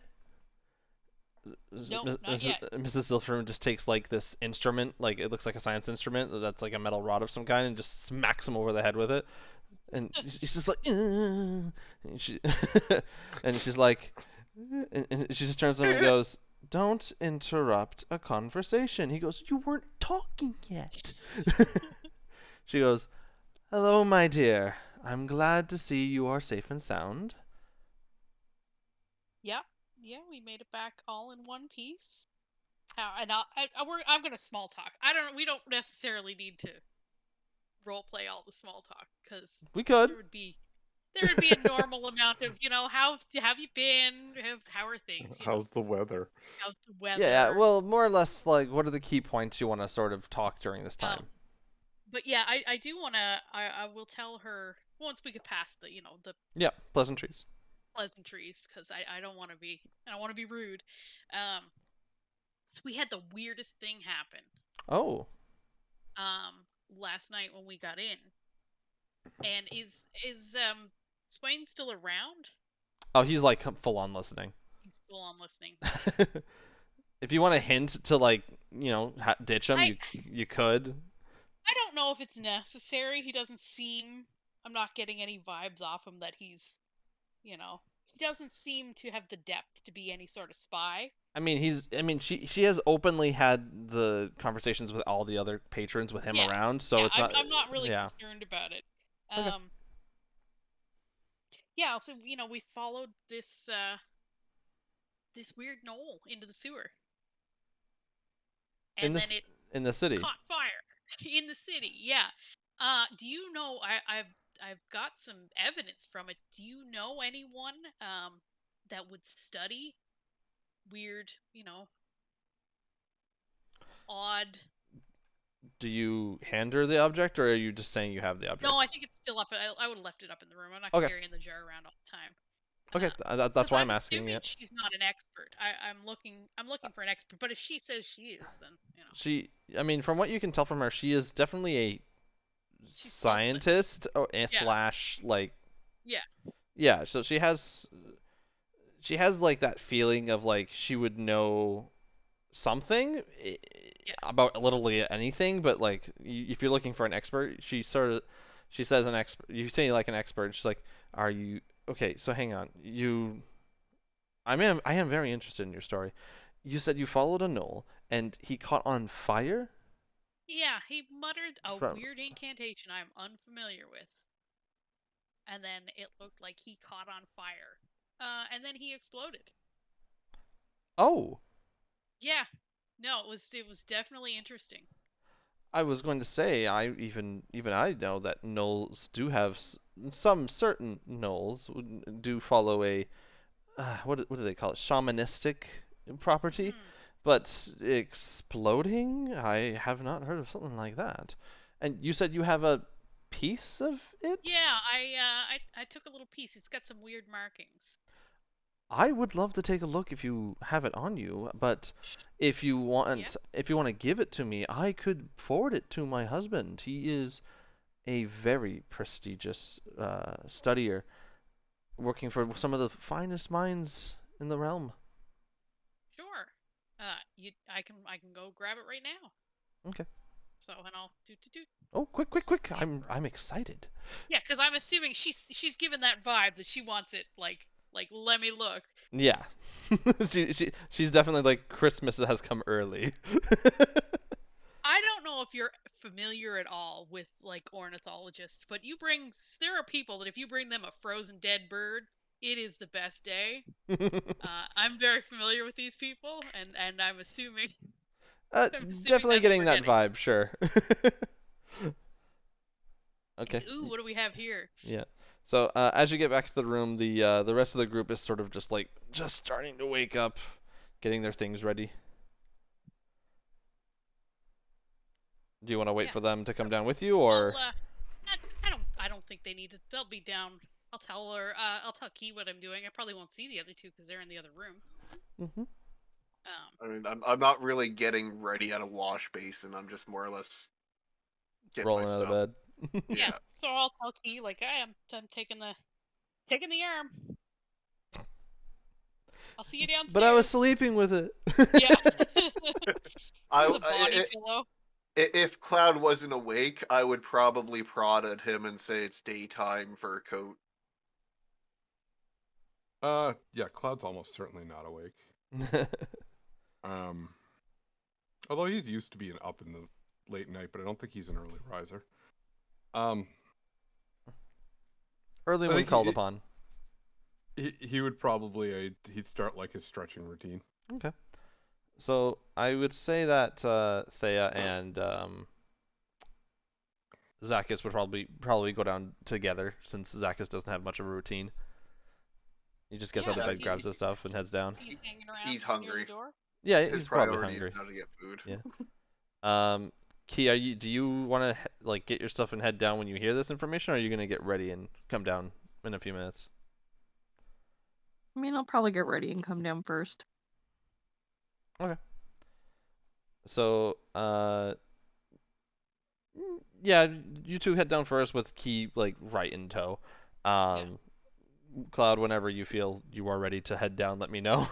No, not yet. Mrs. Silverman just takes like this instrument, like it looks like a science instrument that's like a metal rod of some kind, and just smacks him over the head with it. And she's just like, and and she's like, and she just turns to him and goes, "Don't interrupt a conversation." He goes, "You weren't talking yet." She goes, "Hello, my dear. I'm glad to see you are safe and sound." Yeah, we made it back all in one piece. And I'm gonna small talk. We don't necessarily need to role play all the small talk, because We could. there would be a normal amount of, how have you been? How are things? How's the weather? How's the weather? Yeah, well, more or less, like, what are the key points you want to sort of talk during this time? But yeah, I do want to. I will tell her once we get past the Yeah, pleasantries. Because I don't want to be rude. So we had the weirdest thing happen. Oh. Last night when we got in. And is Swain still around? Oh, he's like full on listening. He's full on listening. If you want a hint to, like, ditch him, you could. I don't know if it's necessary. He doesn't seem. I'm not getting any vibes off him that he's, he doesn't seem to have the depth to be any sort of spy. I mean, she has openly had the conversations with all the other patrons with him around, so it's not. I'm not really concerned about it. Okay. Yeah, so we followed this weird knoll into the sewer, and then it in the city caught fire in the city. Yeah. Do you know? I've got some evidence from it. Do you know anyone that would study weird, odd? Do you hand her the object, or are you just saying you have the object? No, I think it's still up. I would have left it up in the room. I'm not carrying the jar around all the time. Okay, that's why I'm asking it. She's not an expert. I'm looking for an expert. But if she says she is, then I mean, from what you can tell from her, she is definitely a scientist slash like. Yeah. Yeah, so she has like that feeling of like she would know something about literally anything, but like if you're looking for an expert, she says an expert. You say like an expert. She's like, "Are you okay? So hang on, I am very interested in your story. You said you followed a knoll and he caught on fire." Yeah, he muttered a weird incantation I'm unfamiliar with, and then it looked like he caught on fire, and then he exploded. Oh. Yeah. No, it was definitely interesting. I was going to say, even I know that gnolls do have some certain gnolls do follow a what do they call it, shamanistic property, but exploding, I have not heard of something like that. And you said you have a piece of it? Yeah, I took a little piece. It's got some weird markings. I would love to take a look if you have it on you, but if you want to give it to me, I could forward it to my husband. He is a very prestigious studier, working for some of the finest minds in the realm. Sure. I can go grab it right now. Okay. So, and I'll do. Oh, quick! I'm excited. Yeah, because I'm assuming she's given that vibe that she wants it like let me look. Yeah. She's definitely like Christmas has come early. I don't know if you're familiar at all with like ornithologists, but there are people that if you bring them a frozen dead bird, it is the best day. I'm very familiar with these people, and I'm assuming Definitely that's what getting we're that getting. vibe, sure. Okay. Ooh, what do we have here? Yeah. So as you get back to the room, the rest of the group is sort of just starting to wake up, getting their things ready. Do you want to wait for them to come down with you, or? I don't think they need to. They'll be down. I'll tell her. I'll tell Key what I'm doing. I probably won't see the other two because they're in the other room. Mm-hmm. I mean, I'm not really getting ready at a wash basin. I'm just more or less getting Rolling my out of stuff. bed. Yeah. So I'll tell Key like I'm taking the arm. I'll see you downstairs. But I was sleeping with it. Yeah. I, a body pillow. If Cloud wasn't awake, I would probably prod at him and say it's daytime for a coat. Yeah, Cloud's almost certainly not awake. Although he's used to being up in the late night, but I don't think he's an early riser. Early when called upon. He would probably he'd start like his stretching routine. Okay. So I would say that Thea and Zacchus would probably go down together since Zacchus doesn't have much of a routine. He just gets out of bed, grabs his stuff, and heads down. He's hanging around He's near hungry. the door. Yeah, His he's probably priority hungry. is now to get food. Yeah. Key, do you want to get your stuff and head down when you hear this information, or are you gonna get ready and come down in a few minutes? I mean, I'll probably get ready and come down first. Okay. So, yeah, you two head down first with Key right in tow. Cloud, whenever you feel you are ready to head down, let me know.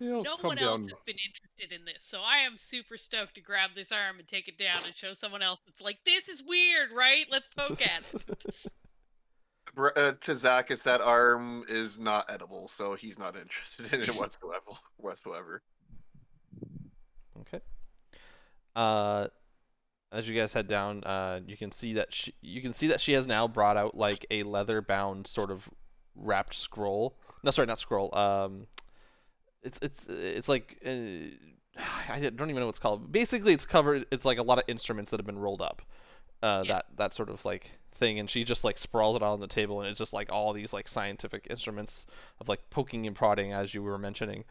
No one else has been interested in this, so I am super stoked to grab this arm and take it down and show someone else that's like, this is weird, right? Let's poke at it. To Zacchus, that arm is not edible, so he's not interested in it whatsoever. Okay. As you guys head down, you can see that she has now brought out like a leather-bound sort of wrapped scroll. No, sorry, not scroll. It's like I don't even know what it's called. Basically, it's covered. It's like a lot of instruments that have been rolled up. That sort of like thing, and she just like sprawls it out on the table, and it's just like all these like scientific instruments of like poking and prodding, as you were mentioning.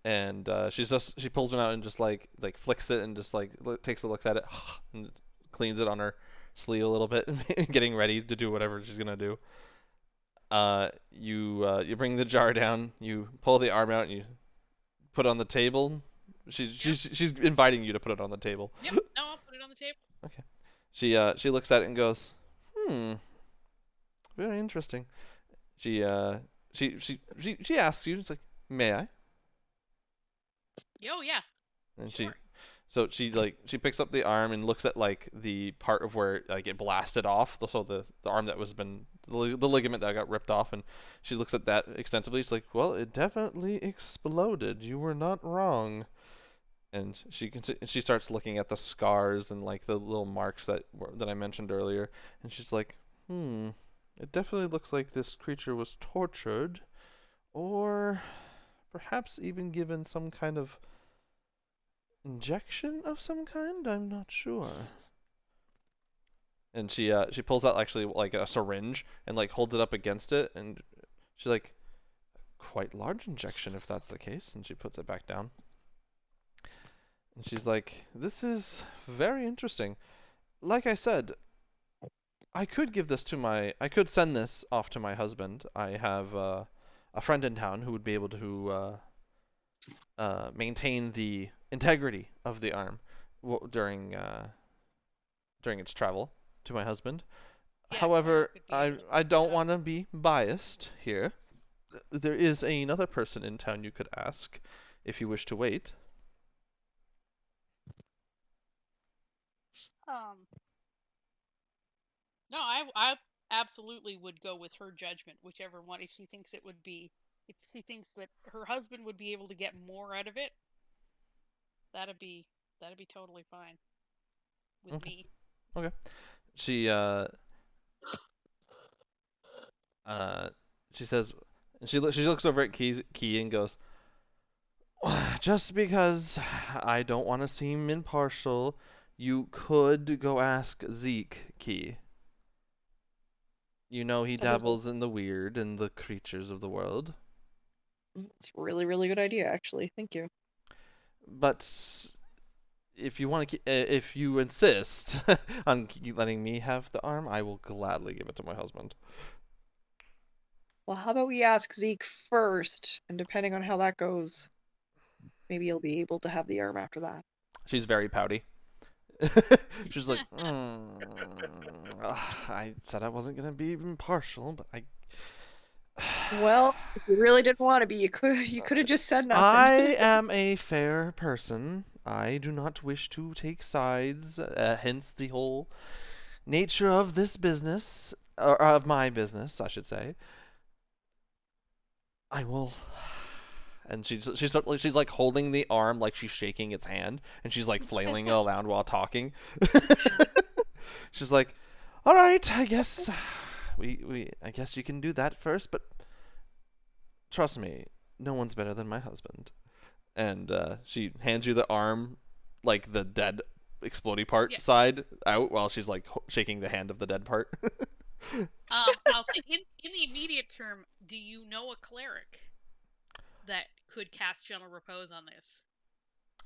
And she pulls one out and just like flicks it and just like takes a look at it and cleans it on her sleeve a little bit, getting ready to do whatever she's gonna do. You bring the jar down, you pull the arm out, and you put it on the table. She's inviting you to put it on the table. Yep. No, I'll put it on the table. Okay. She looks at it and goes, very interesting. She asks you, it's like, may I? Oh yeah. And sure. she picks up the arm and looks at like the part of where like it blasted off, so the arm that was the ligament that got ripped off, and she looks at that extensively. She's like, well, it definitely exploded. You were not wrong. And she starts looking at the scars and like the little marks that I mentioned earlier, and she's like, it definitely looks like this creature was tortured, or perhaps even given some kind of injection of some kind. I'm not sure. And she pulls out actually like a syringe and like holds it up against it, and she's like, quite large injection if that's the case. And she puts it back down. And she's like, this is very interesting. Like I said, I could send this off to my husband. I have a friend in town who would be able to maintain the integrity of the arm during its travel to my husband. Yeah, However, Cloud could be I don't want to be biased here. There is another person in town you could ask if you wish to wait. No, I absolutely would go with her judgment, whichever one. If she thinks it would be, if she thinks that her husband would be able to get more out of it, that'd be totally fine with Okay. me. Okay. She she says, she looks over at Key and goes, just because I don't want to seem impartial, you could go ask Zeke, Key. You know he That is dabbles in the weird and the creatures of the world. It's a really, really good idea, actually. Thank you. But if you want to, if you insist on letting me have the arm, I will gladly give it to my husband. Well, how about we ask Zeke first, and depending on how that goes, maybe you'll be able to have the arm after that. She's very pouty. She's like, I said I wasn't gonna be impartial, but I. Well, if you really didn't want to be, you could have just said nothing. I am a fair person. I do not wish to take sides, hence the whole nature of this business, or of my business, I should say. I will. And she's like holding the arm like she's shaking its hand, and she's like flailing it around while talking. She's like, "All right, I guess I guess you can do that first, but trust me, no one's better than my husband." And she hands you the arm, like the dead explodey part Yeah. side out, while she's like shaking the hand of the dead part. I'll say in the immediate term, do you know a cleric that could cast Gentle Repose on this?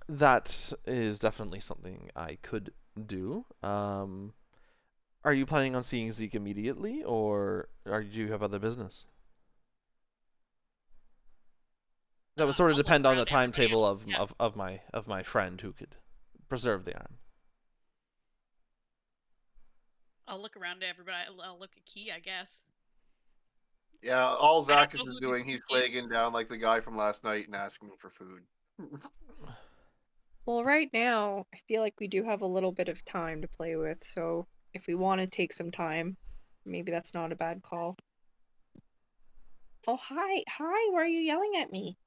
That is definitely something I could do. Are you planning on seeing Zeke immediately, or do you have other business? That would sort of I'll look depend on the around everybody timetable else. Yeah. of my friend who could preserve the arm. I'll look around to everybody. I'll look at Key, I guess. Yeah, all I don't Zach is know who doing, this he's Zeke is. flagging down like the guy from last night and asking for food. Well, right now, I feel like we do have a little bit of time to play with, so if we want to take some time, maybe that's not a bad call. Oh, hi. Hi, why are you yelling at me?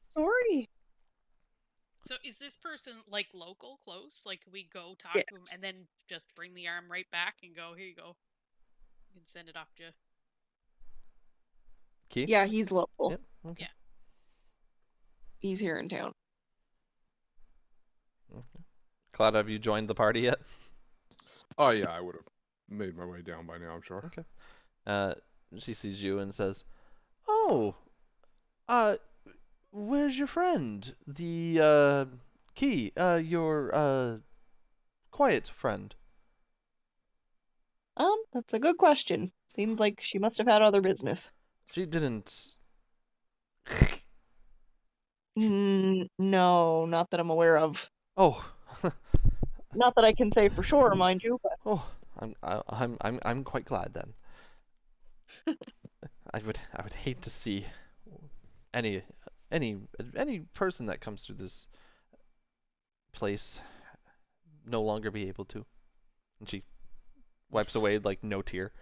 Sorry. So is this person like local, close? Like we go talk Yes. to him and then just bring the arm right back and go, here you go. You can send it off to. Key? Yeah, he's local. Yep. Okay. Yeah. He's here in town. Okay. Cloud, have you joined the party yet? Oh yeah, I would have made my way down by now, I'm sure. Okay. She sees you and says, "Oh, where's your friend? The Key, your quiet friend." That's a good question. Seems like she must have had other business. She didn't. No, not that I'm aware of. Oh. Not that I can say for sure, mind you, but Oh, I'm quite glad then. I would hate to see any person that comes through this place no longer be able to. And she wipes away like no tear.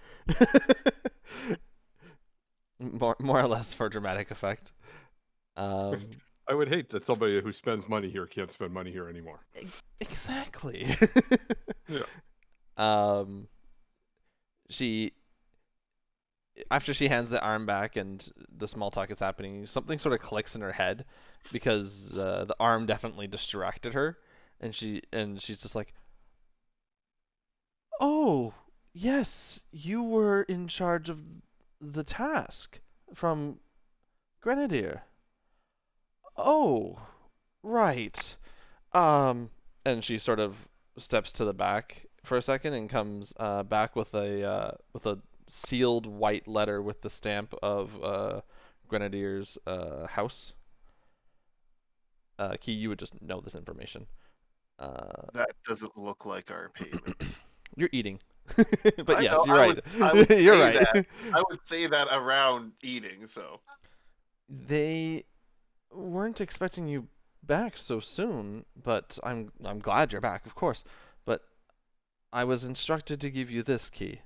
more or less for dramatic effect. I would hate that somebody who spends money here can't spend money here anymore. Exactly. Yeah. She, after she hands the arm back and the small talk is happening, something sort of clicks in her head because the arm definitely distracted her, and she's just like, "Oh, yes, you were in charge of the task from Grenadier. Oh, right. And she sort of steps to the back for a second and comes back with a sealed white letter with the stamp of Grenadier's house. Key, you would just know this information. That doesn't look like our payment. You're eating. But I yes, know, you're right. I would You're say right. that. I would say that around eating, so. They weren't expecting you back so soon, but I'm glad you're back, of course. But I was instructed to give you this key.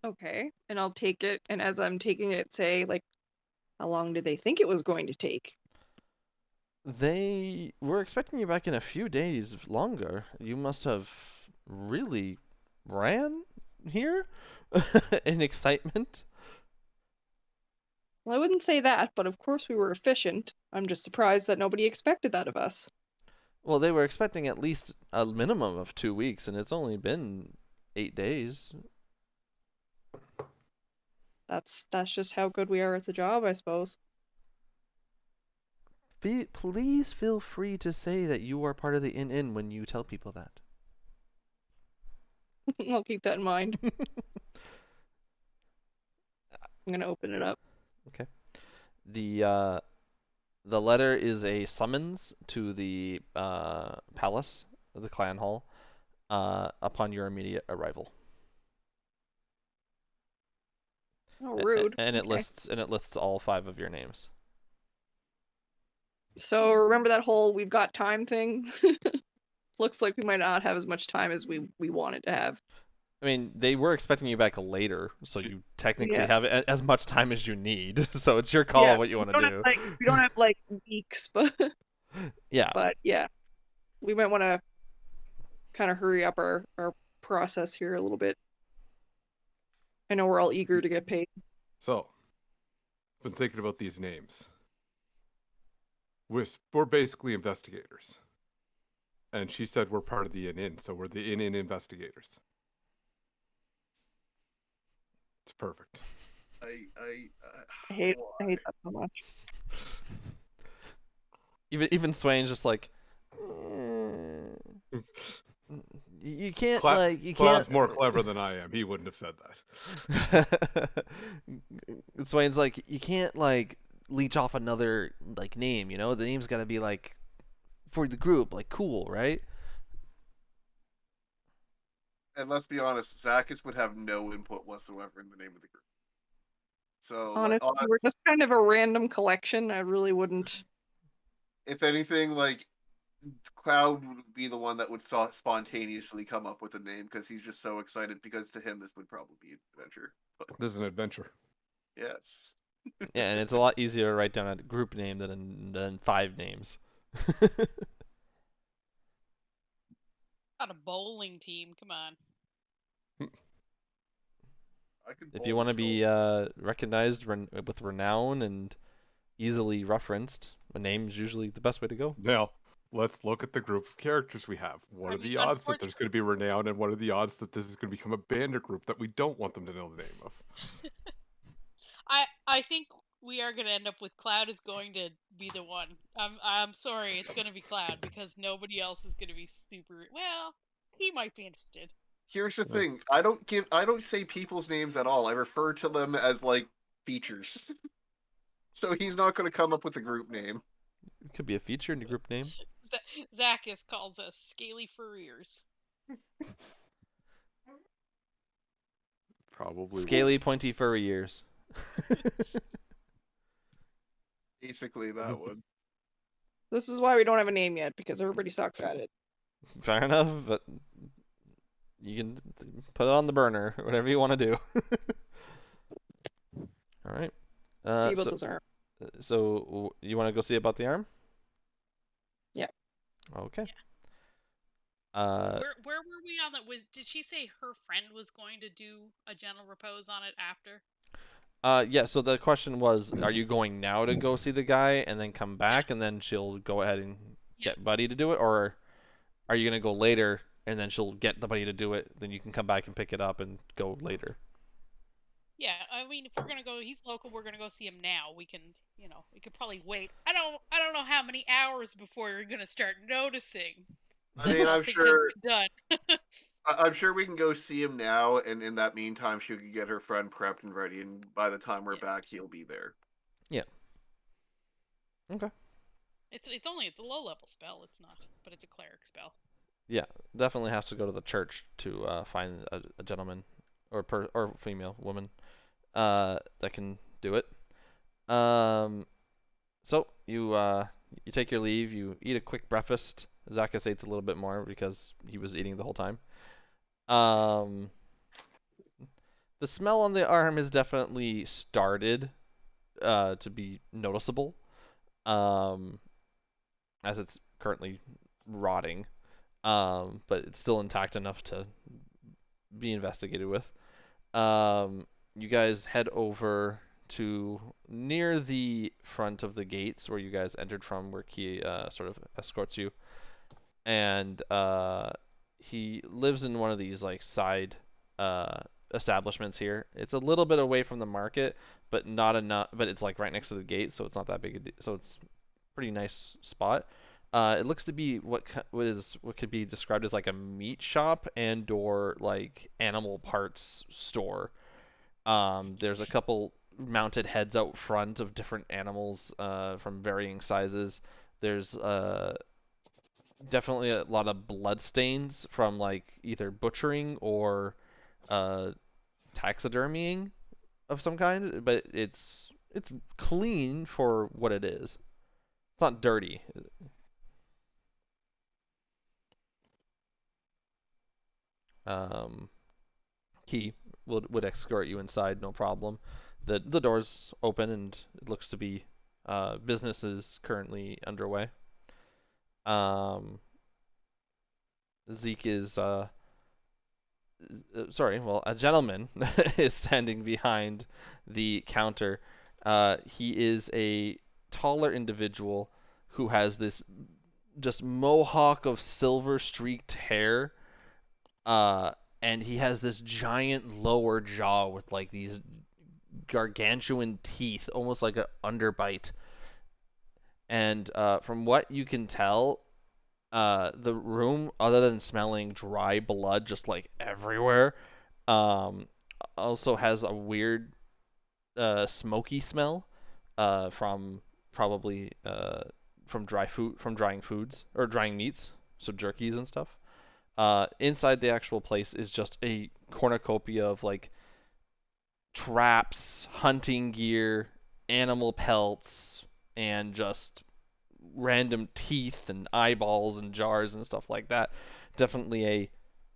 Okay, and I'll take it, and as I'm taking it, say, like, how long did they think it was going to take? They were expecting you back in a few days longer. You must have really ran here in excitement. Well, I wouldn't say that, but of course we were efficient. I'm just surprised that nobody expected that of us. Well, they were expecting at least a minimum of 2 weeks, and it's only been 8 days. That's just how good we are at the job, I suppose. Please feel free to say that you are part of the inn when you tell people that. I'll keep that in mind. I'm gonna open it up. Okay. The letter is a summons to the palace, the clan hall, upon your immediate arrival. Oh, rude. And it Okay. lists all 5 of your names. So remember that whole we've got time thing? Looks like we might not have as much time as we wanted to have. I mean, they were expecting you back later, so you technically Yeah. have as much time as you need. So it's your call what you want to do. We don't have like weeks, but Yeah. but yeah, we might want to kind of hurry up our process here a little bit. I know we're all eager to get paid. So, been thinking about these names. We're basically investigators. And she said we're part of the inn, so we're the inn investigators. It's perfect. I hate that so much. Even Swain's just like, you can't Cloud's more clever than I am. He wouldn't have said that. Swain's like, you can't like leech off another like name, you know? The name's got to be like for the group, like cool, right? And let's be honest, Zacchus would have no input whatsoever in the name of the group. So, Honestly, we're just kind of a random collection. I really wouldn't. if anything, like Cloud would be the one that would spontaneously come up with a name because he's just so excited. Because to him, this would probably be an adventure. But This is an adventure. yes. Yeah, and it's a lot easier to write down a group name than 5 names. Not a bowling team. Come on. If you want to be recognized with renown and easily referenced, a name's usually the best way to go. Now, let's look at the group of characters we have. What are the odds that there's going to be renown, and what are the odds that this is going to become a bandit group that we don't want them to know the name of? I think we are going to end up with Cloud is going to be the one. I'm sorry, it's going to be Cloud because nobody else is going to be super. Well, he might be interested. Here's the thing: I don't say people's names at all. I refer to them as like features. So he's not going to come up with a group name. It could be a feature in the group name. Zacchus calls us scaly furriers. Probably scaly, pointy, furry ears. Basically, that one. This is why we don't have a name yet, because everybody sucks at it. Fair enough, but you can put it on the burner, whatever you want to do. All right. See about this arm. So you want to go see about the arm? Yeah. Okay. Yeah. Where were we on that? Did she say her friend was going to do a gentle repose on it after? Yeah, so the question was, are you going now to go see the guy and then come back and then she'll go ahead and get Buddy to do it? Or are you going to go later and then she'll get the Buddy to do it, then you can come back and pick it up and go later? Yeah, I mean, if we're going to go, he's local, we're going to go see him now. We can, we could probably wait. I don't know how many hours before you're going to start noticing. I mean, I'm sure. Done. I'm sure we can go see him now, and in that meantime, she can get her friend prepped and ready, and by the time we're back, he'll be there. Yeah. Okay. It's a low level spell. It's not, but it's a cleric spell. Yeah, definitely has to go to the church to find a gentleman or female woman that can do it. So you take your leave. You eat a quick breakfast. Zakis eats a little bit more because he was eating the whole time. The smell on the arm is definitely started to be noticeable, as it's currently rotting. But it's still intact enough to be investigated with. You guys head over to near the front of the gates where you guys entered from, where Key sort of escorts you, and he lives in one of these like side uh, establishments here. It's a little bit away from the market, but not enough. But it's like right next to the gate, so it's not that big. So it's a pretty nice spot. It looks to be what could be described as like a meat shop and or like animal parts store. There's a couple mounted heads out front of different animals from varying sizes. There's definitely a lot of blood stains from like either butchering or uh, taxidermying of some kind, but it's clean for what it is. It's not dirty. Um, Key would escort you inside, no problem. The doors open and it looks to be business is currently underway. Um, Zeke is sorry, well, a gentleman is standing behind the counter. He is a taller individual who has this just mohawk of silver streaked hair. Uh, and he has this giant lower jaw with like these gargantuan teeth, almost like an underbite. And from what you can tell, the room, other than smelling dry blood just like everywhere, um, also has a weird smoky smell from probably from drying foods or drying meats, so jerkies and stuff. Inside the actual place is just a cornucopia of like traps, hunting gear, animal pelts, and just random teeth and eyeballs and jars and stuff like that. Definitely a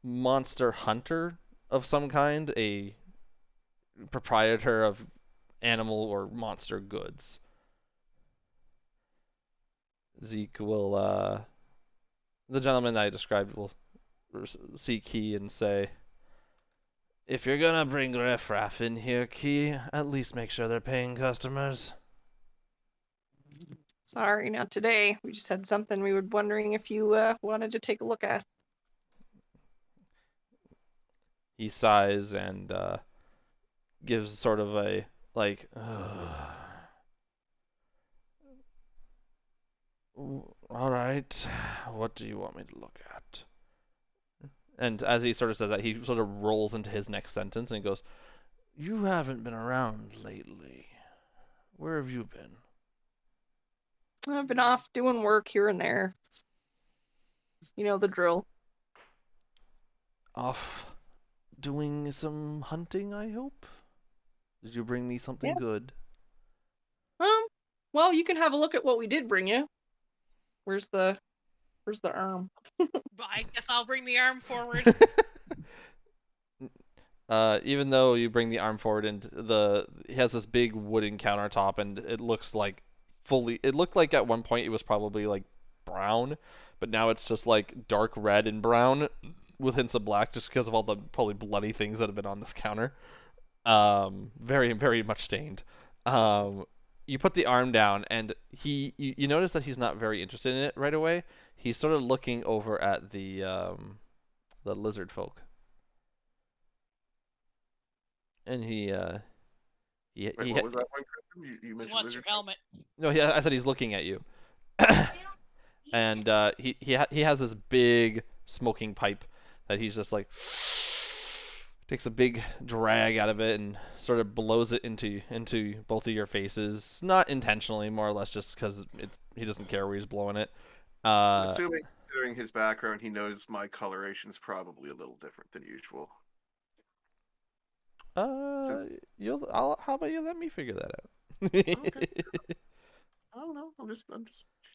monster hunter of some kind, a proprietor of animal or monster goods. Zeke will, the gentleman that I described will see Key and say, if you're gonna bring riffraff in here, Key, at least make sure they're paying customers. Sorry, not today. We just had something we were wondering if you wanted to take a look at. He sighs and gives sort of a like, all right, what do you want me to look at? And as he sort of says that, he sort of rolls into his next sentence and he goes, you haven't been around lately. Where have you been? I've been off doing work here and there. You know the drill. Off doing some hunting, I hope? Did you bring me something Yeah. good? Well, you can have a look at what we did bring you. Where's the arm? But I guess I'll bring the arm forward. Even though you bring the arm forward and he has this big wooden countertop and it looks like it looked like at one point it was probably like brown, but now it's just like dark red and brown with hints of black just because of all the probably bloody things that have been on this counter. Very, very much stained. You put the arm down and you notice that he's not very interested in it right away. He's sort of looking over at the lizard folk. And Wait, what was that one, Kristen? You He mentioned wants your lizard. helmet. No, I said he's looking at you. And he has this big smoking pipe that he's just like takes a big drag out of it and sort of blows it into both of your faces, not intentionally, more or less just because he doesn't care where he's blowing it. I'm assuming, considering his background, he knows my coloration is probably a little different than usual. How about you let me figure that out? Okay. I don't know. I'm just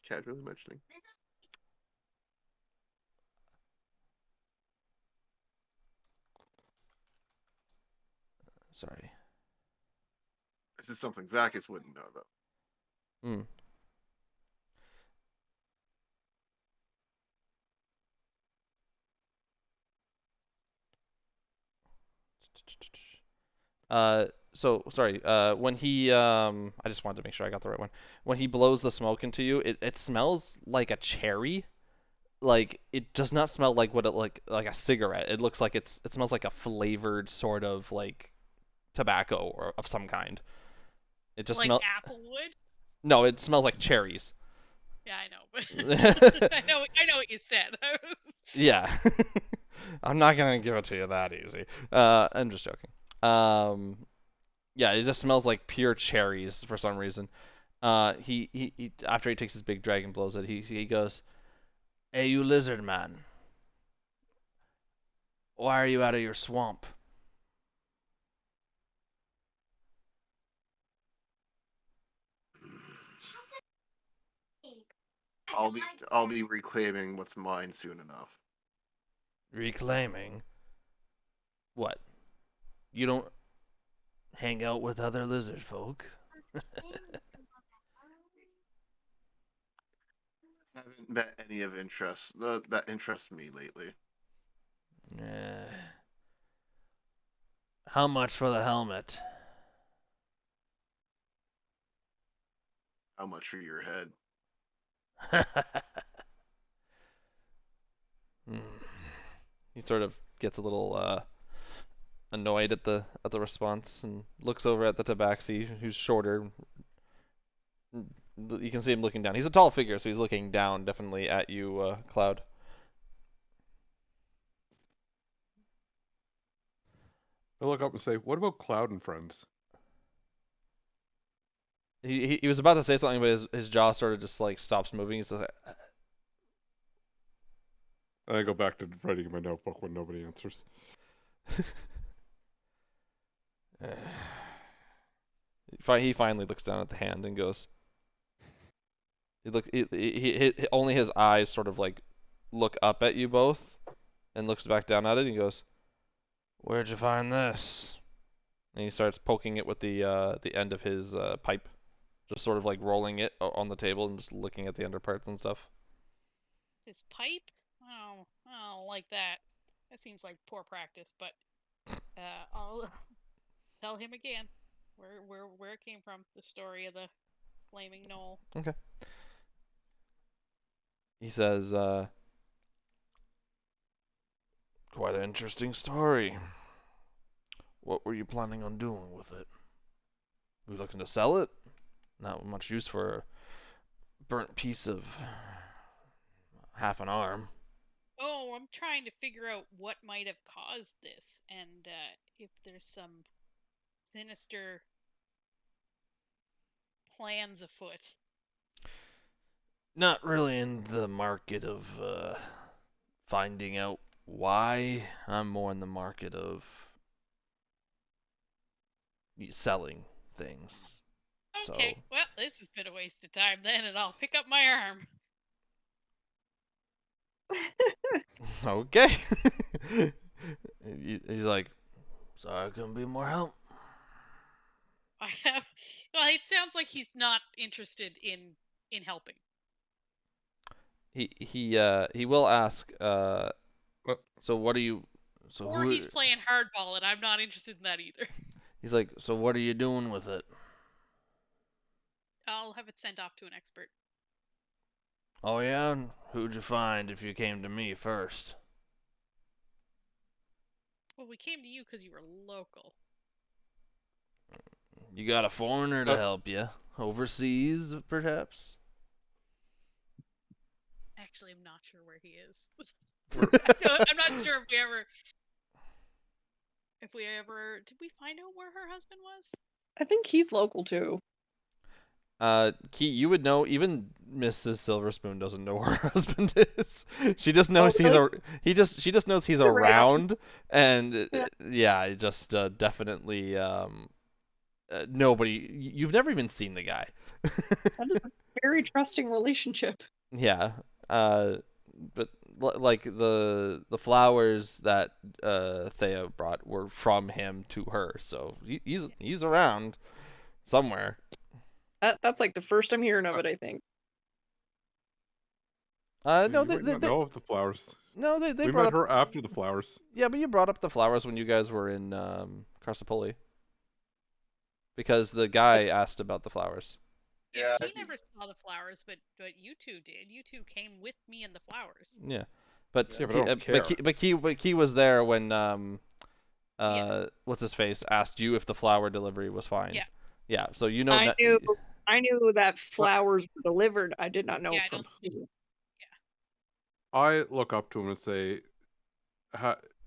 casually mentioning. Sorry. This is something Zacchus wouldn't know, though. Hmm. So sorry. When he I just wanted to make sure I got the right one. When he blows the smoke into you, it smells like a cherry. Like it does not smell like what it like a cigarette. It looks like it smells like a flavored sort of like tobacco or of some kind. It just Like smell. applewood? No, it smells like cherries. Yeah, I know, but I know what you said. Yeah. I'm not gonna give it to you that easy. I'm just joking. Yeah, it just smells like pure cherries for some reason. He after he takes his big dragon blows it, he goes, "Hey, you lizard man, why are you out of your swamp?" I'll be reclaiming what's mine soon enough. Reclaiming? What? You don't hang out with other lizard folk? I haven't met any of interest that interest me lately. How much for the helmet? How much for your head? He sort of gets a little annoyed at the response and looks over at the tabaxi, who's shorter. You can see him looking down. He's a tall figure, so he's looking down, definitely at you, Cloud. I look up and say, "What about Cloud and friends?" He was about to say something, but his jaw sort of just like stops moving. He's like, And I go back to writing in my notebook when nobody answers. He finally looks down at the hand and goes. Only his eyes sort of like look up at you both, and looks back down at it. And he goes, "Where'd you find this?" And he starts poking it with the end of his pipe, just sort of like rolling it on the table and just looking at the underparts and stuff. His pipe? Oh, I don't like that. That seems like poor practice, but I'll tell him again where it came from. The story of the flaming knoll. Okay. He says, "Quite an interesting story. What were you planning on doing with it? Were you looking to sell it? Not much use for a burnt piece of half an arm." Oh, I'm trying to figure out what might have caused this, and if there's some sinister plans afoot. Not really in the market of finding out why. I'm more in the market of selling things. Okay, So, well, this has been a waste of time then, and I'll pick up my arm. okay. He's like, "Sorry I couldn't be more help." I have. Well, it sounds like he's not interested in helping. He will ask, What? "So what are you so Or who he's playing hardball, and I'm not interested in that either. He's like, "So what are you doing with it?" I'll have it sent off to an expert. "Oh yeah? Who'd you find if you came to me first?" Well, we came to you because you were local. "You got a foreigner to help you? Overseas, perhaps?" Actually, I'm not sure where he is. I'm not sure if we ever did we find out where her husband was? I think he's local too. Key, you would know. Even Mrs. Silverspoon doesn't know where her husband is. She just knows she just knows he's Around. around, and Yeah. yeah, just definitely Nobody. You've never even seen the guy. That is a very trusting relationship. Yeah. But like the flowers that Thea brought were from him to her, so he's around somewhere. That's like the first I'm hearing of it, I think. Yeah, No, you might not know of the flowers. no, they We brought met up. her after the flowers. Yeah, but you brought up the flowers when you guys were in Carsapoli. Because the guy asked about the flowers. Yeah, Yeah, he never saw the flowers, but you two did. You two came with me and the flowers. Yeah, but Yeah, but I don't care. but Key was there when Yeah. what's his face asked you if the flower delivery was fine. Yeah. Yeah, so you know. I knew that flowers were delivered. I did not know Yeah, I from don't- who. I look up to him and say,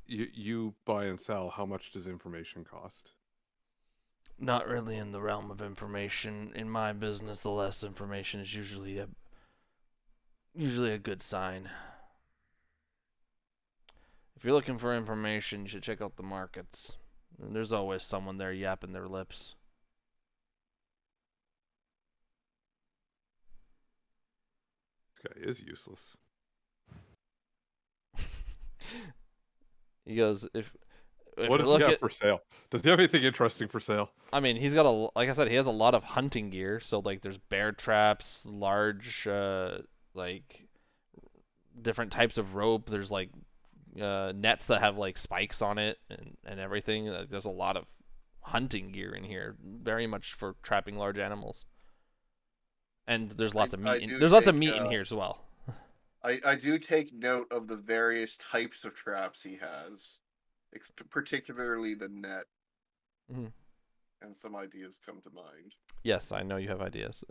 you buy and sell, how much does information cost? Not really in the realm of information. In my business, the less information is usually a good sign. If you're looking for information, you should check out the markets. There's always someone there yapping their lips. This guy is useless. He goes, if What you does he look have at, for sale? Does he have anything interesting for sale? I mean, he's got like I said, he has a lot of hunting gear. So like, there's bear traps, large, like different types of rope. There's like nets that have like spikes on it and everything. There's a lot of hunting gear in here, very much for trapping large animals. And there's lots of meat. There's lots of meat in here as well. I do take note of the various types of traps he has, particularly the net. Mhm. And some ideas come to mind. Yes, I know you have ideas.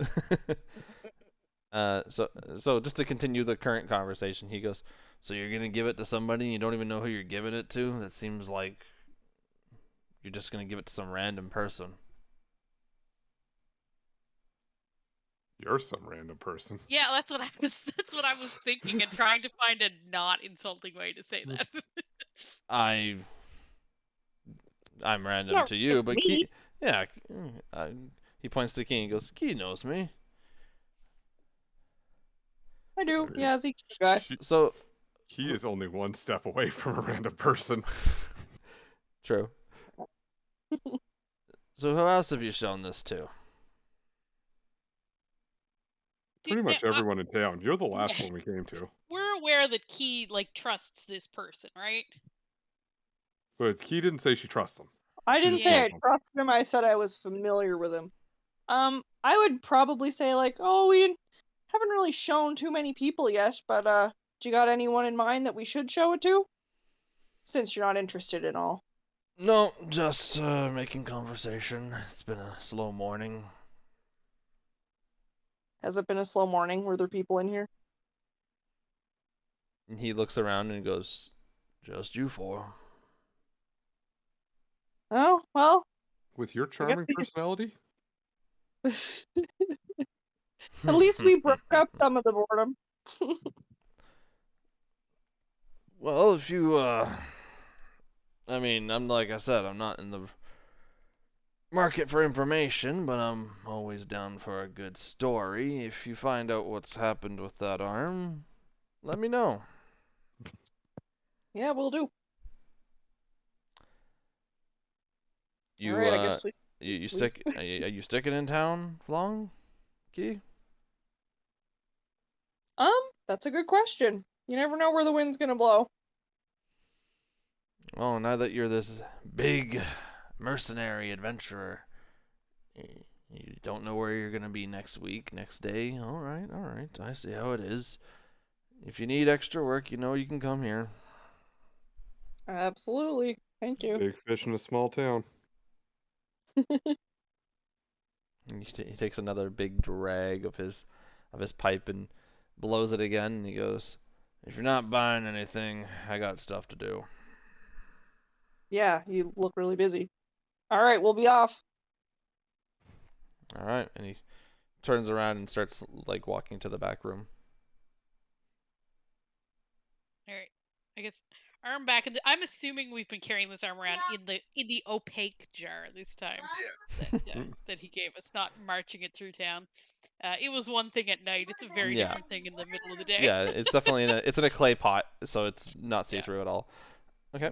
So just to continue the current conversation, he goes, "So you're gonna give it to somebody and you don't even know who you're giving it to? That seems like you're just gonna give it to some random person." You're some random person. Yeah, that's what I was. That's what I was thinking, and trying to find a not insulting way to say that. I'm random not to you, but me. Key, yeah, he points to Key and goes, "Key knows me." I do. mean, Yeah, Zeke's the guy. So He is only one step away from a random person. true. So who else have you shown this to? Pretty much everyone in town. You're the last one we came to. We're aware that Key trusts this person, right? But he didn't say she trusts him. I didn't just say I knows him. trusted him. I said I was familiar with him. I would probably say like, oh, haven't really shown too many people yet, but do you got anyone in mind that we should show it to? Since you're not interested in all. No, just making conversation. It's been a slow morning. Has it been a slow morning? Were there people in here? And he looks around and goes, "Just you four." Oh, well. With your charming personality? At least we broke up some of the boredom. Well, if you, I mean, like I said, I'm not in the market for information, but I'm always down for a good story. If you find out what's happened with that arm, let me know. Yeah, we'll do. You, All right, I guess we. you stick, are you sticking in town long, Key? That's a good question. You never know where the wind's gonna blow. Oh, now that you're this big mercenary adventurer, you don't know where you're gonna be next week, next day. All right, I see how it is. If you need extra work, you know you can come here. Absolutely. Thank you. Big fish in a small town. And he takes another big drag of his pipe and blows it again, and he goes, "If you're not buying anything, I got stuff to do." Yeah, you look really busy. All right, we'll be off. All right, and he turns around and starts like walking to the back room. All right. I guess. arm back. I'm assuming we've been carrying this arm around in the opaque jar this time that he gave us, not marching it through town. It was one thing at night. It's a very Yeah. different thing in the middle of the day. Yeah, it's definitely in a clay pot, so it's not see-through at all. Okay.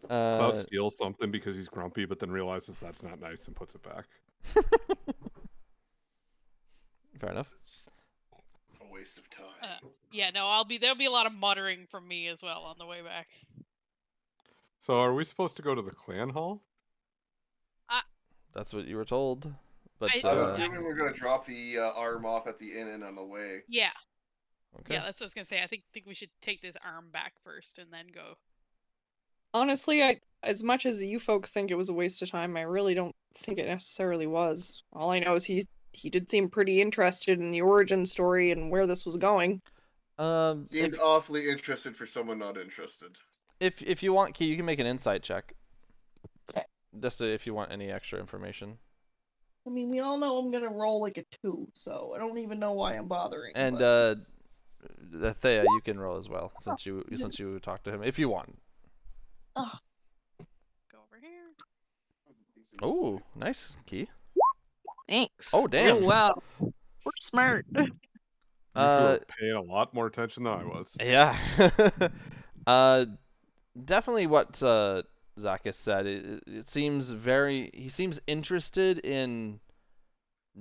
Cloud steals something because he's grumpy, but then realizes that's not nice and puts it back. Fair enough. It's a waste of time. Yeah, no, there'll be a lot of muttering from me as well on the way back. So are we supposed to go to the clan hall? That's what you were told. But I'm assuming we're gonna drop the arm off at the inn on the way. Yeah. okay. Yeah, that's what I was gonna say. I think we should take this arm back first and then go. Honestly, as much as you folks think it was a waste of time, I really don't think it necessarily was. All I know is he did seem pretty interested in the origin story and where this was going. Seemed awfully interested for someone not interested. If you want, Key, you can make an insight check. Okay. Just if you want any extra information. I mean, we all know I'm gonna roll like a 2, so I don't even know why I'm bothering. And but... Thea, you can roll as well since you talked to him if you want. Oh. Go over here. Oh, nice, Key. Thanks. Oh, damn. Oh, wow. We're smart. You two are paying a lot more attention than I was. Yeah. Definitely what Zach has said. It seems he seems interested in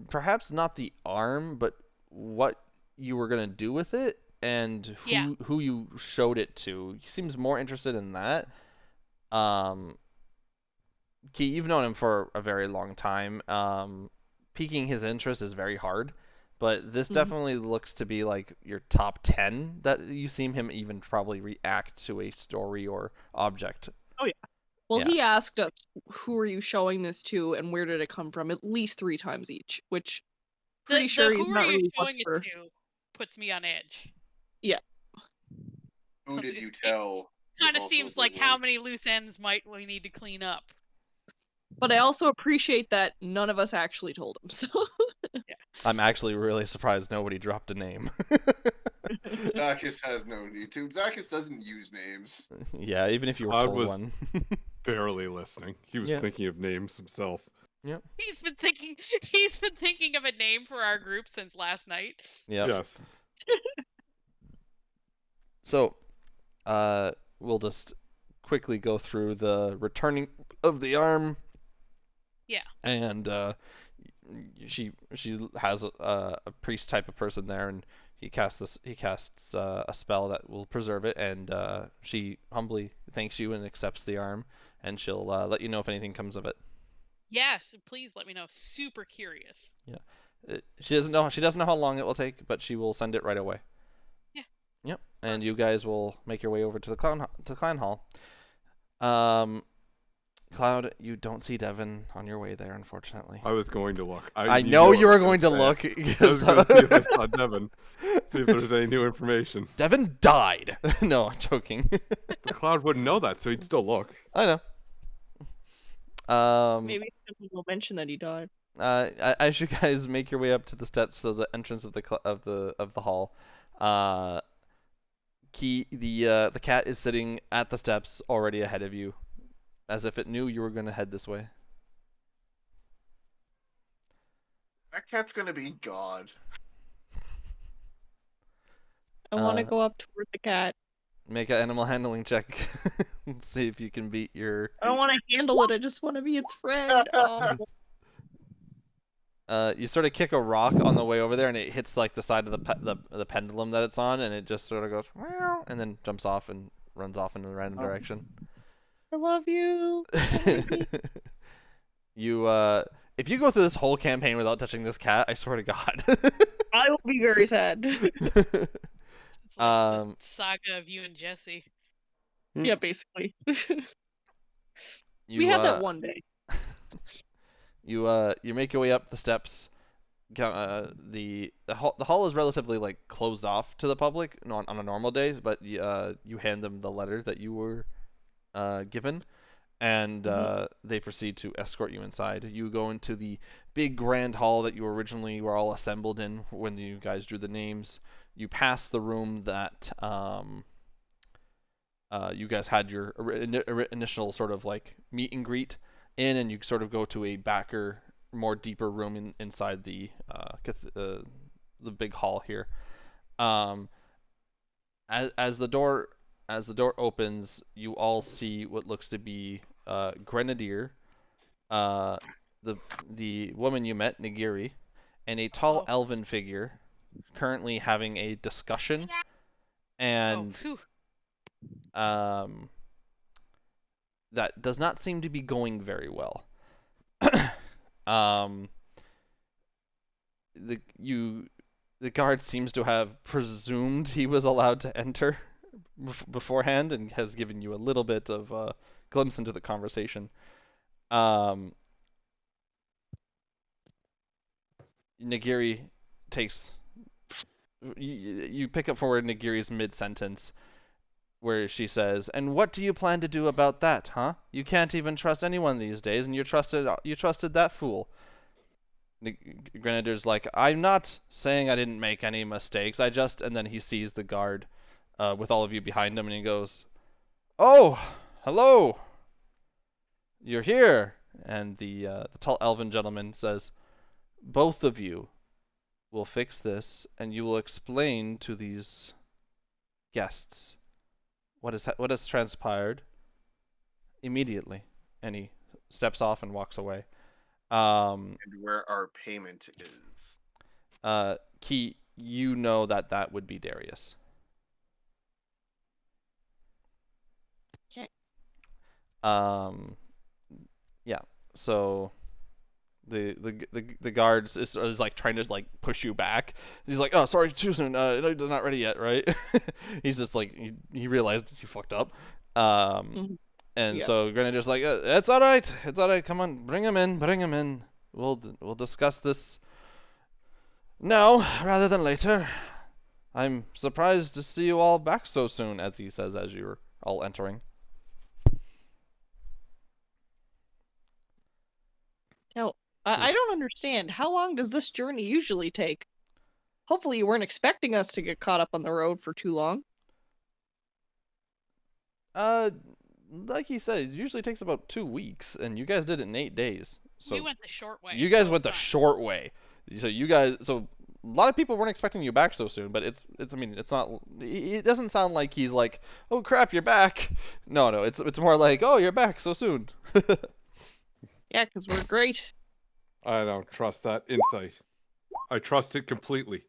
perhaps not the arm, but what you were gonna do with it and who you showed it to. He seems more interested in that. Key, you've known him for a very long time. Piquing his interest is very hard, but this definitely looks to be like your top 10 that you seen him even probably react to a story or object. Oh, yeah. Well, Yeah. he asked us, who are you showing this to and where did it come from, at least 3 times each, which pretty sure he's who not are you really showing it for. to puts me on edge. Yeah. Who did you tell? Kind of seems like how many loose ends might we need to clean up. But I also appreciate that none of us actually told him, so... Yeah. I'm actually really surprised nobody dropped a name. Zacchus has no need to. Zacchus doesn't use names. Yeah, even if you were I told was one. barely listening. He was thinking of names himself. Yep. He's been thinking of a name for our group since last night. Yep. Yes. So, we'll just quickly go through the returning of the arm. Yeah. And she has a priest type of person there, and he casts a spell that will preserve it, and she humbly thanks you and accepts the arm, and she'll let you know if anything comes of it. Yes, please let me know. Super curious. Yeah. She doesn't know how long it will take, but she will send it right away. Yeah. Yep. And you guys will make your way over to the clan hall. Cloud, you don't see Devin on your way there, unfortunately. I was going to look. I know you were going to look. I was going to see if I saw Devin. See if there's any new information. Devin died. No, I'm joking. The Cloud wouldn't know that, so he'd still look. I know. Maybe we'll mention that he died. As you guys make your way up to the steps of the entrance of the hall, the cat is sitting at the steps already ahead of you, as if it knew you were going to head this way. That cat's gonna be God. I want to go up toward the cat. Make an animal handling check. See if you can beat your... I don't want to handle it, I just want to be its friend. You sort of kick a rock on the way over there, and it hits like the side of the pendulum that it's on, and it just sort of goes, meow, and then jumps off and runs off in a random direction. I love you. If you go through this whole campaign without touching this cat, I swear to God. I will be very sad. It's like the saga of you and Jesse. Yeah, basically. We had that one day. You make your way up the steps. The hall is relatively like closed off to the public on a normal days, but you hand them the letter that you were given, and they proceed to escort you inside. You go into the big grand hall that you originally were all assembled in when you guys drew the names. You pass the room that you guys had your initial sort of like meet and greet in, and you sort of go to a backer, more deeper room inside the big hall here. As the door opens, you all see what looks to be Grenadier, the woman you met, Nagiri, and a tall elven figure currently having a discussion, and that does not seem to be going very well. The guard seems to have presumed he was allowed to enter beforehand and has given you a little bit of a glimpse into the conversation. Nagiri takes... You pick up forward Nagiri's mid-sentence where she says, "And what do you plan to do about that, huh? You can't even trust anyone these days, and you trusted that fool." Grenadier's like, "I'm not saying I didn't make any mistakes. I just..." And then he sees the guard with all of you behind him, and he goes, "Oh, hello. You're here." And the tall elven gentleman says, "Both of you will fix this, and you will explain to these guests what has transpired immediately." And he steps off and walks away. And where our payment is. Key, you know that would be Darius. Okay. Yeah. So the guard is like trying to like push you back. He's like, "Oh, sorry, too soon. They're not ready yet, right?" He's just like he realized you fucked up. And Yeah. so Grenadier's like, "It's all right. It's all right. Come on, bring him in. We'll discuss this now rather than later. I'm surprised to see you all back so soon," as he says as you're all entering. Now, I don't understand. How long does this journey usually take? Hopefully you weren't expecting us to get caught up on the road for too long. Like he said, it usually takes about 2 weeks, and you guys did it in 8 days. So we went the short way. You guys went the times. short way. So a lot of people weren't expecting you back so soon, but it's not. It doesn't sound like he's like, "Oh crap, you're back." No, it's more like, "Oh, you're back so soon." Yeah, because we're great. I don't trust that insight. I trust it completely.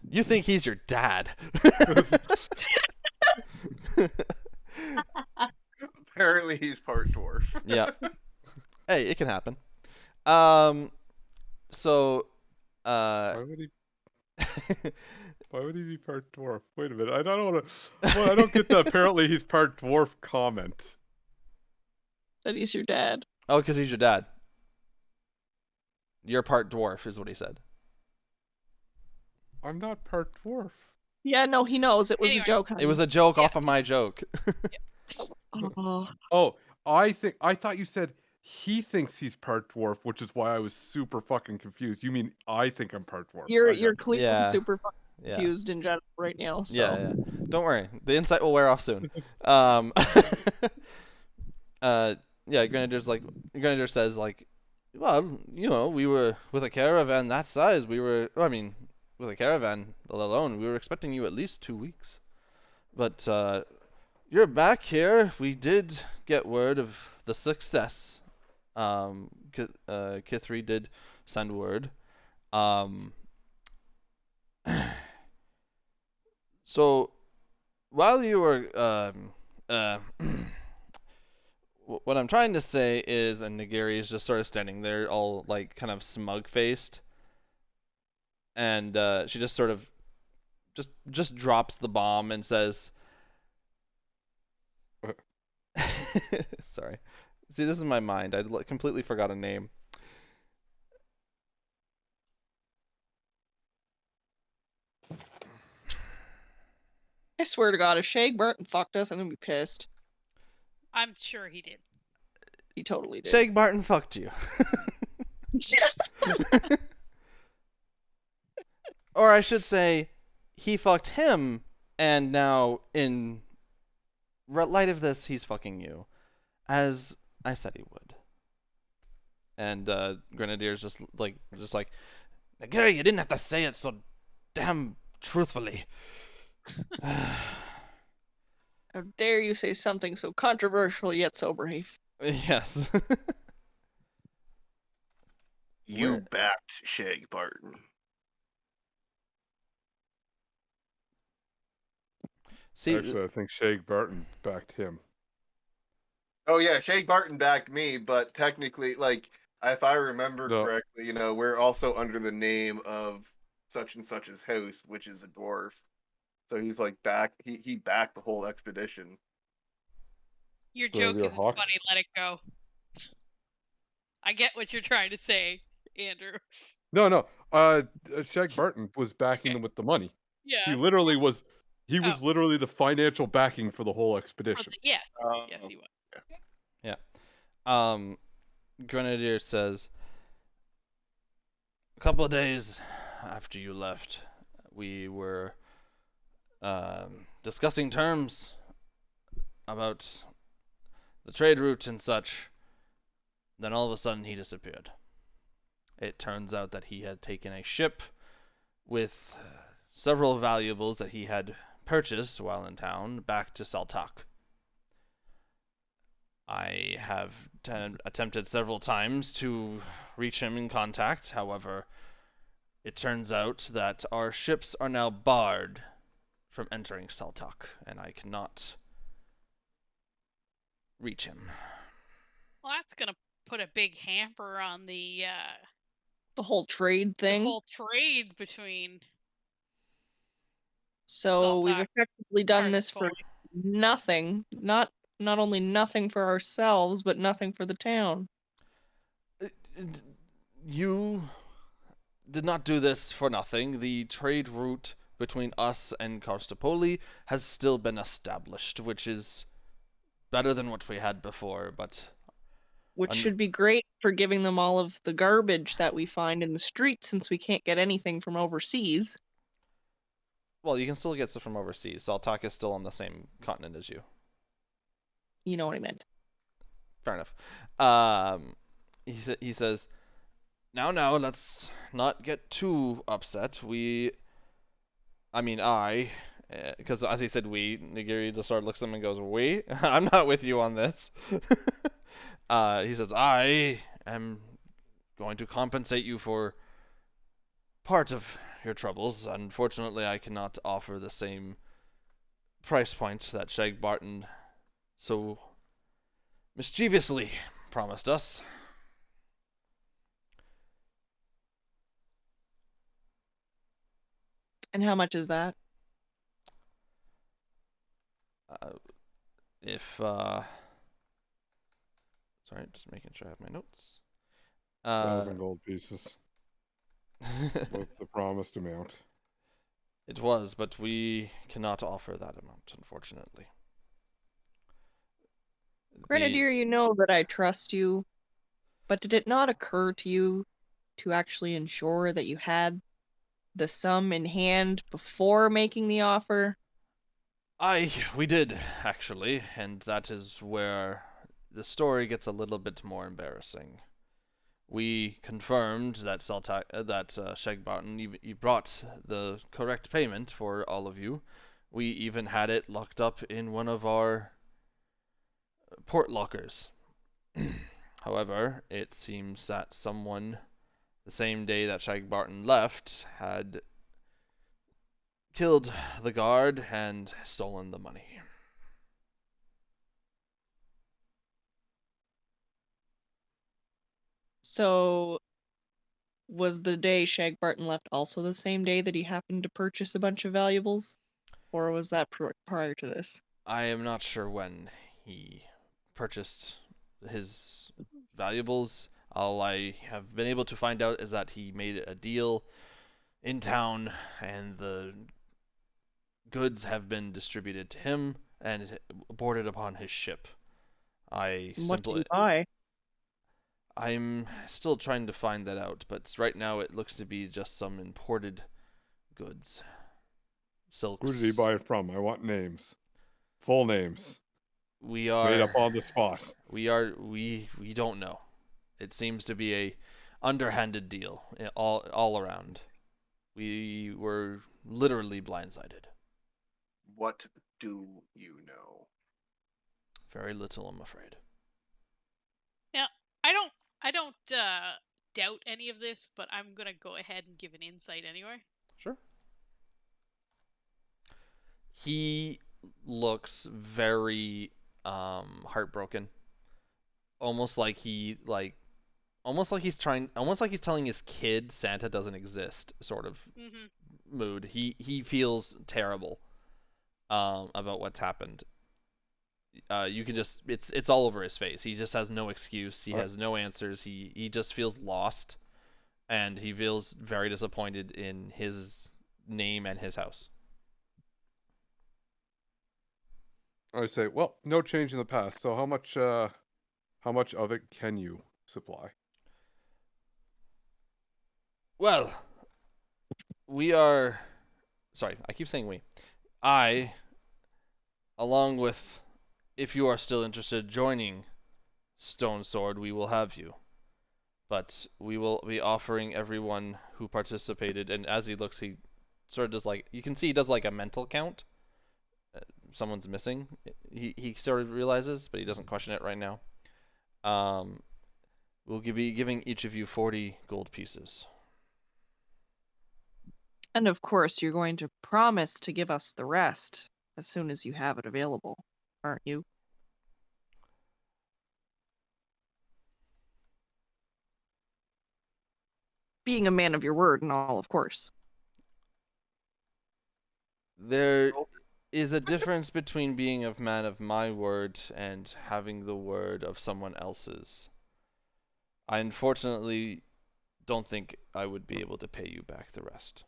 You think he's your dad? Apparently he's part dwarf. Yeah. Hey, it can happen. So, Why would he be part dwarf? Wait a minute. I don't want to. Well, I don't get the apparently he's part dwarf comment. That he's your dad. Oh, because he's your dad. You're part dwarf, is what he said. I'm not part dwarf. Yeah, no, he knows. It was a joke. Honey. It was a joke off of my joke. Oh. I thought you said he thinks he's part dwarf, which is why I was super fucking confused. You mean I think I'm part dwarf? You're clearly Yeah. super fucking confused in general right now. So. Yeah. Don't worry. The insight will wear off soon. Grenadier says like, "Well, we were with a caravan that size. With a caravan alone, we were expecting you at least 2 weeks. But you're back here. We did get word of the success. Kithri did send word. So while you were what I'm trying to say is," and Nagiri is just sort of standing there, all like kind of smug-faced, and she just sort of just drops the bomb and says, "Sorry. See, this is my mind. I completely forgot a name." I swear to God, if Shag Barton fucked us, I'm gonna be pissed. I'm sure he did. He totally did. Shag Barton fucked you. Or I should say, he fucked him And now, in light of this, he's fucking you, as I said he would. And Grenadier's just like, Gary, you didn't have to say it so damn truthfully. How dare you say something so controversial yet so brave? Yes. You Where- backed Shag Barton. See, Actually, I think Shag Barton backed him. Oh yeah, Shag Barton backed me, but technically, like, if I remember No. correctly, you know, we're also under the name of such and such's host, which is a dwarf. So he's like he backed the whole expedition. Your Grenadier joke isn't Hawks? funny. Let it go. I get what you're trying to say, Andrew. No. Shag Barton was backing them with the money. Yeah. He literally was. He Oh. was literally the financial backing for the whole For expedition. yes. Oh. Yes, he was. Grenadier says, a couple of days after you left, we were discussing terms about the trade route and such. Then all of a sudden he disappeared. It turns out that he had taken a ship with several valuables that he had purchased while in town back to Saltak. I have attempted several times to reach him in contact. However, it turns out that our ships are now barred from entering Saltak, and I cannot reach him. Well, that's gonna put a big hamper on the The whole trade thing. whole trade between. So we've Saltak, effectively done this for Karstoy. nothing. Not only nothing for ourselves, but nothing for the town. You did not do this for nothing. The trade route between us and Karstopoli has still been established, which is better than what we had before, but Which should be great for giving them all of the garbage that we find in the streets, since we can't get anything from overseas. well, you can still get stuff from overseas. Saltak is still on the same continent as you. You know what I meant. Fair enough. He says, now, let's not get too upset. Because as he said we, Nigiri just sort of looks at him and goes, we? I'm not with you on this. He says, I am going to compensate you for part of your troubles. Unfortunately, I cannot offer the same price point that Shag Barton so mischievously promised us. And how much is that? Sorry, just making sure I have my notes. 1,000 gold pieces was the promised amount. It was, but we cannot offer that amount, unfortunately. Grenadier, you know that I trust you, but did it not occur to you to actually ensure that you had the sum in hand before making the offer? We did, actually, and that is where the story gets a little bit more embarrassing. We confirmed that Shag Barton, you brought the correct payment for all of you. We even had it locked up in one of our port lockers. However, it seems that someone, the same day that Shag Barton left, had killed the guard and stolen the money. So, was the day Shag Barton left also the same day that he happened to purchase a bunch of valuables? Or was that prior to this? I am not sure when he purchased his valuables. All I have been able to find out is that he made a deal in town and the goods have been distributed to him and boarded upon his ship. What did he buy? I'm still trying to find that out, but right now it looks to be just some imported goods. silks. Who did he buy it from? I want names. Full names. We are Made up on the spot. We don't know. It seems to be a underhanded deal all around. We were literally blindsided. What do you know? Very little, I'm afraid. Now, I don't doubt any of this, but I'm gonna go ahead and give an insight anyway. Sure. He looks very heartbroken. Almost like almost like he's telling his kid Santa doesn't exist, sort of mood. He feels terrible about what's happened. You can just it's all over his face. He just has no excuse. He has no answers. He just feels lost, and he feels very disappointed in his name and his house. I say, well, no change in the past. So how much of it can you supply? Well, we are. Sorry, I keep saying we. I, along with, if you are still interested, joining Stone Sword, we will have you. But we will be offering everyone who participated, and as he looks, he sort of does like, you can see he does like a mental count. Someone's missing. He sort of realizes, but he doesn't question it right now. We'll be giving each of you 40 gold pieces. And of course, you're going to promise to give us the rest as soon as you have it available, aren't you? Being a man of your word and all, of course. There is a difference between being a man of my word and having the word of someone else's. I unfortunately don't think I would be able to pay you back the rest.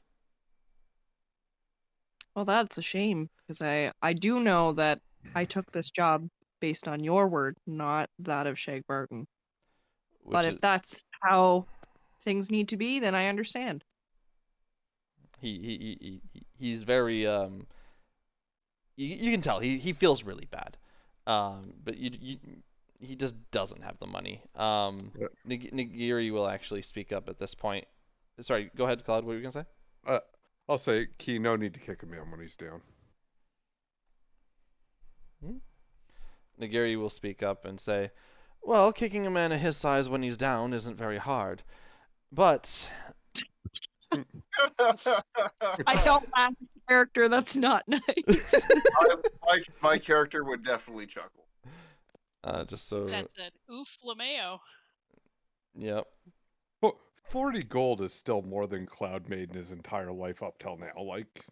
Well, that's a shame, because I do know that I took this job based on your word, not that of Shag Barton. But if that's how things need to be, then I understand. He's very you can tell he feels really bad. But he just doesn't have the money. Nagiri will actually speak up at this point. Sorry, go ahead, Claude. What were you gonna say? I'll say, Key, no need to kick him in when he's down. Nagiri will speak up and say, well, kicking a man of his size when he's down isn't very hard. But I don't laugh at the character, that's not nice. my character would definitely chuckle. Just so That's an oof Lameo. Yep. 40 gold is still more than Cloud made in his entire life up till now. Like,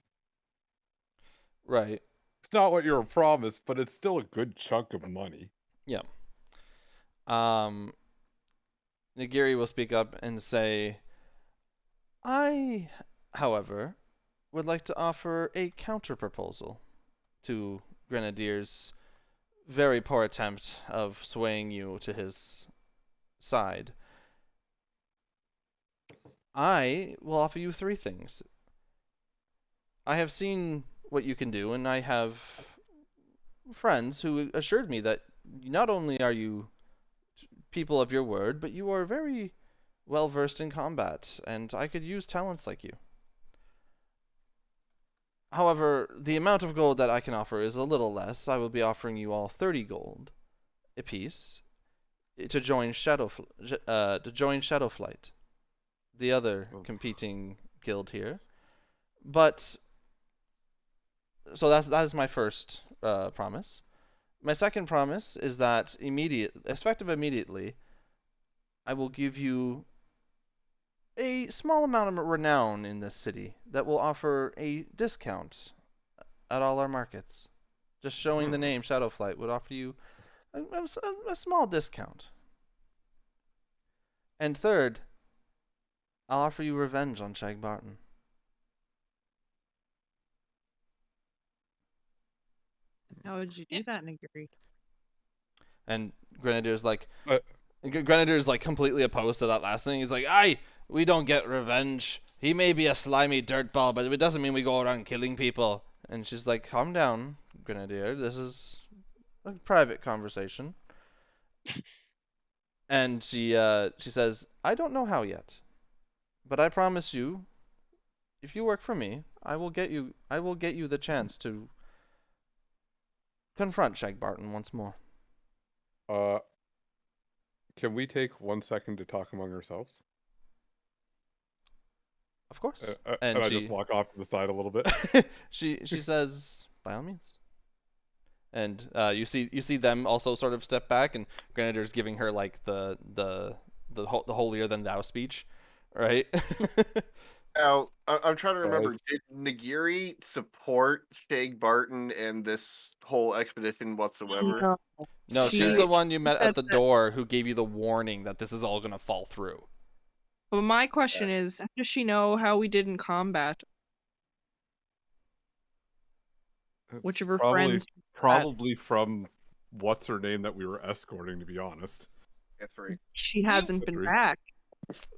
right. It's not what you were promised, but it's still a good chunk of money. Yeah. Nagiri will speak up and say, I, however, would like to offer a counter-proposal to Grenadier's very poor attempt of swaying you to his side. I will offer you 3 things. I have seen what you can do, and I have friends who assured me that not only are you people of your word, but you are very well versed in combat, and I could use talents like you. However, the amount of gold that I can offer is a little less. I will be offering you all 30 gold apiece to join Shadowflight, the other competing guild here. But so that is my first promise. My second promise is that effective immediately, I will give you a small amount of renown in this city that will offer a discount at all our markets. Just showing the name Shadowflight would offer you a small discount. And third, I'll offer you revenge on Shag Barton. How would you do that, Nagiri? And Grenadier's like, Grenadier's like completely opposed to that last thing. He's like, we don't get revenge. He may be a slimy dirtball, but it doesn't mean we go around killing people. And she's like, calm down, Grenadier. This is a private conversation. And she says, I don't know how yet, but I promise you, if you work for me, I will get you the chance to confront Shag Barton once more. Can we take 1 second to talk among ourselves? Of course. And I just walk off to the side a little bit. she says, by all means. And you see them also sort of step back, and Grenadier's giving her like the holier than thou speech, right? Now, I'm trying to remember, Guys. did Nagiri support Shag Barton and this whole expedition whatsoever? No. No, she's Okay. the one you met said at the that- door who gave you the warning that this is all gonna fall through. But my question is, how does she know how we did in combat? Which of her friends? Probably from what's her name that we were escorting, to be honest. That's right. She hasn't been Agree. back.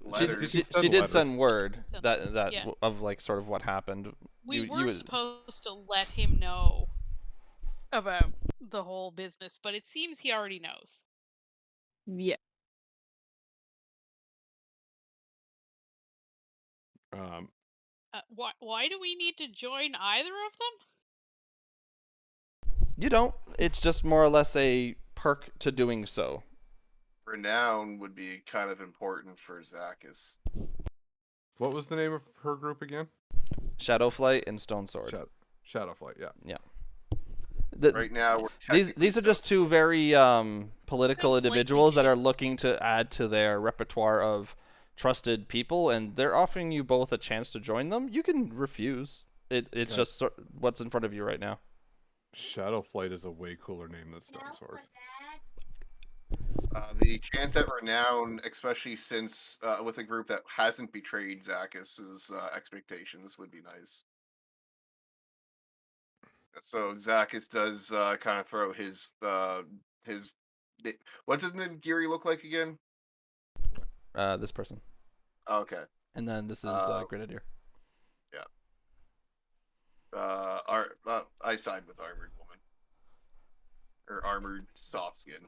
Letters. She She did send letters. word Send that yeah. of like sort of what happened. We You- were you- supposed to let him know about the whole business, but it seems he already knows. Yeah. Why do we need to join either of them? You don't. It's just more or less a perk to doing so. Renown would be kind of important for Zakis. What was the name of her group again? Shadowflight and Stone Sword. Shadowflight, yeah. Right now, we're These technically are just two very political Sounds individuals that blatantly are looking to add to their repertoire of trusted people, and they're offering you both a chance to join them. You can refuse. It's Okay. just what's in front of you right now. Shadowflight is a way cooler name than Stone Sword. the chance at Renown, especially since with a group that hasn't betrayed Zakis's expectations, would be nice. So Zakis does kind of throw his. What does Nagiri look like again? This person. Okay. And then this is Grenadier. I side with Armored Woman. Or Armored Soft Skin.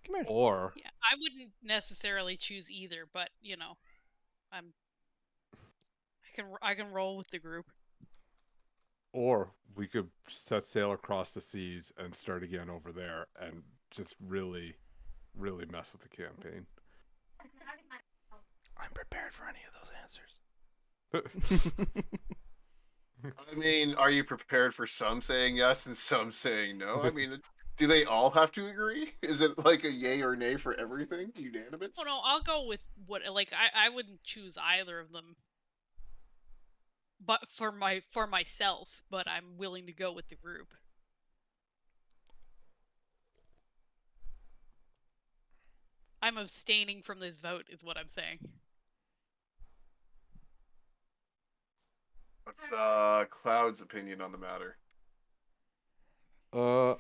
Come here. Or Yeah, I wouldn't necessarily choose either, but I can roll with the group. Or we could set sail across the seas and start again over there and just really, really mess with the campaign. I'm prepared for any of those answers. I mean, are you prepared for some saying yes and some saying no? I mean, do they all have to agree? Is it like a yay or nay for everything? Unanimous? Oh no, I'll go with what I wouldn't choose either of them. But for myself, but I'm willing to go with the group. I'm abstaining from this vote is what I'm saying. What's Cloud's opinion on the matter? I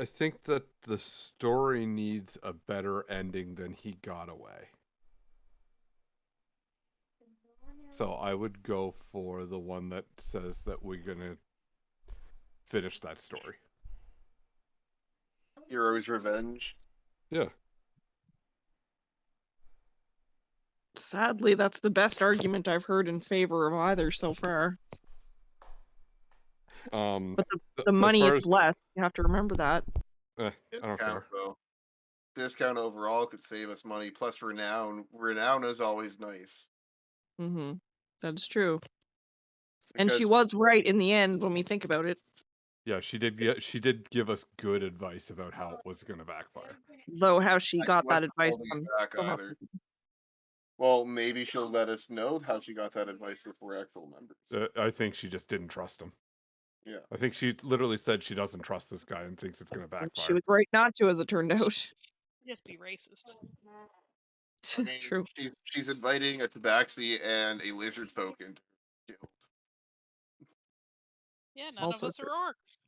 think that the story needs a better ending than he got away. So I would go for the one that says that we're gonna finish that story. Hero's Revenge? Yeah. Sadly, that's the best argument I've heard in favor of either so far. But the money is less. You have to remember that. I don't care. Though. Discount overall could save us money. Plus Renown. Renown is always nice. Mm-hmm. That's true. And she Because- was right in the end when we think about it. Yeah, she did give us good advice about how it was gonna backfire. Though how she got that wasn't advice holding it from back either. Well, maybe she'll let us know how she got that advice if we're actual members. I think she just didn't trust him. Yeah. I think she literally said she doesn't trust this guy and thinks it's gonna And backfire. she was right not to, as it turned out. Just be racist. I mean, True. She's inviting a tabaxi and a lizard folk into her guild. Yeah, none Also of us are orcs.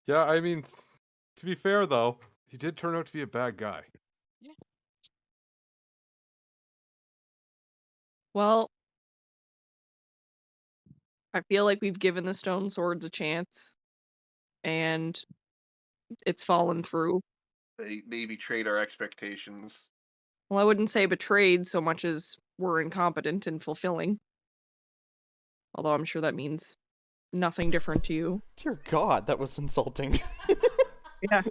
Yeah, I mean, to be fair though, he did turn out to be a bad guy. Well, I feel like we've given the stone swords a chance, and it's fallen through. They betrayed our expectations. Well, I wouldn't say betrayed so much as we're incompetent in fulfilling. Although I'm sure that means nothing different to you. Dear God, that was insulting. Yeah.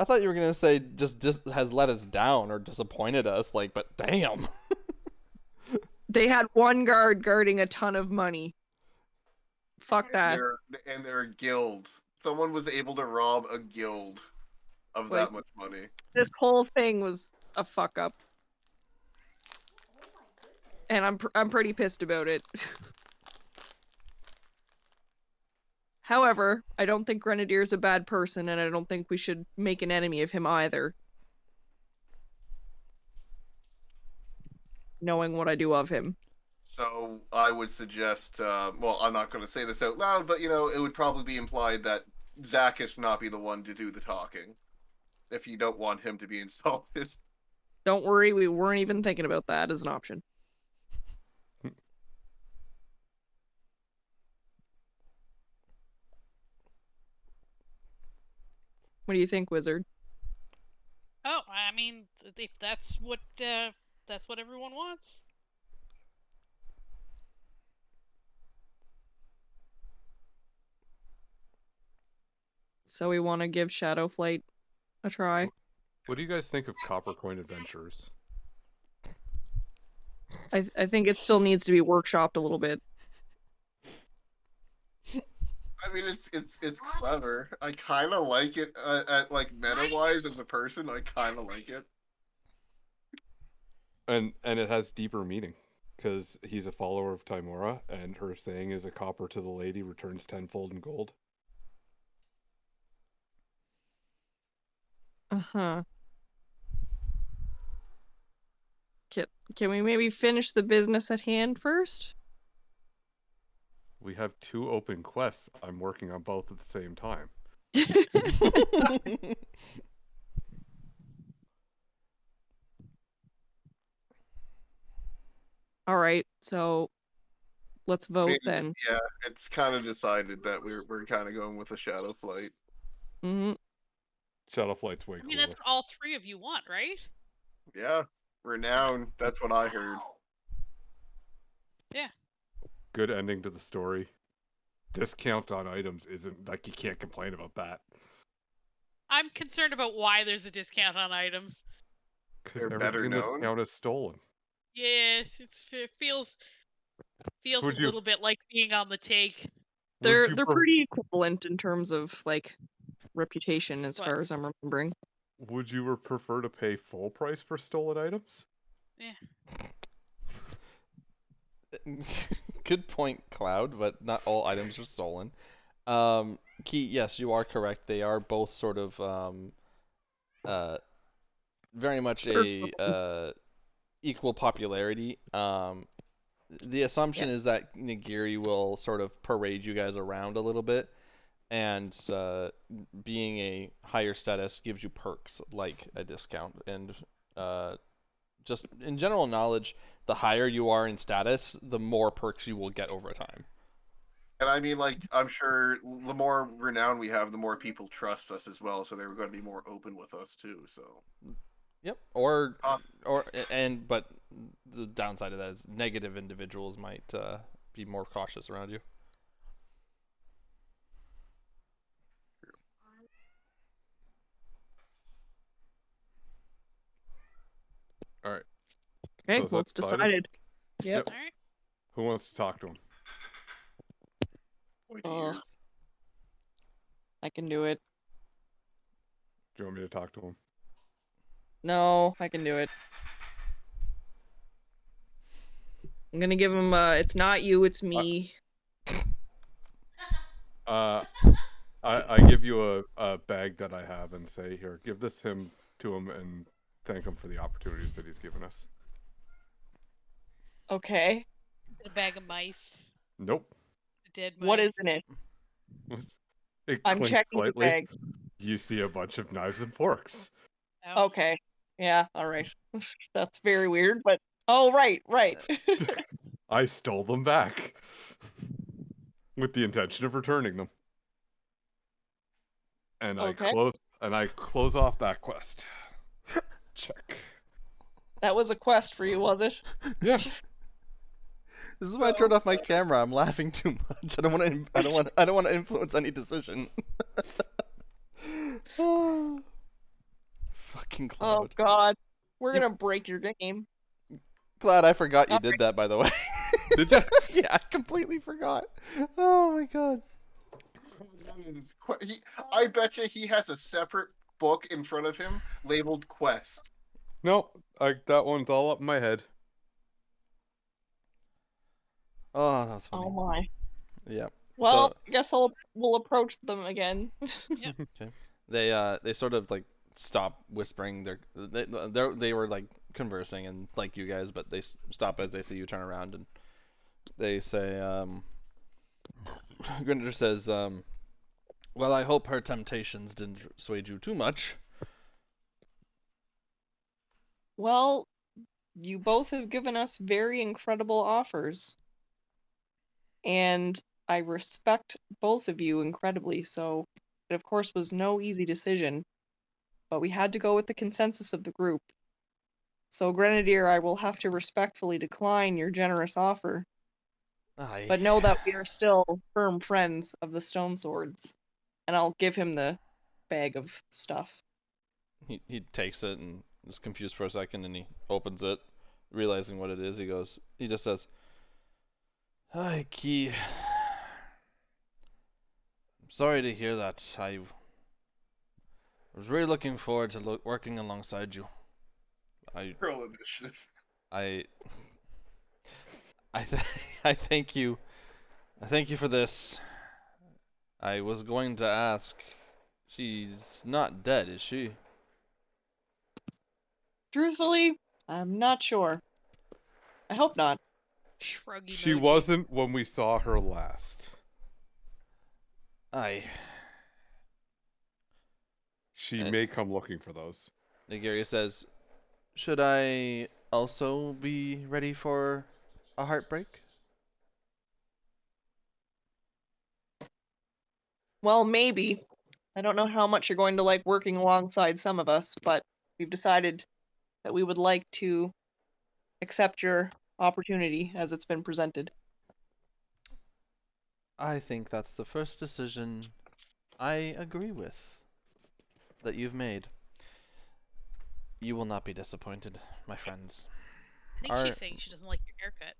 I thought you were gonna say just has let us down or disappointed us, like, but damn. They had one guard guarding a ton of money. Fuck that. They're a guild. Someone was able to rob a guild of Like- that much money. This whole thing was a fuck up. And I'm pretty pissed about it. However, I don't think Grenadier's a bad person, and I don't think we should make an enemy of him either. Knowing what I do of him. So I would suggest, well, I'm not going to say this out loud, but it would probably be implied that Zacchus not be the one to do the talking, if you don't want him to be insulted. Don't worry, we weren't even thinking about that as an option. What do you think, Wizard? Oh, I mean, if that's what everyone wants. So we want to give Shadowflight a try. What do you guys think of Coppercoin Adventures? I think it still needs to be workshopped a little bit. I mean, it's clever. I kind of like it, at like meta-wise as a person. I kind of like it. And it has deeper meaning, because he's a follower of Timora, and her saying is a copper to the lady returns tenfold in gold. Uh-huh. Can we maybe finish the business at hand first? We have 2 open quests. I'm working on both at the same time. All right, so let's vote Maybe, then. yeah, it's kind of decided that we're kind of going with a Shadowflight. Mm-hmm. Shadowflight's way I cooler. mean, that's what all three of you want, right? Yeah, renowned. That's what I heard. Yeah. Good ending to the story. Discount on items isn't, like, you can't complain about that. I'm concerned about why there's a discount on items. Because They're better everything in this known. town is stolen. Yes, it feels a Would you- little bit like being on the take. They're you pretty equivalent in terms of like reputation, as What? far as I'm remembering. Would you prefer to pay full price for stolen items? Yeah. Good point, Cloud, but not all items are stolen. Key, yes, you are correct. They are both sort of very much a equal popularity. The assumption is that Nigiri will sort of parade you guys around a little bit, and being a higher status gives you perks like a discount, and just in general knowledge, the higher you are in status, the more perks you will get over time. And I mean, like, I'm sure the more renown we have, the more people trust us as well. So they're going to be more open with us too. So. Yep. But the downside of that is negative individuals might be more cautious around you. All right. Okay, So is well, that it's decided? decided. Yep. All right. Who wants to talk to him? I can do it. Do you want me to talk to him? No, I can do it. I'm gonna give him it's not you, it's me. I give you a bag that I have and say, here, give this to him and thank him for the opportunities that he's given us. Okay. A bag of mice. Nope. Dead mice. What is in it? It I'm clinks checking the slightly. bag. You see a bunch of knives and forks. Oh. Okay. Yeah, alright. That's very weird, but oh, right. I stole them back with the intention of returning them. And Okay. I close off that quest. Check. That was a quest for you, was it? Yeah. This is why I turned off my camera. I'm laughing too much. I don't want to influence any decision. Oh, fucking Oh Cloud. god. We're gonna break your game. Cloud, I forgot you did that, by the way. Did ya? Yeah, I completely forgot. Oh my god. I bet you he has a separate book in front of him labeled Quest. No, that one's all up in my head. Oh, that's funny. Oh my. Yeah. Well, So I guess we'll approach them again. okay. They sort of like stop whispering. They were like conversing and like you guys, but they stop as they see you turn around and they say, Grinder says, well, I hope her temptations didn't sway you too much. Well, you both have given us very incredible offers. And I respect both of you incredibly, so it of course was no easy decision. But we had to go with the consensus of the group. So, Grenadier, I will have to respectfully decline your generous offer. But know that we are still firm friends of the Stone Swords. And I'll give him the bag of stuff. He takes it and is confused for a second, and he opens it, realizing what it is. He just says, "Hi, Key. I'm sorry to hear that. I was really looking forward to working alongside you. Roll initiative. I I thank you. I thank you for this. I was going to ask. She's not dead, is she?" Truthfully, I'm not sure. I hope not. Shrug emoji. She wasn't when we saw her last. She may come looking for those. Nigiri says, "Should I also be ready for a heartbreak?" Well, maybe. I don't know how much you're going to like working alongside some of us, but we've decided that we would like to accept your opportunity as it's been presented. I think that's the first decision I agree with that you've made. You will not be disappointed, my friends. I think she's saying she doesn't like your haircut.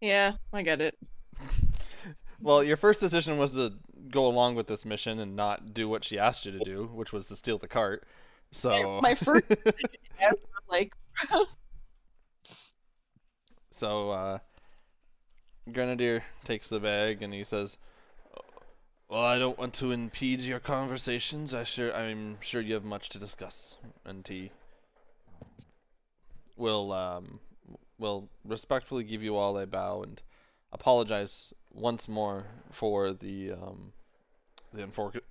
Yeah, I get it. Well, your first decision was to go along with this mission and not do what she asked you to do, which was to steal the cart. So My first decision ever, like, so Grenadier takes the bag and he says, "Well, I don't want to impede your conversations. I'm sure you have much to discuss." And he will respectfully give you all a bow and apologize once more for the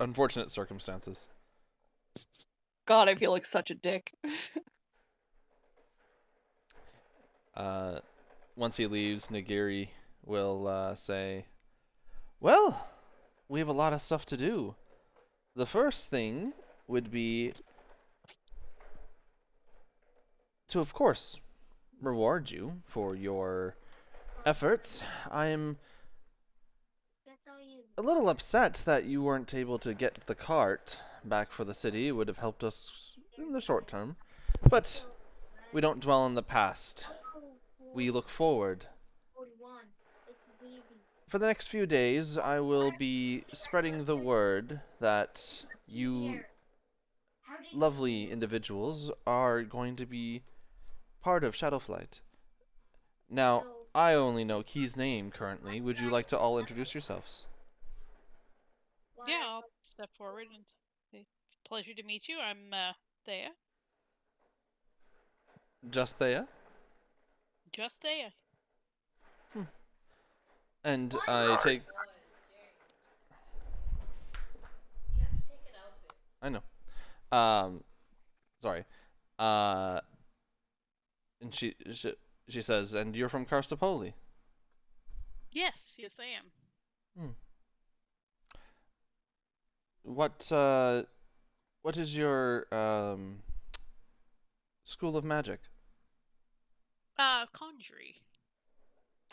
unfortunate circumstances. God, I feel like such a dick. Once he leaves, Nagiri will say, "Well, we have a lot of stuff to do. The first thing would be to, of course, reward you for your efforts. I'm a little upset that you weren't able to get the cart back for the city. It would have helped us in the short term. But we don't dwell on the past. We look forward. For the next few days, I will be spreading the word that you lovely individuals are going to be part of Shadowflight. Now, I only know Key's name currently. Would you like to all introduce yourselves?" Yeah, I'll step forward and say, "Pleasure to meet you. I'm Thea." Just Thea? Just Thea. And I take... I know. Sorry. And she says, "And you're from Karstopoli?" Yes, I am. What is your school of magic? Conjury.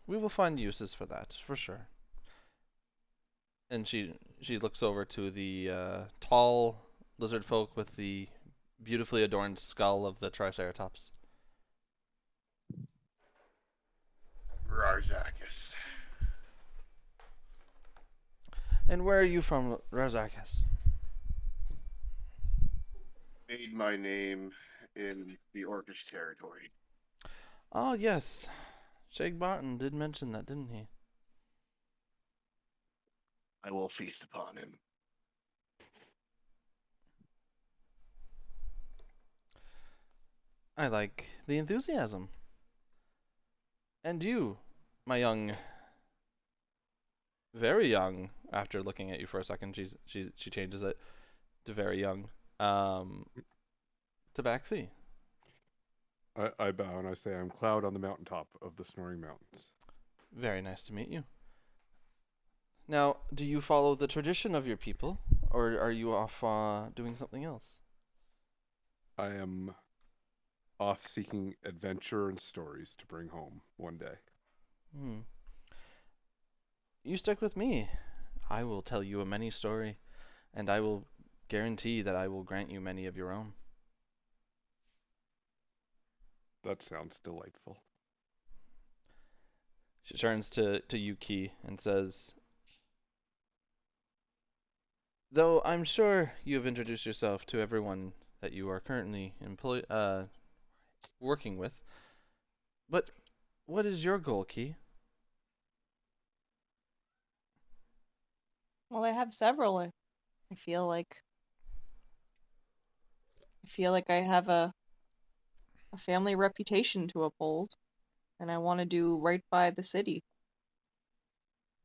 We will find uses for that, for sure. And she looks over to the tall lizard folk with the beautifully adorned skull of the Triceratops. Rarzakis. And where are you from, Rarzakis? Made my name in the Orcish territory. Oh, yes. Shag Barton did mention that, didn't he? I will feast upon him. I like the enthusiasm. And you, my young, very young, after looking at you for a second, she changes it to very young, Tabaxi. I bow and I say, I'm Cloud on the mountaintop of the Snoring Mountains. Very nice to meet you. Now, do you follow the tradition of your people, or are you off doing something else? I am off seeking adventure and stories to bring home one day. You stick with me. I will tell you a many story, and I will guarantee that I will grant you many of your own. That sounds delightful. She turns to Yuki and says, "Though I'm sure you have introduced yourself to everyone that you are currently working with, but what is your goal, Ki?" Well, I have several. I feel like I have a family reputation to uphold, and I want to do right by the city.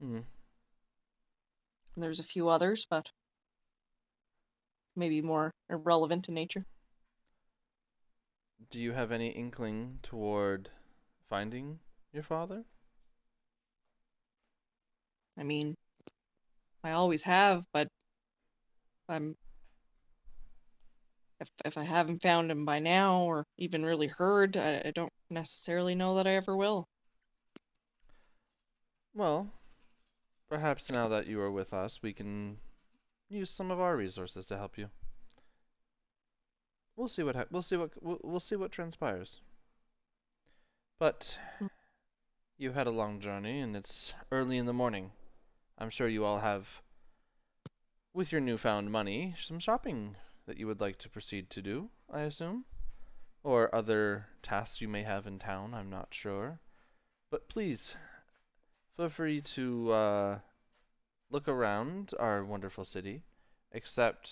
Mm. And there's a few others, but maybe more irrelevant in nature. Do you have any inkling toward finding your father? I mean, I always have, but if I haven't found him by now, or even really heard, I don't necessarily know that I ever will. Well, perhaps now that you are with us, we can use some of our resources to help you. We'll see what transpires. But you had a long journey, and it's early in the morning. I'm sure you all have, with your newfound money, some shopping that you would like to proceed to do, I assume? Or other tasks you may have in town, I'm not sure. But please, feel free to look around our wonderful city, accept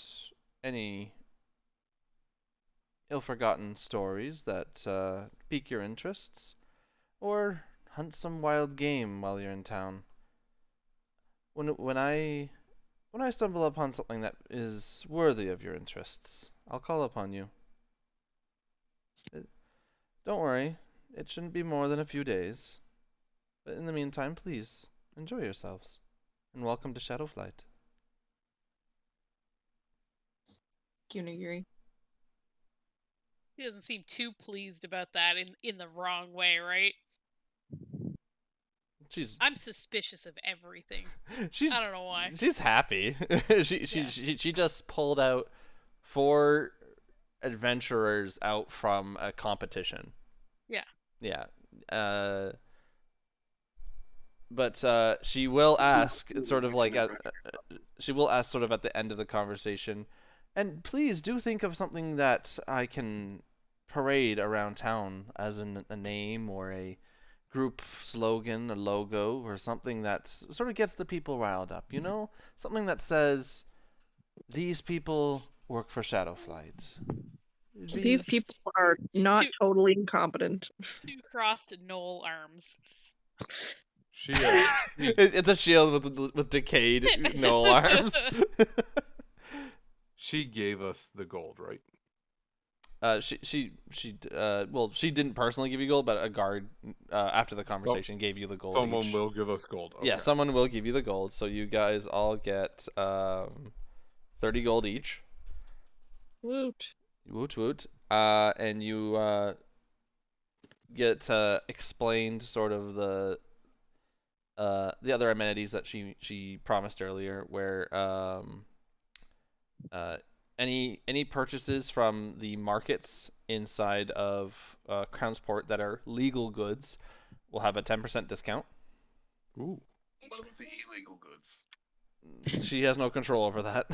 any ill-forgotten stories that pique your interests, or hunt some wild game while you're in town. When I stumble upon something that is worthy of your interests, I'll call upon you. Don't worry, it shouldn't be more than a few days. But in the meantime, please enjoy yourselves, and welcome to Shadowflight. Kunigiri. He doesn't seem too pleased about that in the wrong way, right? I'm suspicious of everything. I don't know why. She's happy. She just pulled out 4 adventurers out from a competition. Yeah. Yeah. But she will ask, sort of like she will ask sort of at the end of the conversation, and please do think of something that I can parade around town as a name or a group slogan, a logo, or something that sort of gets the people riled up, you know? Something that says, these people work for Shadowflight. These people are not totally incompetent. 2 crossed knoll arms. It's a shield with decayed knoll arms. She gave us the gold, right? Well, she didn't personally give you gold, but a guard after the conversation gave you the gold. Someone each. will give us gold. Okay. Yeah, someone will give you the gold. So you guys all get 30 gold each. Woot. Woot woot. And you get explained sort of the other amenities that she promised earlier, where any purchases from the markets inside of Crownsport that are legal goods will have a 10% discount. Ooh. What about the illegal goods? She has no control over that.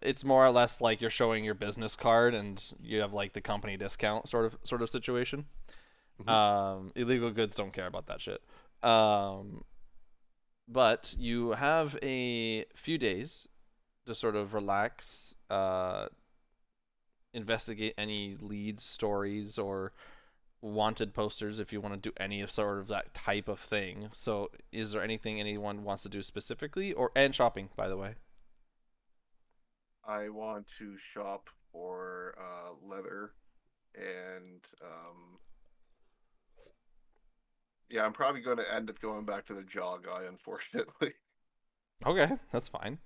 It's more or less like you're showing your business card and you have like the company discount sort of situation. Illegal goods don't care about that shit. But you have a few days to sort of relax, investigate any leads, stories, or wanted posters if you want to do any of sort of that type of thing. So, is there anything anyone wants to do specifically, and shopping, by the way? I want to shop for leather and yeah, I'm probably going to end up going back to the jaw guy, unfortunately, Okay, that's fine.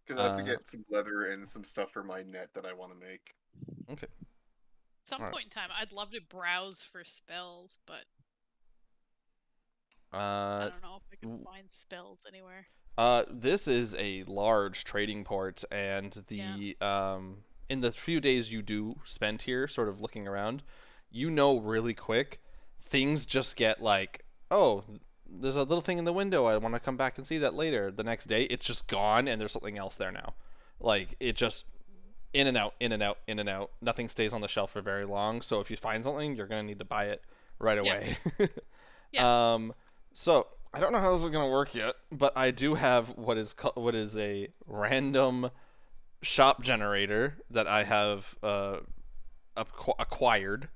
because I have to get some leather and some stuff for my net that I want to make. Okay. Some point in time, I'd love to browse for spells, but I don't know if I can find spells anywhere. This is a large trading port, and in the few days you do spend here, sort of looking around, you know really quick, things just get like, oh, there's a little thing in the window. I want to come back and see that later. The next day, it's just gone, and there's something else there now. Like it just in and out, in and out, in and out. Nothing stays on the shelf for very long. So if you find something, you're gonna need to buy it right away. Yeah. So I don't know how this is gonna work yet, but I do have what is a random shop generator that I have acquired.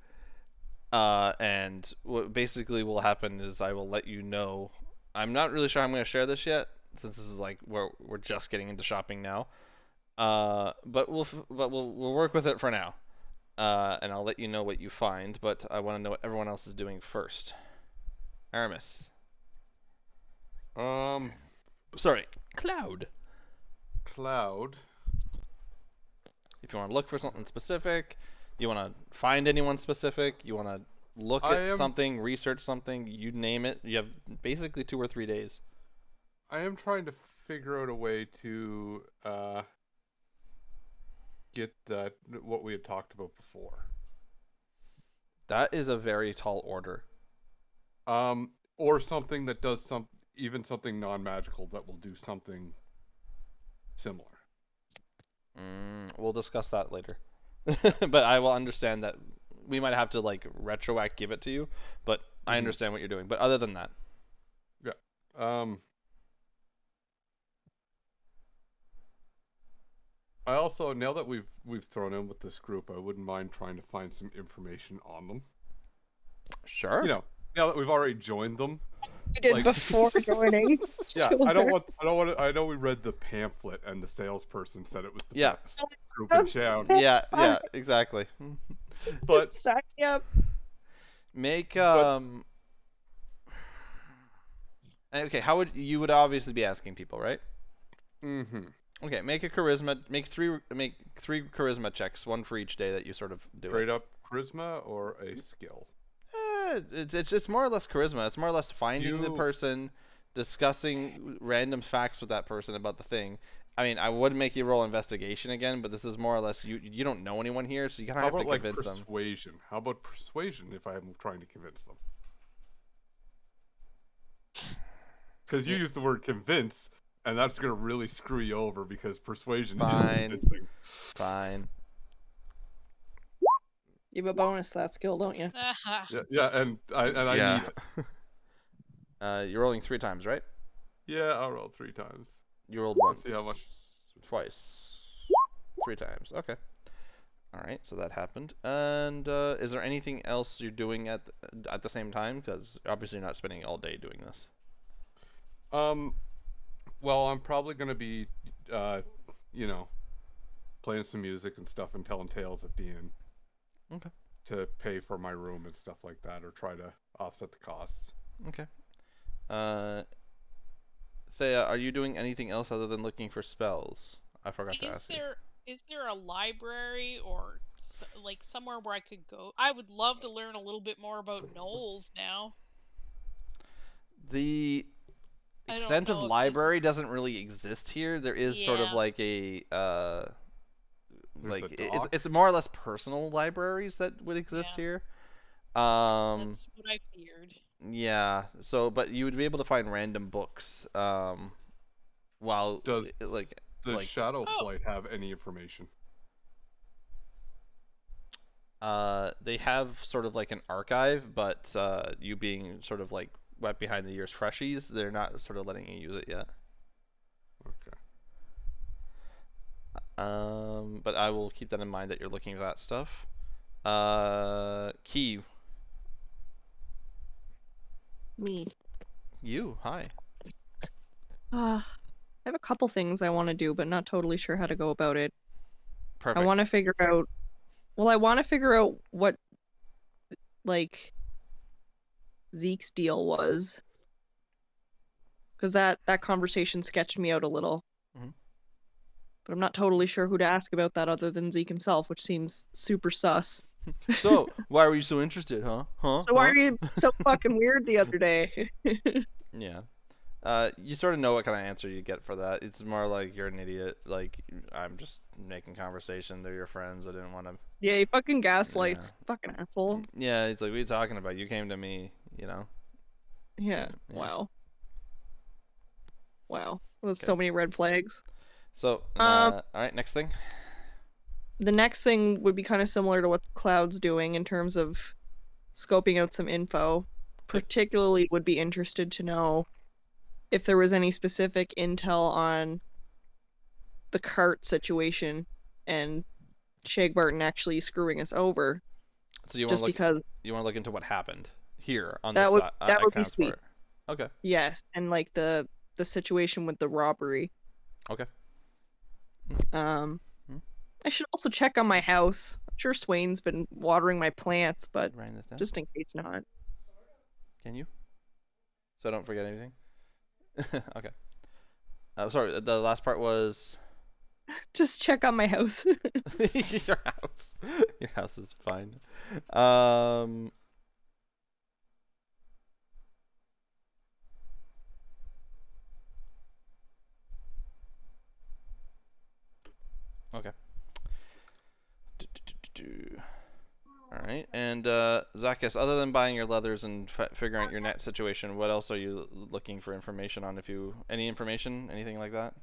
And what basically will happen is I will let you know. I'm not really sure how I'm gonna share this yet, since this is like we're just getting into shopping now. But we'll work with it for now. And I'll let you know what you find. But I want to know what everyone else is doing first. Aramis. Sorry, Cloud. Cloud. If you want to look for something specific, you want to find anyone specific, you want to look at something, research something, you name it. You have basically 2 or 3 days. I am trying to figure out a way to get that what we had talked about before. That is a very tall order. Or something that does even something non-magical that will do something similar. We'll discuss that later. But I will understand that we might have to like retroact give it to you, but I understand what you're doing. But other than that. Yeah. I also, now that we've thrown in with this group, I wouldn't mind trying to find some information on them. Sure. You know, now that we've already joined them. We did before joining. Yeah, I don't want to. I know we read the pamphlet and the salesperson said it was the best group in town. Yeah, exactly. But sign me up. Make Okay, how would you would obviously be asking people, right? Okay, make three charisma checks, one for each day that you sort of do. Straight up charisma or a skill? It's more or less charisma. It's more or less finding the person, discussing random facts with that person about the thing. I mean, I would make you roll investigation again, but this is more or less you don't know anyone here, so you kind of have to convince them. How about persuasion? How about persuasion if I'm trying to convince them? Because you use the word convince, and that's going to really screw you over because persuasion is convincing. Fine. You have a bonus to that skill, don't you? Yeah, and I need it. You're rolling 3 times, right? Yeah, I'll roll 3 times. You rolled once. Let's see how much. Twice. 3 times. Okay. All right, so that happened. And is there anything else you're doing at the same time? Because obviously you're not spending all day doing this. Well, I'm probably gonna be, playing some music and stuff and telling tales at the inn. Okay. To pay for my room and stuff like that, or try to offset the costs. Okay. Thea, are you doing anything else other than looking for spells? I forgot to ask you. Is there a library or like somewhere where I could go? I would love to learn a little bit more about gnolls now. The I don't extent of know if this library is- doesn't really exist here. There is sort of Yeah. like a There's a it's dock. more or less personal libraries that would exist Yeah. here. That's what I feared. Yeah. So, but you would be able to find random books. While Does like Shadow Oh. Flight have any information? they have sort of like an archive, but you being sort of like wet behind the ears freshies, they're not sort of letting you use it yet. Okay. But I will keep that in mind that you're looking for that stuff. Key, Me. you, hi. I have a couple things I want to do, but not totally sure how to go about it. Perfect. I want to figure out. Well, I want to figure out what, like, Zeke's deal was, because that conversation sketched me out a little. Mhm. But I'm not totally sure who to ask about that other than Zeke himself, which seems super sus. So, why were you so interested, huh? So why are you so fucking weird the other day? Yeah. You sort of know what kind of answer you get for that. It's more like you're an idiot. Like, I'm just making conversation. They're your friends. I didn't want to. Yeah, he fucking gaslights. Fucking asshole. Yeah, it's like, what are you talking about? You came to me, you know? Yeah. Yeah. Wow. Wow. There's Okay. so many red flags. So, Um, all right, next thing. The next thing would be kind of similar to what Cloud's doing in terms of scoping out some info. Particularly would be interested to know if there was any specific intel on the cart situation and Shag Barton actually screwing us over. So you want Just to look? because You want to look into what happened here on that this would side? that would be Accounts for sweet. it. Okay. Yes, and like the situation with the robbery. Okay. Um, Hmm. I should also check on my house. I'm sure Swain's been watering my plants, but Writing this down. just in case not. Can you? So I don't forget anything. Okay. Sorry. The last part was Just check on my house. your house. Your house is fine. Um. Okay. All right. And Zacchaeus, other than buying your leathers and figuring out your net situation, what else are you looking for information on? Any information, anything like that?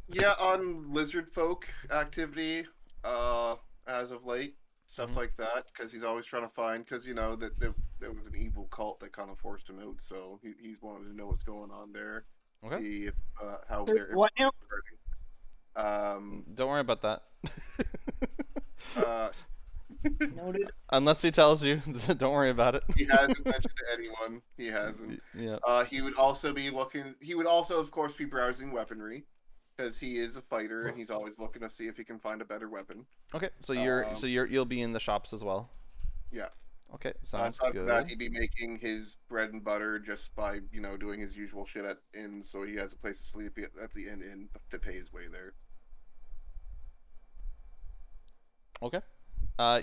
Yeah, on lizard folk activity, as of late, stuff Mhm. like that, because he's always trying to find, because that there was an evil cult that kind of forced him out, so he's wanted to know what's going on there, Okay. see if how There's they're what now? spreading. Don't worry about that. Uh, Noted. Unless he tells you, don't worry about it. he hasn't mentioned to anyone. He hasn't. Yeah. He would also be looking. He would also, of course, be browsing weaponry, because he is a fighter and he's always looking to see if he can find a better weapon. Okay. So Um, you'll be in the shops as well. Yeah. Okay. Sounds Aside good. from that, he'd be making his bread and butter just by doing his usual shit at inns, so he has a place to sleep at the inn to pay his way there. Okay.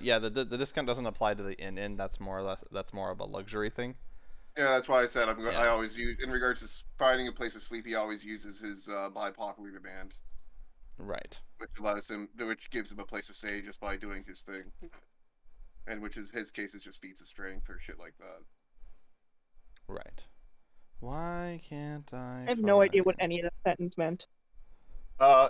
Yeah. The discount doesn't apply to the inn. That's more of a luxury thing. Yeah, that's why I said Yeah. I always use, in regards to finding a place to sleep, he always uses his by popular demand, Right. which gives him a place to stay just by doing his thing, and which is his case is just feats of strength or shit like that. Right. Why can't I? I have no idea what find- any of that sentence meant.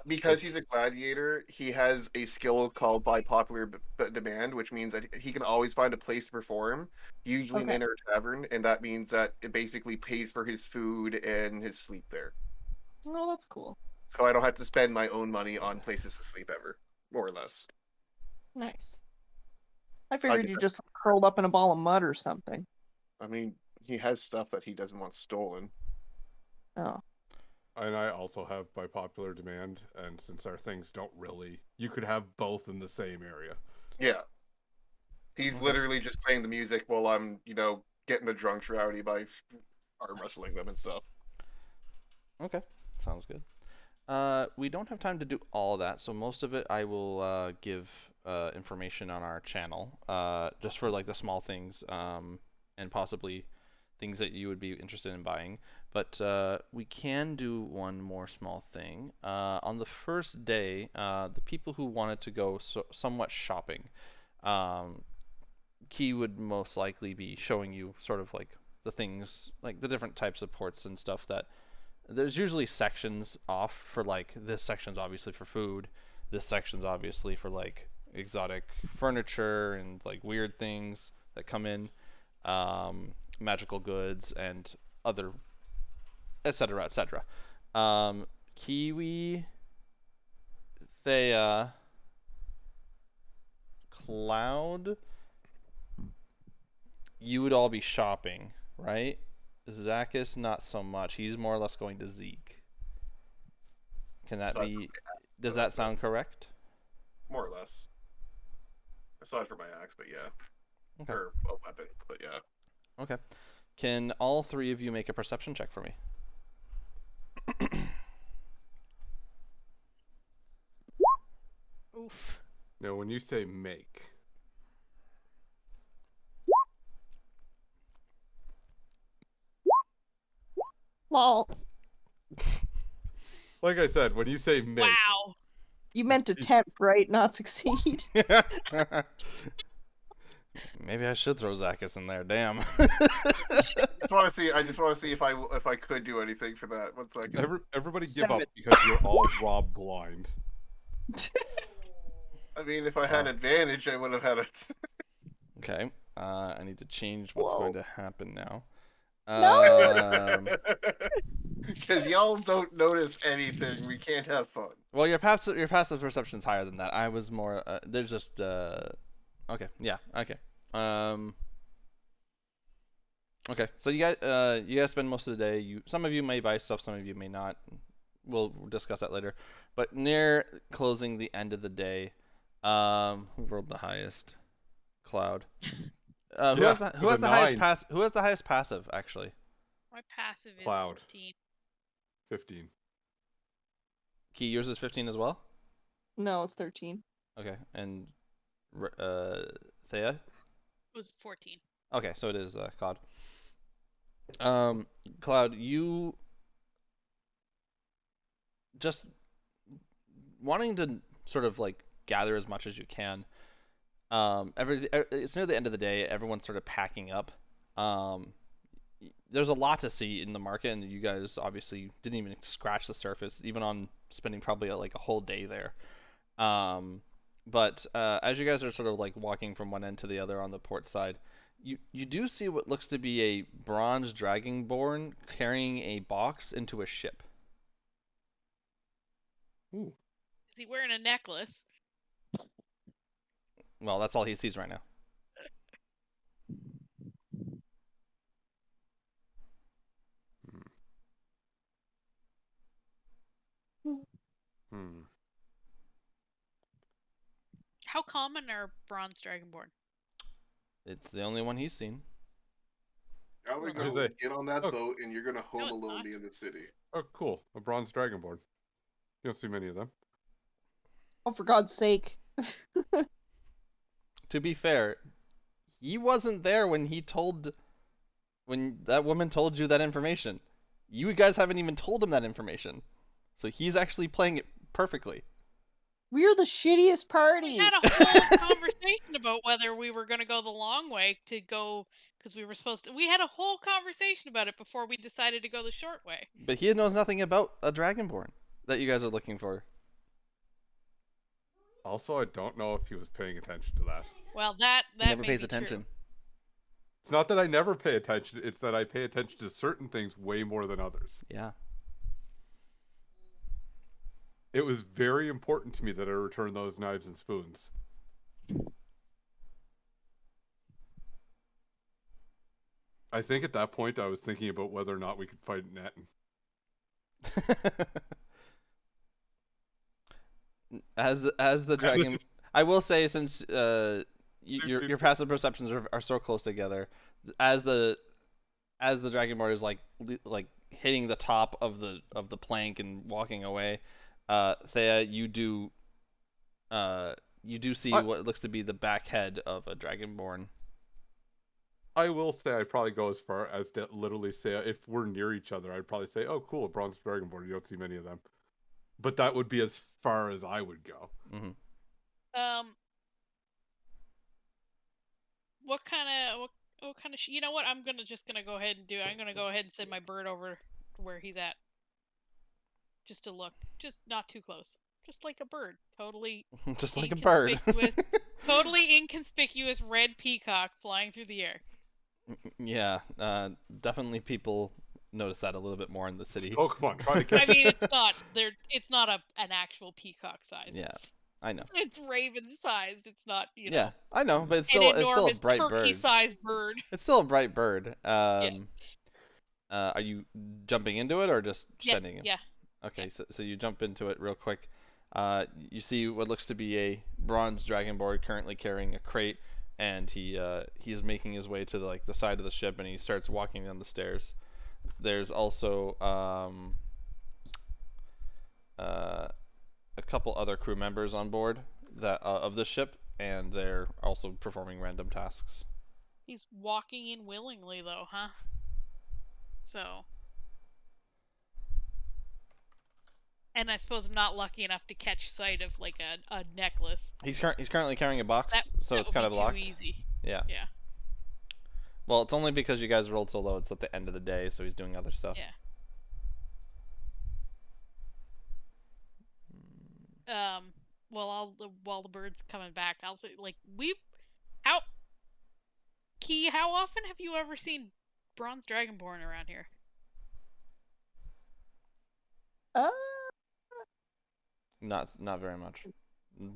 Because he's a gladiator, he has a skill called by popular demand, which means that he can always find a place to perform, usually an Okay. inn or a tavern, and that means that it basically pays for his food and his sleep there. Oh, that's cool. So I don't have to spend my own money on places to sleep ever, more or less. Nice. I figured just you have- just curled up in a ball of mud or something. I mean, he has stuff that he doesn't want stolen. Oh. And I also have by popular demand, and since our things don't really, you could have both in the same area. Yeah. He's Okay. literally just playing the music while I'm, getting the drunks rowdy by arm wrestling them and stuff. Okay, sounds good. We don't have time to do all that, so most of it I will give information on our channel, just for like the small things, and possibly things that you would be interested in buying. But we can do one more small thing. On the first day, the people who wanted to go somewhat shopping, um, Key would most likely be showing you sort of like the things, like the different types of ports and stuff that there's usually sections off for, like, this section's obviously for food, this section's obviously for like exotic furniture and like weird things that come in, magical goods and other, etc., etc. Kiwi, Thea, Cloud, you would all be shopping, right? Zakis, not so much. He's more or less going to Zeke. Can that Aside from be? my axe, Does but that that's sound correct? more or less. Aside from my axe, but yeah. Okay. Or a weapon, but yeah. Okay. Can all three of you make a perception check for me? Oof. Now, when you say make, Well, like I said, when you say make, Wow. you meant attempt, right? Not succeed. Maybe I should throw Zakis in there. Damn. I just want to see if I could do anything for that. 1 second. everybody give 7. up because you're all Rob blind. I mean, if I had advantage, I would have had it. Okay. I need to change what's Whoa. going to happen now. No! Because y'all don't notice anything, we can't have fun. Well, your passive perception's higher than that. I was more. There's just. Okay. Yeah. Okay. Okay. So you guys spend most of the day. Some of you may buy stuff. Some of you may not. We'll discuss that later. But near closing the end of the day, who rolled the highest? Cloud. Who Yeah, has the with a highest 9. Who has the highest passive actually? My passive is Cloud. 14. 15. Key, yours is 15 as well. No, it's 13. Okay, and Thea. It was 14. Okay, so it is Cloud. Cloud, you just wanting to sort of like gather as much as you can. It's near the end of the day. Everyone's sort of packing up. There's a lot to see in the market, and you guys obviously didn't even scratch the surface, even on spending probably like a whole day there. But as you guys are sort of like walking from one end to the other on the port side, you do see what looks to be a bronze dragonborn carrying a box into a ship. Ooh. Is he wearing a necklace? Well, that's all he sees right now. Hmm. How common are bronze dragonborn? It's the only one he's seen. I'm Well, gonna no. go get on that Oh. boat, and you're gonna home it's alone not. me in the city. Oh, cool. A bronze dragonborn. You don't see many of them. Oh, for God's sake. To be fair, he wasn't there when that woman told you that information. You guys haven't even told him that information. So he's actually playing it perfectly. We're the shittiest party. We had a whole conversation about whether we were going to go the long way to go, because we were supposed to. We had a whole conversation about it before we decided to go the short way. But he knows nothing about a dragonborn that you guys are looking for. Also, I don't know if he was paying attention to that. Well, that He never may pays be attention. True. It's not that I never pay attention, it's that I pay attention to certain things way more than others. Yeah. It was very important to me that I return those knives and spoons. I think at that point I was thinking about whether or not we could fight Netton. As the dragon, I will say, since your passive perceptions are so close together, as the dragonborn is like hitting the top of the plank and walking away, Thea, you do see what looks to be the back head of a dragonborn. I will say I'd probably go as far as to literally say, if we're near each other, I'd probably say, oh, cool, a bronze dragonborn. You don't see many of them. But that would be as far as I would go. Mm-hmm. What kind of you know what? I'm just gonna go ahead and do. I'm gonna go ahead and send my bird over to where he's at, just to look, just not too close, just like a bird, totally just like a bird, totally inconspicuous red peacock flying through the air. Yeah, definitely people notice that a little bit more in the city. Oh, come on, try to catch I mean, it's not an actual peacock size. Yeah, I know. It's raven sized. It's not, Yeah, I know, but it's an still enormous a bright turkey-sized bird. It's still a bright bird. Yeah. Are you jumping into it or just sending him? Yeah. Okay, so you jump into it real quick. You see what looks to be a bronze dragonborn currently carrying a crate, and he's making his way to the side of the ship, and he starts walking down the stairs. There's also a couple other crew members on board of the ship, and they're also performing random tasks. He's walking in willingly, though, huh? So. And I suppose I'm not lucky enough to catch sight of a necklace. He's currently carrying a box, so it's kind of blocked. Too easy. Yeah. Yeah. Well, it's only because you guys rolled so low. It's at the end of the day, so he's doing other stuff. Yeah. Well, while the bird's coming back, I'll say how often have you ever seen bronze dragonborn around here? Not very much.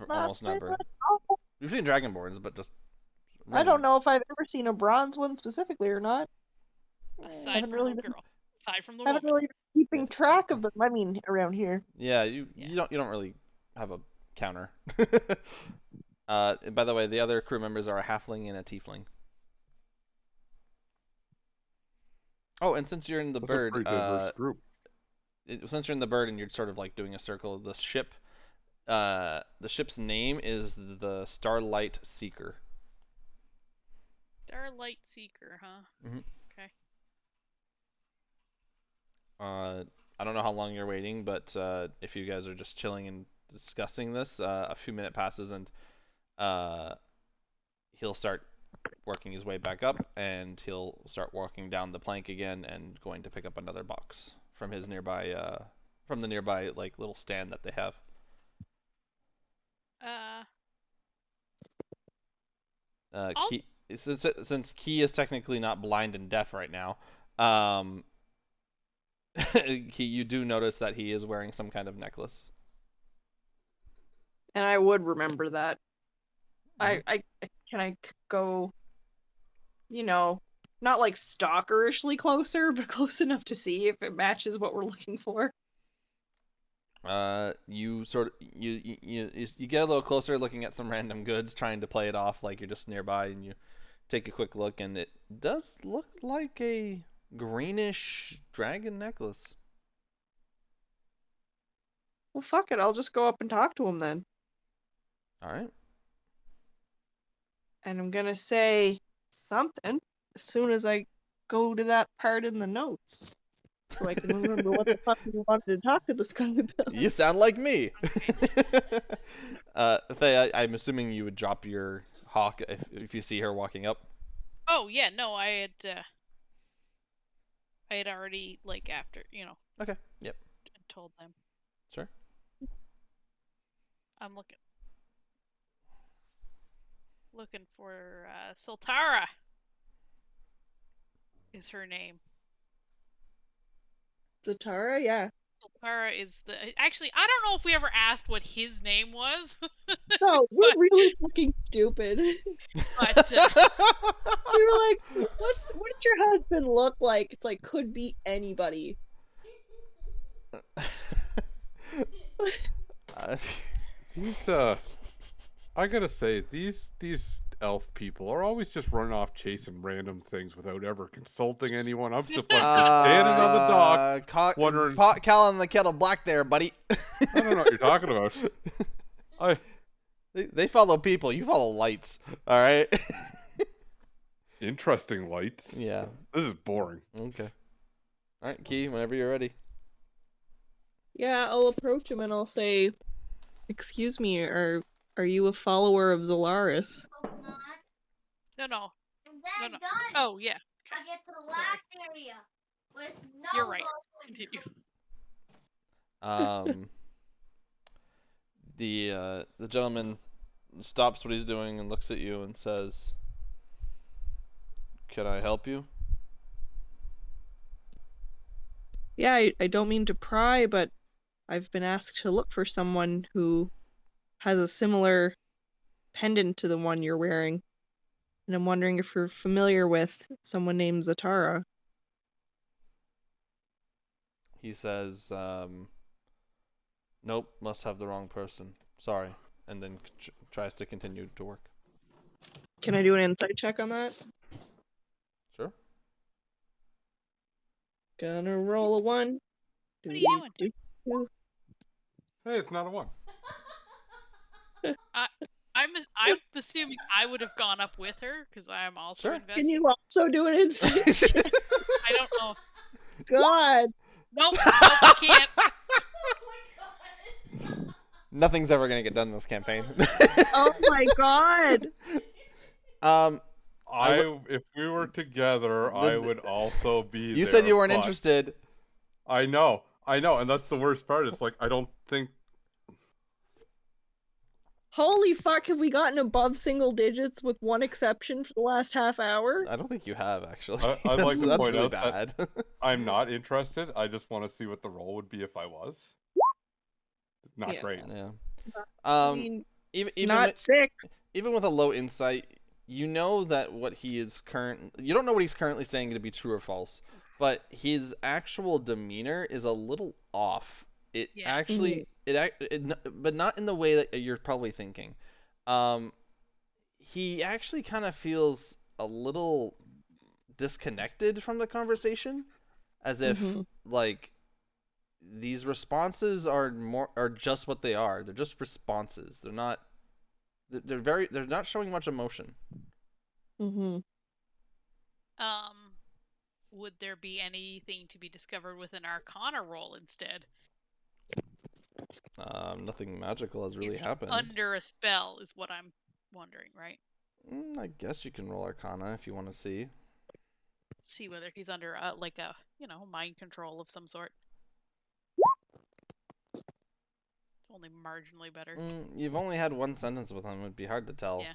Almost never. Oh, We've seen dragonborns, but just. I don't know if I've ever seen a bronze one specifically or not. Aside from the girl. Aside from the woman. I haven't really been keeping track of them. I mean, around here. Yeah, you don't really have a counter. By the way, the other crew members are a halfling and a tiefling. Oh, and since you're in the bird, a pretty diverse group. Since you're in the bird and you're sort of doing a circle of the ship, the ship's name is the Starlight Seeker. Starlight Seeker, huh? Mm-hmm. Okay. I don't know how long you're waiting, but if you guys are just chilling and discussing this, a few minutes passes and he'll start working his way back up, and he'll start walking down the plank again and going to pick up another box from his nearby, little stand that they have. Key, since Key is technically not blind and deaf right now, you do notice that he is wearing some kind of necklace. And I would remember that. Can I go, not stalkerishly closer, but close enough to see if it matches what we're looking for? You get a little closer, looking at some random goods, trying to play it off like you're just nearby, and you take a quick look, and it does look like a greenish dragon necklace. Well, fuck it, I'll just go up and talk to him then. Alright. And I'm gonna say something as soon as I go to that part in the notes, so I can remember what the fuck we wanted to talk to this guy about. You sound like me. Thea, I'm assuming you would drop your hawk if you see her walking up. Oh yeah, no, I had already after Okay. Yep. told them. Sure. I'm looking for Sultara is her name. Zatara, yeah. Sultara is actually, I don't know if we ever asked what his name was. No, we're really fucking stupid. But we were like, what did your husband look like? It's could be anybody. Uh, These I gotta say, these elf people are always just running off chasing random things without ever consulting anyone. I'm just like, you're standing on the dock, wondering. Pot calling the kettle black there, buddy. I don't know what you're talking about. They follow people. You follow lights. All right. Interesting lights. Yeah. This is boring. Okay. All right, Key. Whenever you're ready. Yeah, I'll approach him and I'll say, "Excuse me, are you a follower of Zolaris?" No, no. And then No. done. Oh, yeah. I get to the Sorry. last area with no You're right. social Continue. The gentleman stops what he's doing and looks at you and says, "Can I help you?" Yeah, I don't mean to pry, but I've been asked to look for someone who has a similar pendant to the one you're wearing. And I'm wondering if you're familiar with someone named Zatara. He says, "Nope, must have the wrong person. Sorry," and then tries to continue to work. Can I do an insight check on that? Sure. Gonna roll a 1. What are you doing? Hey, it's not a 1. I'm assuming I would have gone up with her because I am also Sure. invested. Can you also do an insight check? I don't know. God. Nope, I can't. Nothing's ever gonna get done in this campaign. Oh my god. If we were together, I would also be You there. said you weren't but interested. I know, and that's the worst part. It's like, I don't think. Holy fuck, have we gotten above single digits with one exception for the last half hour? I don't think you have, actually. I'd like to That's point really out bad. that I'm not interested. I just want to see what the role would be if I was. Not Yeah. great. Yeah. I mean, even not with, 6. even with a low insight, you know that what he is you don't know what he's currently saying to be true or false, but his actual demeanor is a little off. It Yeah. actually, but not in the way that you're probably thinking. He actually kind of feels a little disconnected from the conversation, as if like these responses are just what they are. They're just responses. They're not showing much emotion. Would there be anything to be discovered with an Arcana roll instead? Nothing magical has really Is he happened. under a spell is what I'm wondering, right? I guess you can roll Arcana if you want to see. See whether he's under like a mind control of some sort. It's only marginally better. You've only had one sentence with him. It'd be hard to tell. Yeah.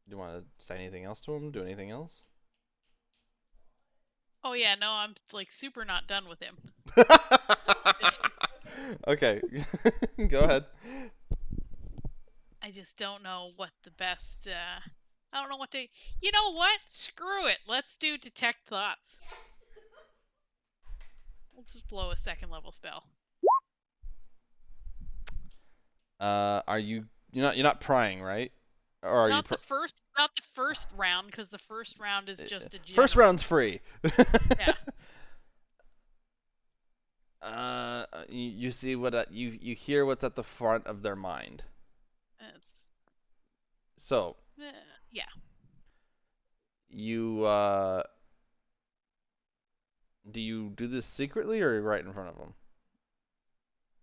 Do you want to say anything else to him? Do anything else? Oh yeah, no, I'm like super not done with him. Okay, go ahead. I just don't know what the best. I don't know what to. You know what? Screw it. Let's do detect thoughts. Let's just blow a 2nd level spell. You're not prying, right? Or are not the first round, because the first round is just a general. First round's free. Yeah. You see what you hear what's at the front of their mind. So. Yeah. You do you do this secretly or right in front of them?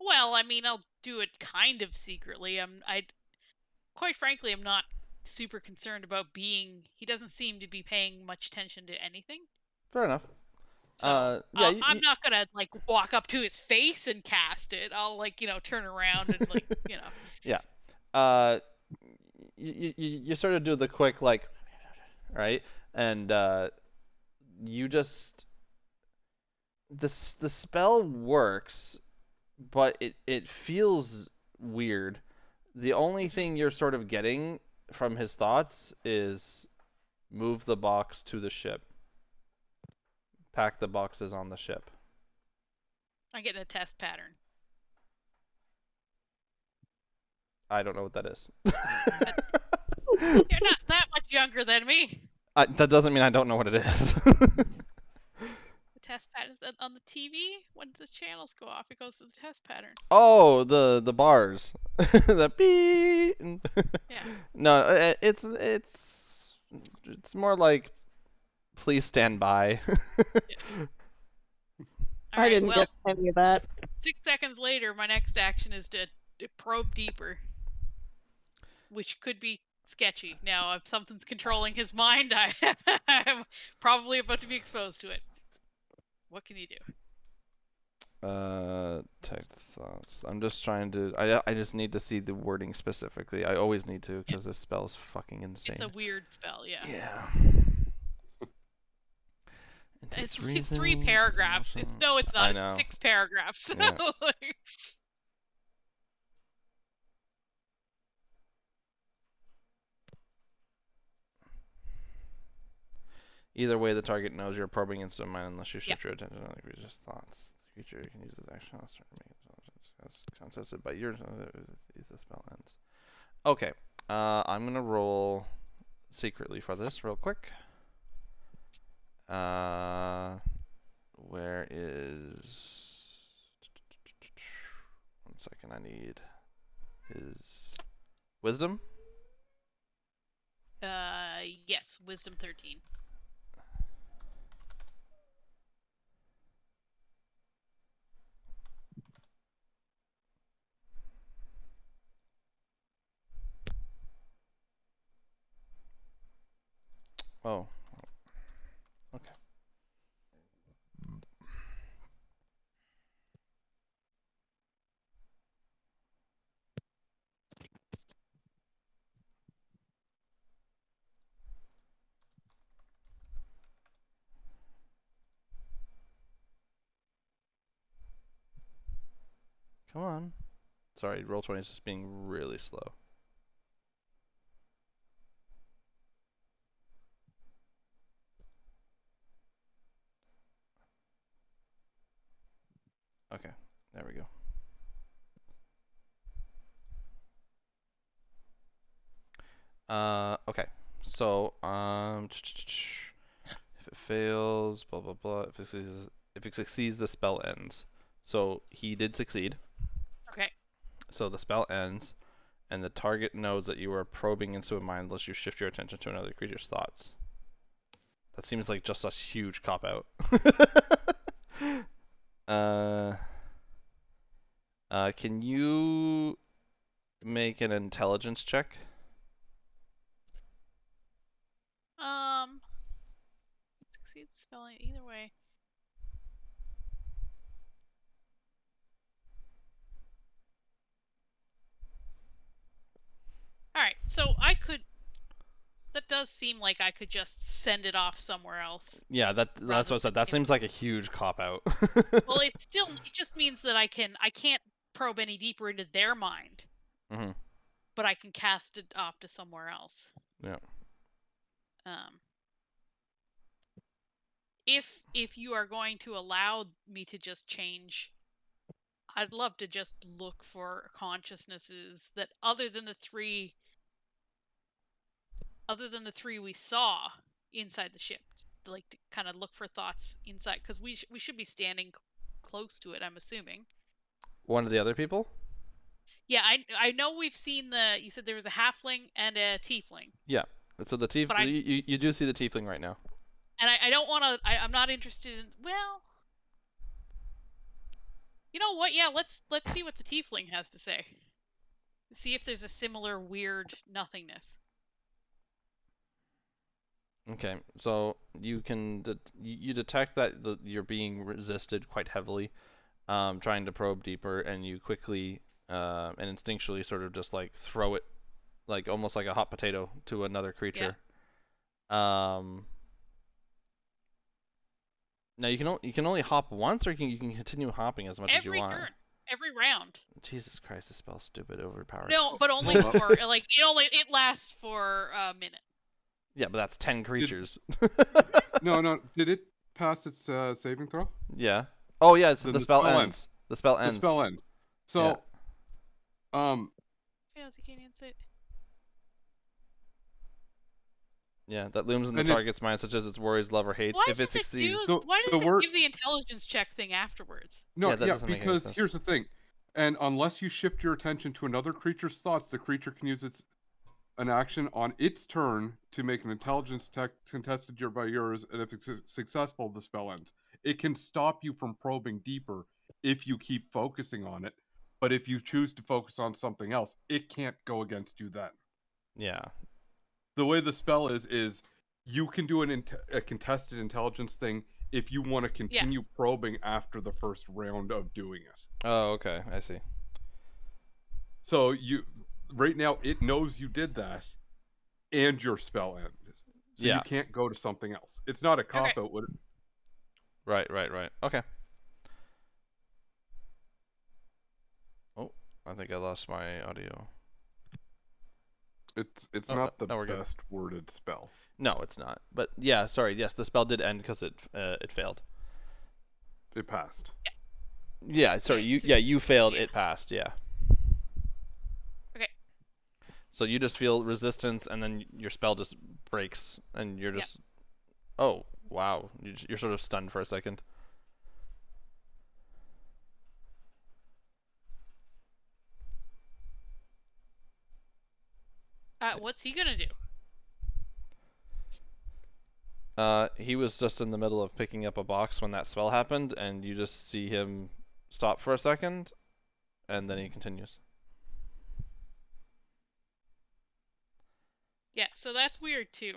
Well, I mean, I'll do it kind of secretly. Quite frankly, I'm not super concerned about being. He doesn't seem to be paying much attention to anything. Fair enough. So I'm not gonna like walk up to his face and cast it. I'll like turn around and like Yeah. You sort of do the quick like, right, and you just the spell works, but it feels weird. The only thing you're sort of getting from his thoughts is move the box to the ship. pack the boxes on the ship. I get a test pattern. I don't know what that is. You're not that much younger than me. That doesn't mean I don't know what it is. The test pattern is on the TV. When the channels go off, it goes to the test pattern. Oh, the bars. The beep. Yeah. No, it's more like please stand by. All I right, didn't well, get any of that. 6 seconds later, my next action is to probe deeper, which could be sketchy. Now, if something's controlling his mind, I'm probably about to be exposed to it. What can you do? Detect thoughts. I'm just trying to. I just need to see the wording specifically. I always need to because this spell is fucking insane. It's a weird spell, yeah. Yeah. It's Intense like 3 reasoning, paragraphs. emotion- No, it's I not. know. It's 6 paragraphs. Yeah. Either way, the target knows you're probing into mind unless you shift your attention on the creature's thoughts. The creature can use this action to make it contested by yours if the spell ends. Okay, I'm gonna roll secretly for this real quick. Where is? 1 second, I need his wisdom. Yes, wisdom 13. Oh. Okay. Come on. Sorry, Roll20 is just being really slow. Okay, there we go. Okay. So, if it fails, blah blah blah. If it succeeds, the spell ends. So he did succeed. Okay. So the spell ends, and the target knows that you are probing into a mind unless you shift your attention to another creature's thoughts. That seems like just a huge cop out. Can you make an intelligence check? Succeeds spelling either way. Alright, so I could... That does seem like I could just send it off somewhere else. Yeah, that's what I said. That seems like a huge cop out. Well, it just means that I can't probe any deeper into their mind. Mm-hmm. But I can cast it off to somewhere else. Yeah. If you are going to allow me to just change, I'd love to just look for consciousnesses that other than the three we saw inside the ship, like to kind of look for thoughts inside, because we should be standing close to it, I'm assuming. One of the other people? Yeah, I know we've seen you said there was a halfling and a tiefling. Yeah. So the you do see the tiefling right now. And I don't want to. I'm not interested in. Well, you know what? Yeah, let's see what the tiefling has to say. See if there's a similar weird nothingness. Okay, so you can you detect that you're being resisted quite heavily, trying to probe deeper, and you quickly and instinctually sort of just like throw it, like almost like a hot potato to another creature. Yeah. Now you can only hop once, or you can continue hopping as much as you want. Every turn, every round. Jesus Christ, this spell's stupid, overpowered. No, but only for like it lasts for a minute. Yeah, but that's 10 creatures. No. pass its saving throw? Yeah. Oh yeah, it's Then the the spell spell ends. The spell The ends. spell ends. So, Fails, you can't answer it. Yeah, that looms in the And it's- target's mind, such as its worries, love, or hates. Why If it does it succeeds, do? Why the does it word- give the intelligence check thing afterwards? no, Yeah, that yeah, doesn't make any because sense. here's the thing. And unless you shift your attention to another creature's thoughts, the creature can use an action on its turn to make an intelligence check contested by yours, and if it's successful, the spell ends. It can stop you from probing deeper if you keep focusing on it, but if you choose to focus on something else, it can't go against you then. yeah. The way the spell is you can do a contested intelligence thing if you want to continue probing after the first round of doing it. Oh, okay, I see. So right now it knows you did that, and your spell ended. So Yeah. you can't go to something else. It's not a cop out. Right. Okay. Oh, I think I lost my audio. It's Oh, not the no, we're good. best worded spell. No, it's not. But yeah, sorry. Yes, the spell did end because it failed. It passed. Yeah, sorry. You failed. It passed. Yeah. Okay. So you just feel resistance, and then your spell just breaks, and you're just. Oh wow! You're sort of stunned for a second. What's he gonna do? He was just in the middle of picking up a box when that spell happened, and you just see him stop for a second, and then he continues. Yeah, so that's weird too.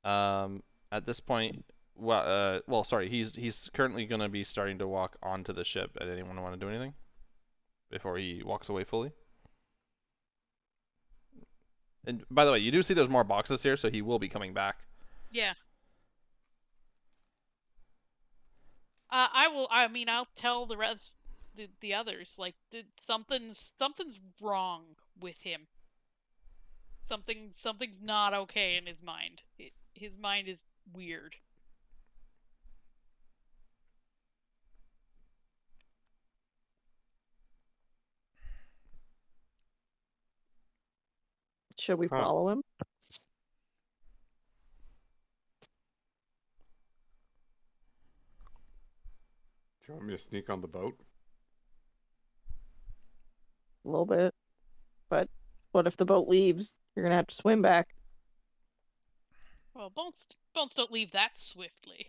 At this point, well, sorry, he's currently gonna be starting to walk onto the ship. Did anyone want to do anything before he walks away fully? And by the way, you do see there's more boxes here, so he will be coming back. Yeah. I will. I mean, I'll tell the rest, the others, like something's wrong with him. Something's not okay in his mind. His mind is weird. Should we follow him? Do you want me to sneak on the boat? A little bit. But what if the boat leaves? You're gonna have to swim back. Well, boats don't leave that swiftly.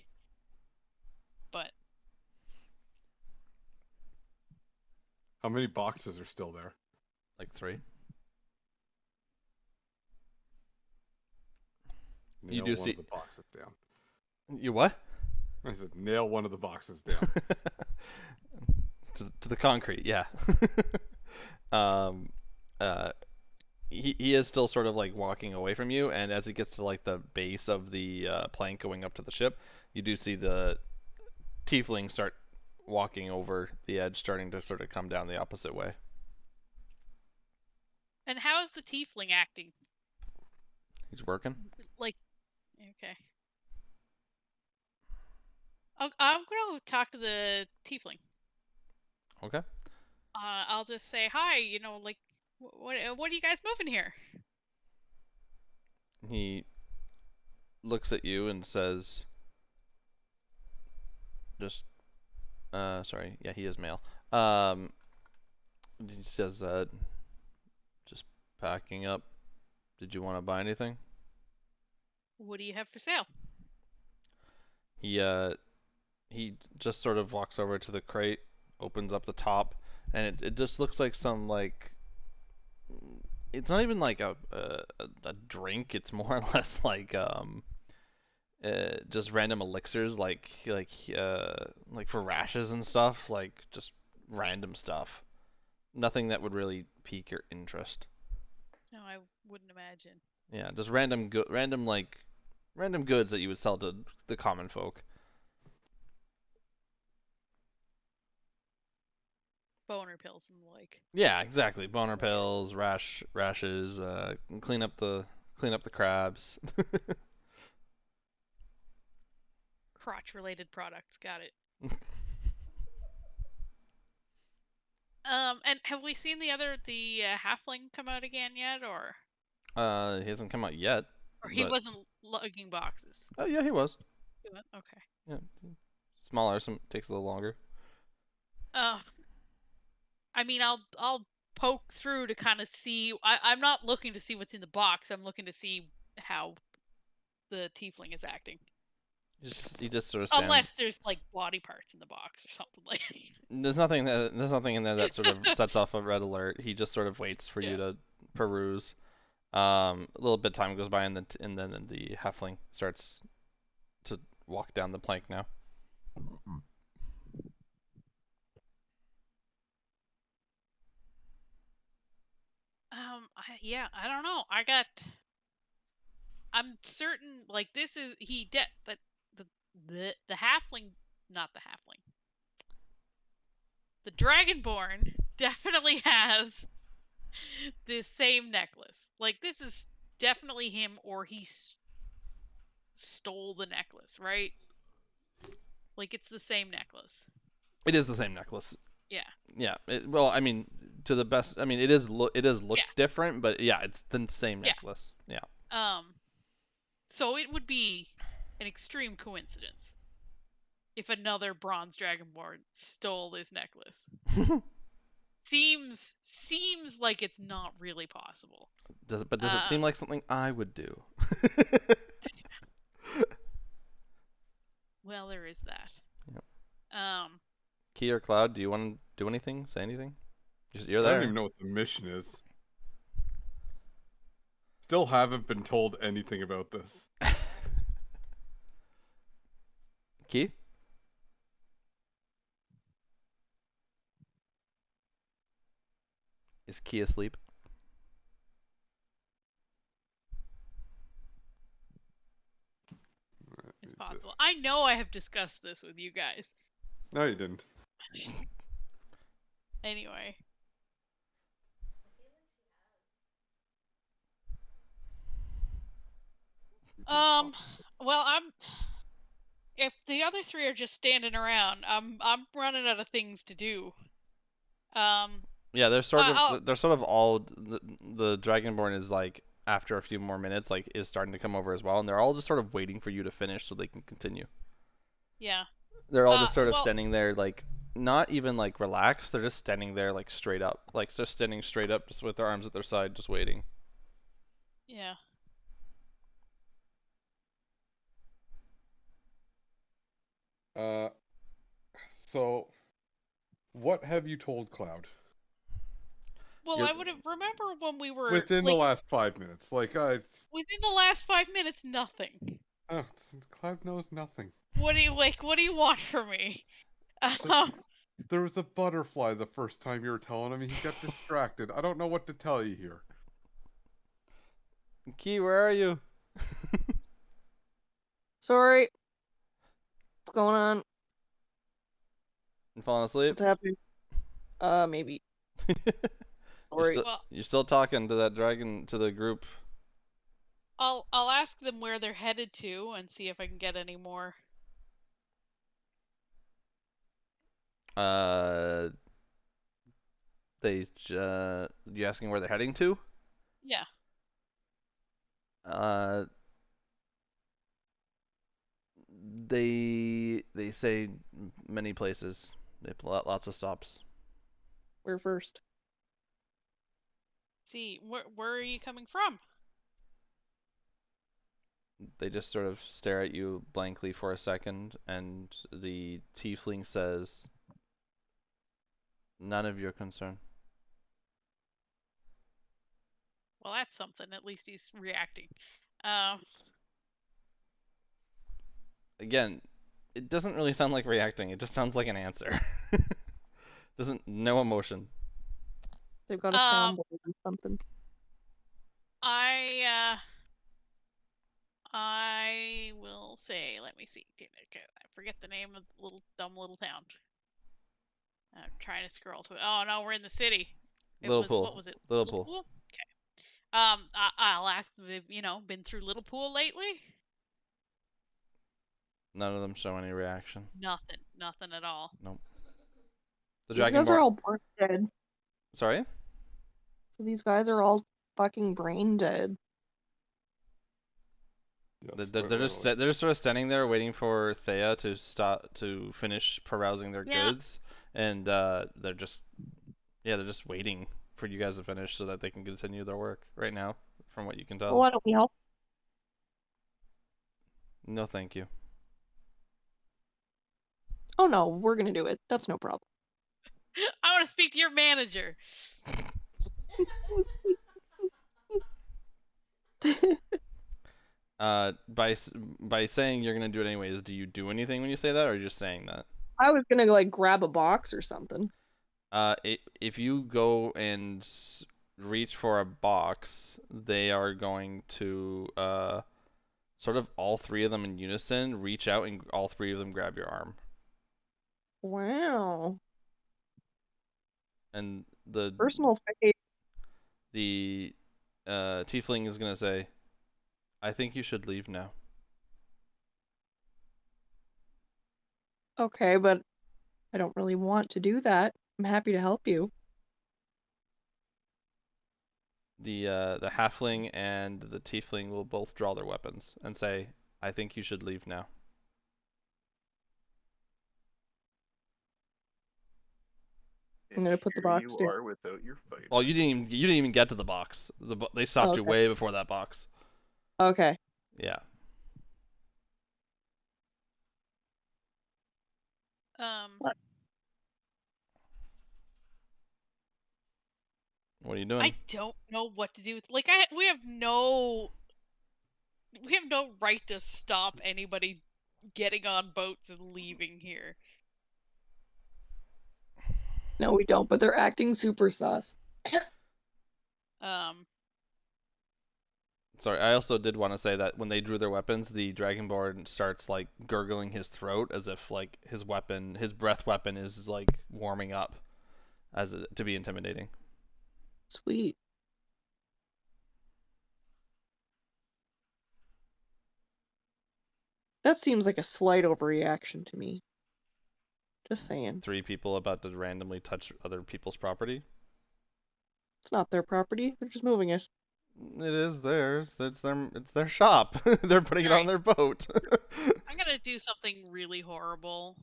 But How many boxes are still there? Like 3. Nail You do one see- of the boxes down. You what? I said nail one of the boxes down. to the concrete, yeah. um, he is still sort of like walking away from you, and as he gets to like the base of the plank going up to the ship, you do see the tiefling start walking over the edge, starting to sort of come down the opposite way. and how is the tiefling acting? He's working. Like, okay. I'm gonna talk to the tiefling. Okay. I'll just say hi. You know, like, what are you guys moving here? He looks at you and says, just, sorry, yeah, he is male. He says, just packing up. Did you want to buy anything? What do you have for sale? He just sort of walks over to the crate, opens up the top, and it just looks like some like, it's not even like a drink. It's more or less like just random elixirs, like for rashes and stuff, like just random stuff. Nothing that would really pique your interest. No, I wouldn't imagine. Yeah, just random goods that you would sell to the common folk. Boner pills and the like. Yeah, exactly. Boner pills, rashes, clean up the crabs. crotch-related products. Got it. And have we seen the halfling come out again yet, or He hasn't come out yet. he but- wasn't lugging boxes? Oh yeah, he was. He went? Okay. Yeah, smaller, takes a little longer. I mean, I'll poke through to kind of see. I'm not looking to see what's in the box. I'm looking to see how the tiefling is acting. He just sort of stands. Unless there's like body parts in the box or something like. There's nothing in there that sort of sets off a red alert. He just sort of waits for you to peruse. A little bit of time goes by, and then the halfling starts to walk down the plank now. I don't know. I'm certain, like, this is the halfling, not the halfling. The dragonborn definitely has the same necklace. Like, this is definitely him, or he stole the necklace, right? Like, it's the same necklace. It is the same necklace. Yeah. Yeah. Well, I mean, to the best. I mean, it is look different, but yeah, it's the same necklace. Yeah. So it would be an extreme coincidence if another bronze dragonborn stole this necklace. Seems like it's not really possible. Does it seem like something I would do? Well, there is that. Yep. Key or Cloud, do you want to do anything? Say anything? You're there. I don't even know what the mission is. Still haven't been told anything about this. Key? Is Key asleep? It's possible. I know I have discussed this with you guys. No, you didn't. Anyway. Well, if the other three are just standing around, I'm running out of things to do. Yeah, they're sort of all the Dragonborn is like after a few more minutes like is starting to come over as well, and they're all just sort of waiting for you to finish so they can continue. Yeah. They're all just sort of standing there like not even like relaxed, they're just standing there like straight up. Like just standing straight up just with their arms at their side just waiting. Yeah. So what have you told Cloud? Well, I would have remember when we were within the last 5 minutes. Like within the last 5 minutes, nothing. Oh, Cloud knows nothing. What do you What do you want from me? There was a butterfly the first time you were telling him. He got distracted. I don't know what to tell you here. Key, where are you? Sorry. What's going on? You falling asleep? What's happening? Maybe. Sorry. You're still talking to that dragon, to the group. I'll ask them where they're headed to and see if I can get any more. You asking where they're heading to? Yeah. They say many places. They have lots of stops. Where first? See, where are you coming from? They just sort of stare at you blankly for a second, and the tiefling says, "None of your concern." Well, that's something. At least he's reacting. Again, it doesn't really sound like reacting. It just sounds like an answer. No emotion. They've got a soundboard or something. I will say, let me see. I forget the name of the dumb little town. I'm trying to scroll to it. Oh no, we're in the city. Littlepool. What was it? Littlepool. Okay. I'll ask them if, been through Littlepool lately? None of them show any reaction. Nothing at all. Nope. The These guys are Dragonborn. all brain dead. Sorry? So these guys are all fucking brain dead. Yes, They're just they're just sort of standing there waiting for Thea to finish perusing their Yeah. goods, and they're just waiting for you guys to finish so that they can continue their work right now, from what you can Well, tell. why don't we help? No, thank you. Oh no, we're gonna do it. That's no problem. I want to speak to your manager. By saying you're gonna do it anyways, do you do anything when you say that, or are you just saying that? I was gonna like grab a box or something. If you go and reach for a box, they are going to sort of all three of them in unison reach out and all three of them grab your arm. Wow. And the Personal space. tiefling is gonna say, "I think you should leave now." Okay, but I don't really want to do that. I'm happy to help you. The halfling and the tiefling will both draw their weapons and say, "I think you should leave now." I'm gonna put the Here box you down. are without your fighter. Well, you didn't even get to the box. They stopped you Okay. way before that box. Okay. Yeah. What? What are you doing? I don't know what to do with. Like, we have no right to stop anybody getting on boats and leaving here. No, we don't, but they're acting super sus. Sorry, I also did want to say that when they drew their weapons, the Dragonborn starts like gurgling his throat as if like his breath weapon is like warming up to be intimidating. Sweet. That seems like a slight overreaction to me. Just saying. 3 people about to randomly touch other people's property. It's not their property. They're just moving it. It is theirs. It's their shop. They're putting it on their boat. I'm gonna do something really horrible.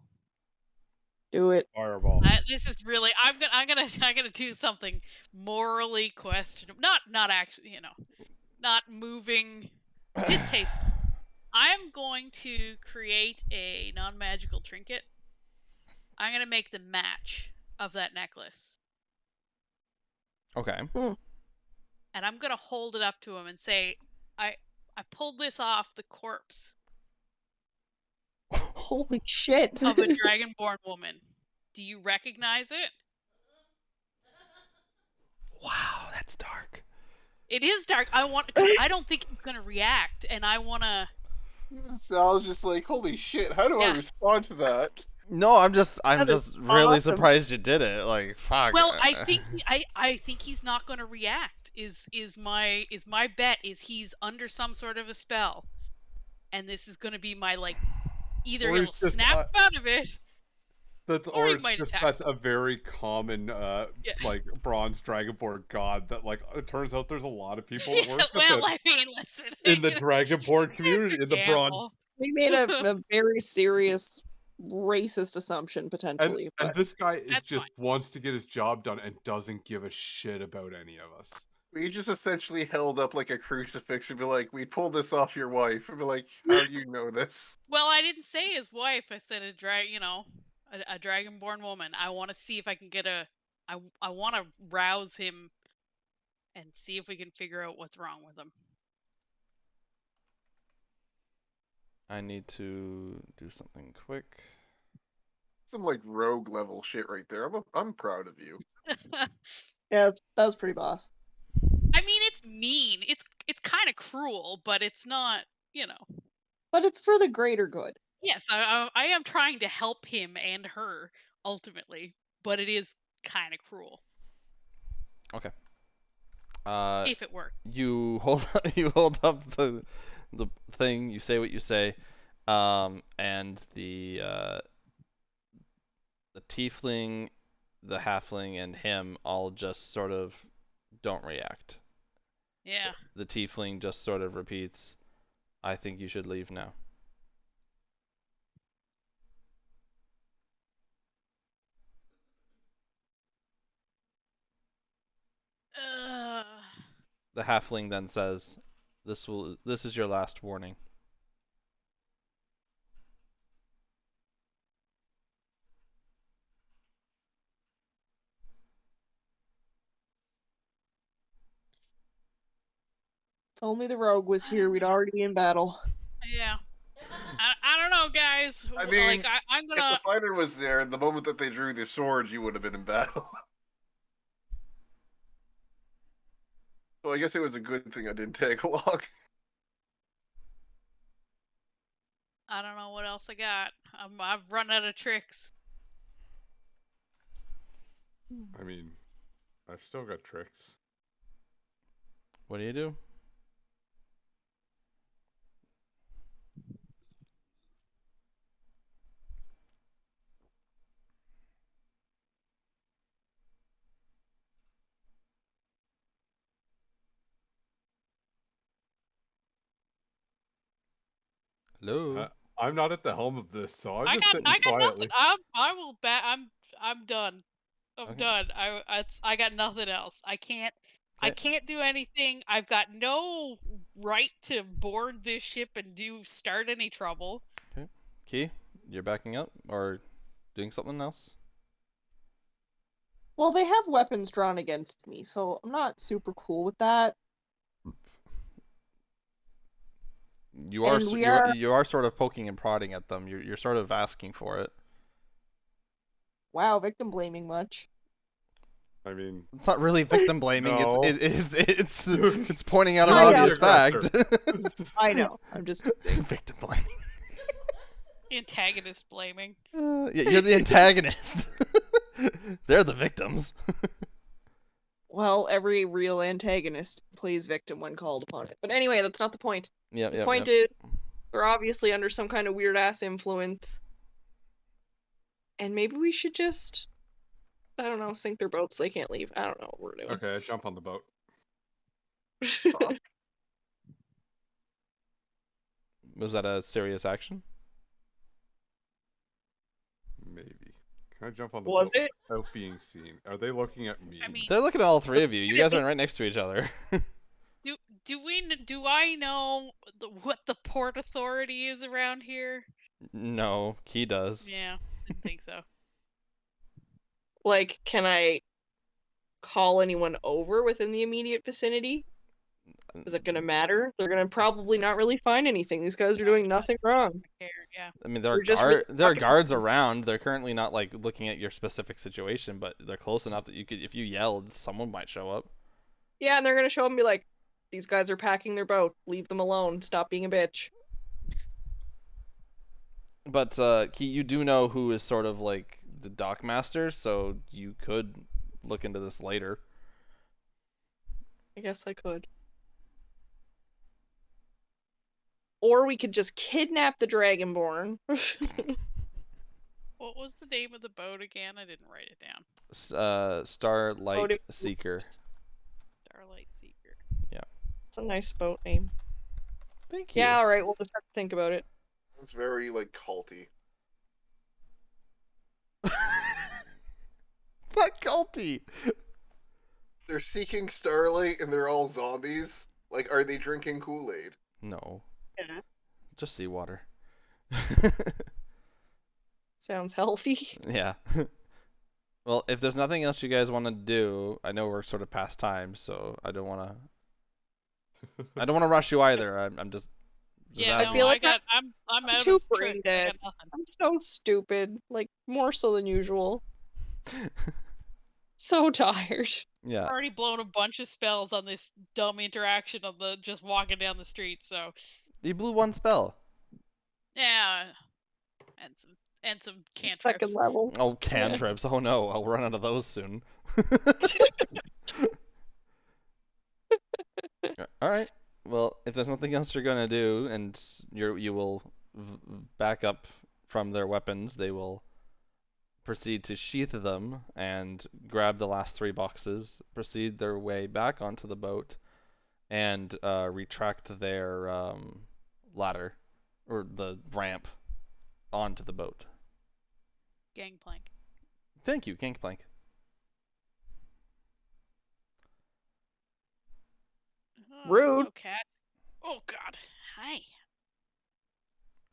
Do it. Fireball. This is really. I'm gonna do something morally questionable. Not actually, not moving, distasteful. I am going to create a non-magical trinket. I'm gonna make the match of that necklace. Okay. And I'm gonna hold it up to him and say, I pulled this off the corpse Holy shit. of a dragonborn woman. Do you recognize it? Wow, that's dark. It is dark. Because I don't think he's gonna react, and I wanna. Sal's just like, holy shit, how do I respond to that? No, I'm just really awesome. surprised you did it. Like, fuck. Well, I think he's not gonna react. Is my bet is he's under some sort of a spell, and this is gonna be my like either he'll snap out of it. Or he might attack. That's a very common like bronze dragonborn god that like it turns out there's a lot of people that work with well, it I mean, listen. in the dragonborn community in the bronze. We made a very serious racist assumption potentially. And this guy is That's just wants to get his job done and doesn't give a shit about any of us. We just essentially held up like a crucifix and be like, we pulled this off your wife. And be like, how do you know this? Well, I didn't say his wife. I said a dragonborn woman. I want to see if I can get I want to rouse him and see if we can figure out what's wrong with him. I need to do something quick. Some like rogue level shit right there. I'm proud of you. Yeah, that was pretty boss. I mean, it's mean. It's kind of cruel, but it's not, But it's for the greater good. Yes, I am trying to help him and her ultimately, but it is kind of cruel. Okay. If it works. You hold up the thing. You say what you say. And the tiefling, the halfling, and him all just sort of don't react. Yeah. The tiefling just sort of repeats, "I think you should leave now." The halfling then says, This is your last warning." If only the rogue was here, we'd already be in battle. Yeah. I don't know, guys. I mean, like I'm if the gonna. fighter was there, the moment that they drew their swords, you would have been in battle. So I guess it was a good thing I didn't tag along. I don't know what else I got. I've run out of tricks. I mean, I've still got tricks. What do you do? Hello? I'm not at the helm of this, so I'm I just got sitting nothing. quietly. I will bet. I'm done. I'm Okay. done. I got nothing else. I Okay. can't do anything. I've got no right to board this ship and start any trouble. Key, you're backing up or doing something else? Well, they have weapons drawn against me, so I'm not super cool with that. You are And we are. you are sort of poking and prodding at them. You're sort of asking for it. Wow, victim blaming much. I mean, It's not really victim blaming. No. It's pointing out an I know. obvious fact. I know. I'm just kidding. Victim blaming. Antagonist blaming. Yeah, you're the antagonist. They're the victims. Well, every real antagonist plays victim when called upon it. But anyway, that's not the point. Yeah, The point is, they're obviously under some kind of weird ass influence. And maybe we should just, I don't know, sink their boat so they can't leave. I don't know what we're doing. okay, I jump on the boat. Was that a serious action? Maybe. Can I jump on the Was boat it? without being seen? Are they looking at me? I mean, They're looking at all three of you. You guys are right next to each other. do I know what the port authority is around here? No, Key does. Yeah, didn't think so. Like, can I call anyone over within the immediate vicinity? Is it gonna matter? They're gonna probably not really find anything. These guys are doing nothing wrong. Care, yeah. I mean, They're just really there are fucking guards lucky. around. They're currently not like looking at your specific situation, but they're close enough that you could, if you yelled, someone might show up. Yeah, and they're gonna show up and be like, these guys are packing their boat. Leave them alone. Stop being a bitch. But Key, you do know who is sort of like the dock master, so you could look into this later. I guess I could. Or we could just kidnap the Dragonborn. What was the name of the boat again? I didn't write it down. Starlight Seeker. Starlight Seeker. It's a nice boat name. Thank you. Yeah, alright, we'll just have to think about it. It's very, like, culty. It's not culty. They're seeking Starlight and they're all zombies. Like, are they drinking Kool-Aid? No. Yeah. Just seawater. Sounds healthy. Yeah. Well, if there's nothing else you guys want to do, I know we're sort of past time, so I don't want to rush you either. I'm just Yeah, I no, feel like I'm out too of brain tricks. I dead. got nothing. I'm so stupid. Like, more so than usual. So tired. Yeah. I've already blown a bunch of spells on this dumb interaction on the just walking down the street, so You blew one spell. yeah. And some Second cantrips. level. Oh, cantrips. Oh no, I'll run out of those soon. All right. Well, if there's nothing else you're gonna do, and you will back up from their weapons, they will proceed to sheath them and grab the last 3 boxes, proceed their way back onto the boat, and retract their ladder, or the ramp, onto the boat. Gangplank. Thank you, Gangplank. Oh, Rude. hello, cat. Oh God. Hi.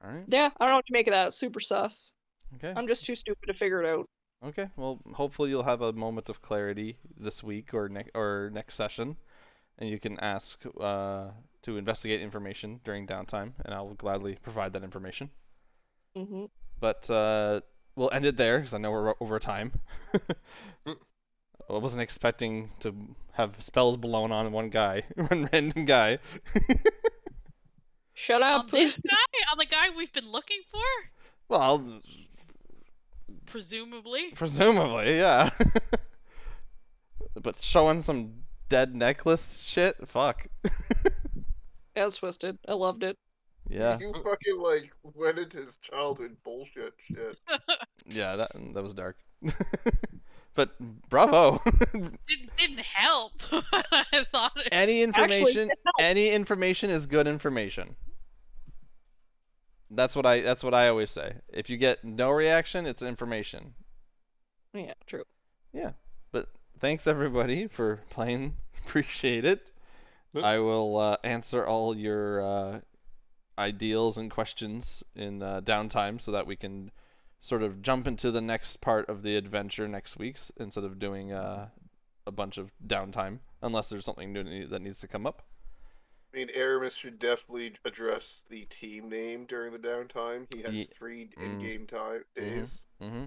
All right. Yeah, I don't know what to make of that. It's super sus. Okay. I'm just too stupid to figure it out. Okay. Well, hopefully you'll have a moment of clarity this week or next session, and you can ask to investigate information during downtime, and I will gladly provide that information. Mm-hmm. But we'll end it there because I know we're over time. I wasn't expecting to have spells blown on one guy, one random guy. Shut On up. this guy? On the guy we've been looking for? Well, Presumably. presumably, yeah. But showing some dead necklace shit? Fuck. That was twisted. I loved it. Yeah. You fucking like went into his childhood bullshit shit. Yeah, that was dark. But bravo. Didn't help. I thought it. Any information, it helped. any information is good information. That's what I always say. If you get no reaction, it's information. Yeah, true. Yeah. But thanks everybody for playing. Appreciate it. I will answer all your ideals and questions in downtime so that we can sort of jump into the next part of the adventure next week instead of doing a bunch of downtime, unless there's something new that needs to come up. I mean, Aramis should definitely address the team name during the downtime. He has 3 in-game days. Mm-hmm.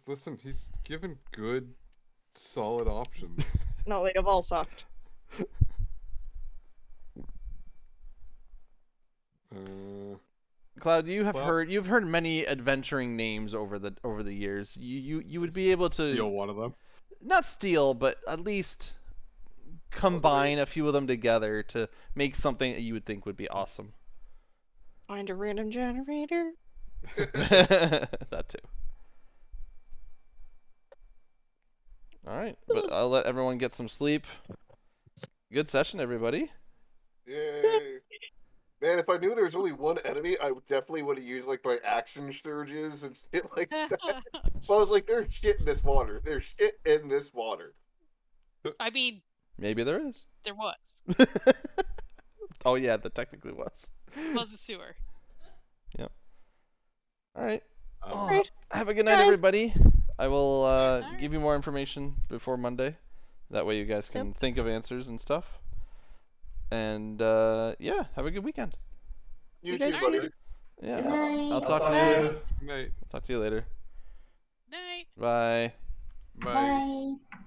Listen, he's given good, solid options. No, they have all sucked. Cloud, you've heard many adventuring names over the years. You would be able to Steal one of them. Not steal, but at least combine a few of them together to make something that you would think would be awesome. Find a random generator. That too. All right, but I'll let everyone get some sleep. Good session, everybody. Yay! Man, if I knew there was only one enemy, I definitely would have used like my action surges and shit like that. But I was like, there's shit in this water. There's shit in this water. I mean, maybe there is. There was. Oh yeah, there technically was. Was a sewer. Yep. All right. Alright. Have a good night, Guys. everybody. I will give you more information before Monday. That way you guys can think of answers and stuff. And yeah, have a good weekend. You guys too, buddy. too. Yeah. Good night. I'll talk to you later. Night. Talk to you later. Night. Bye. Bye. Bye.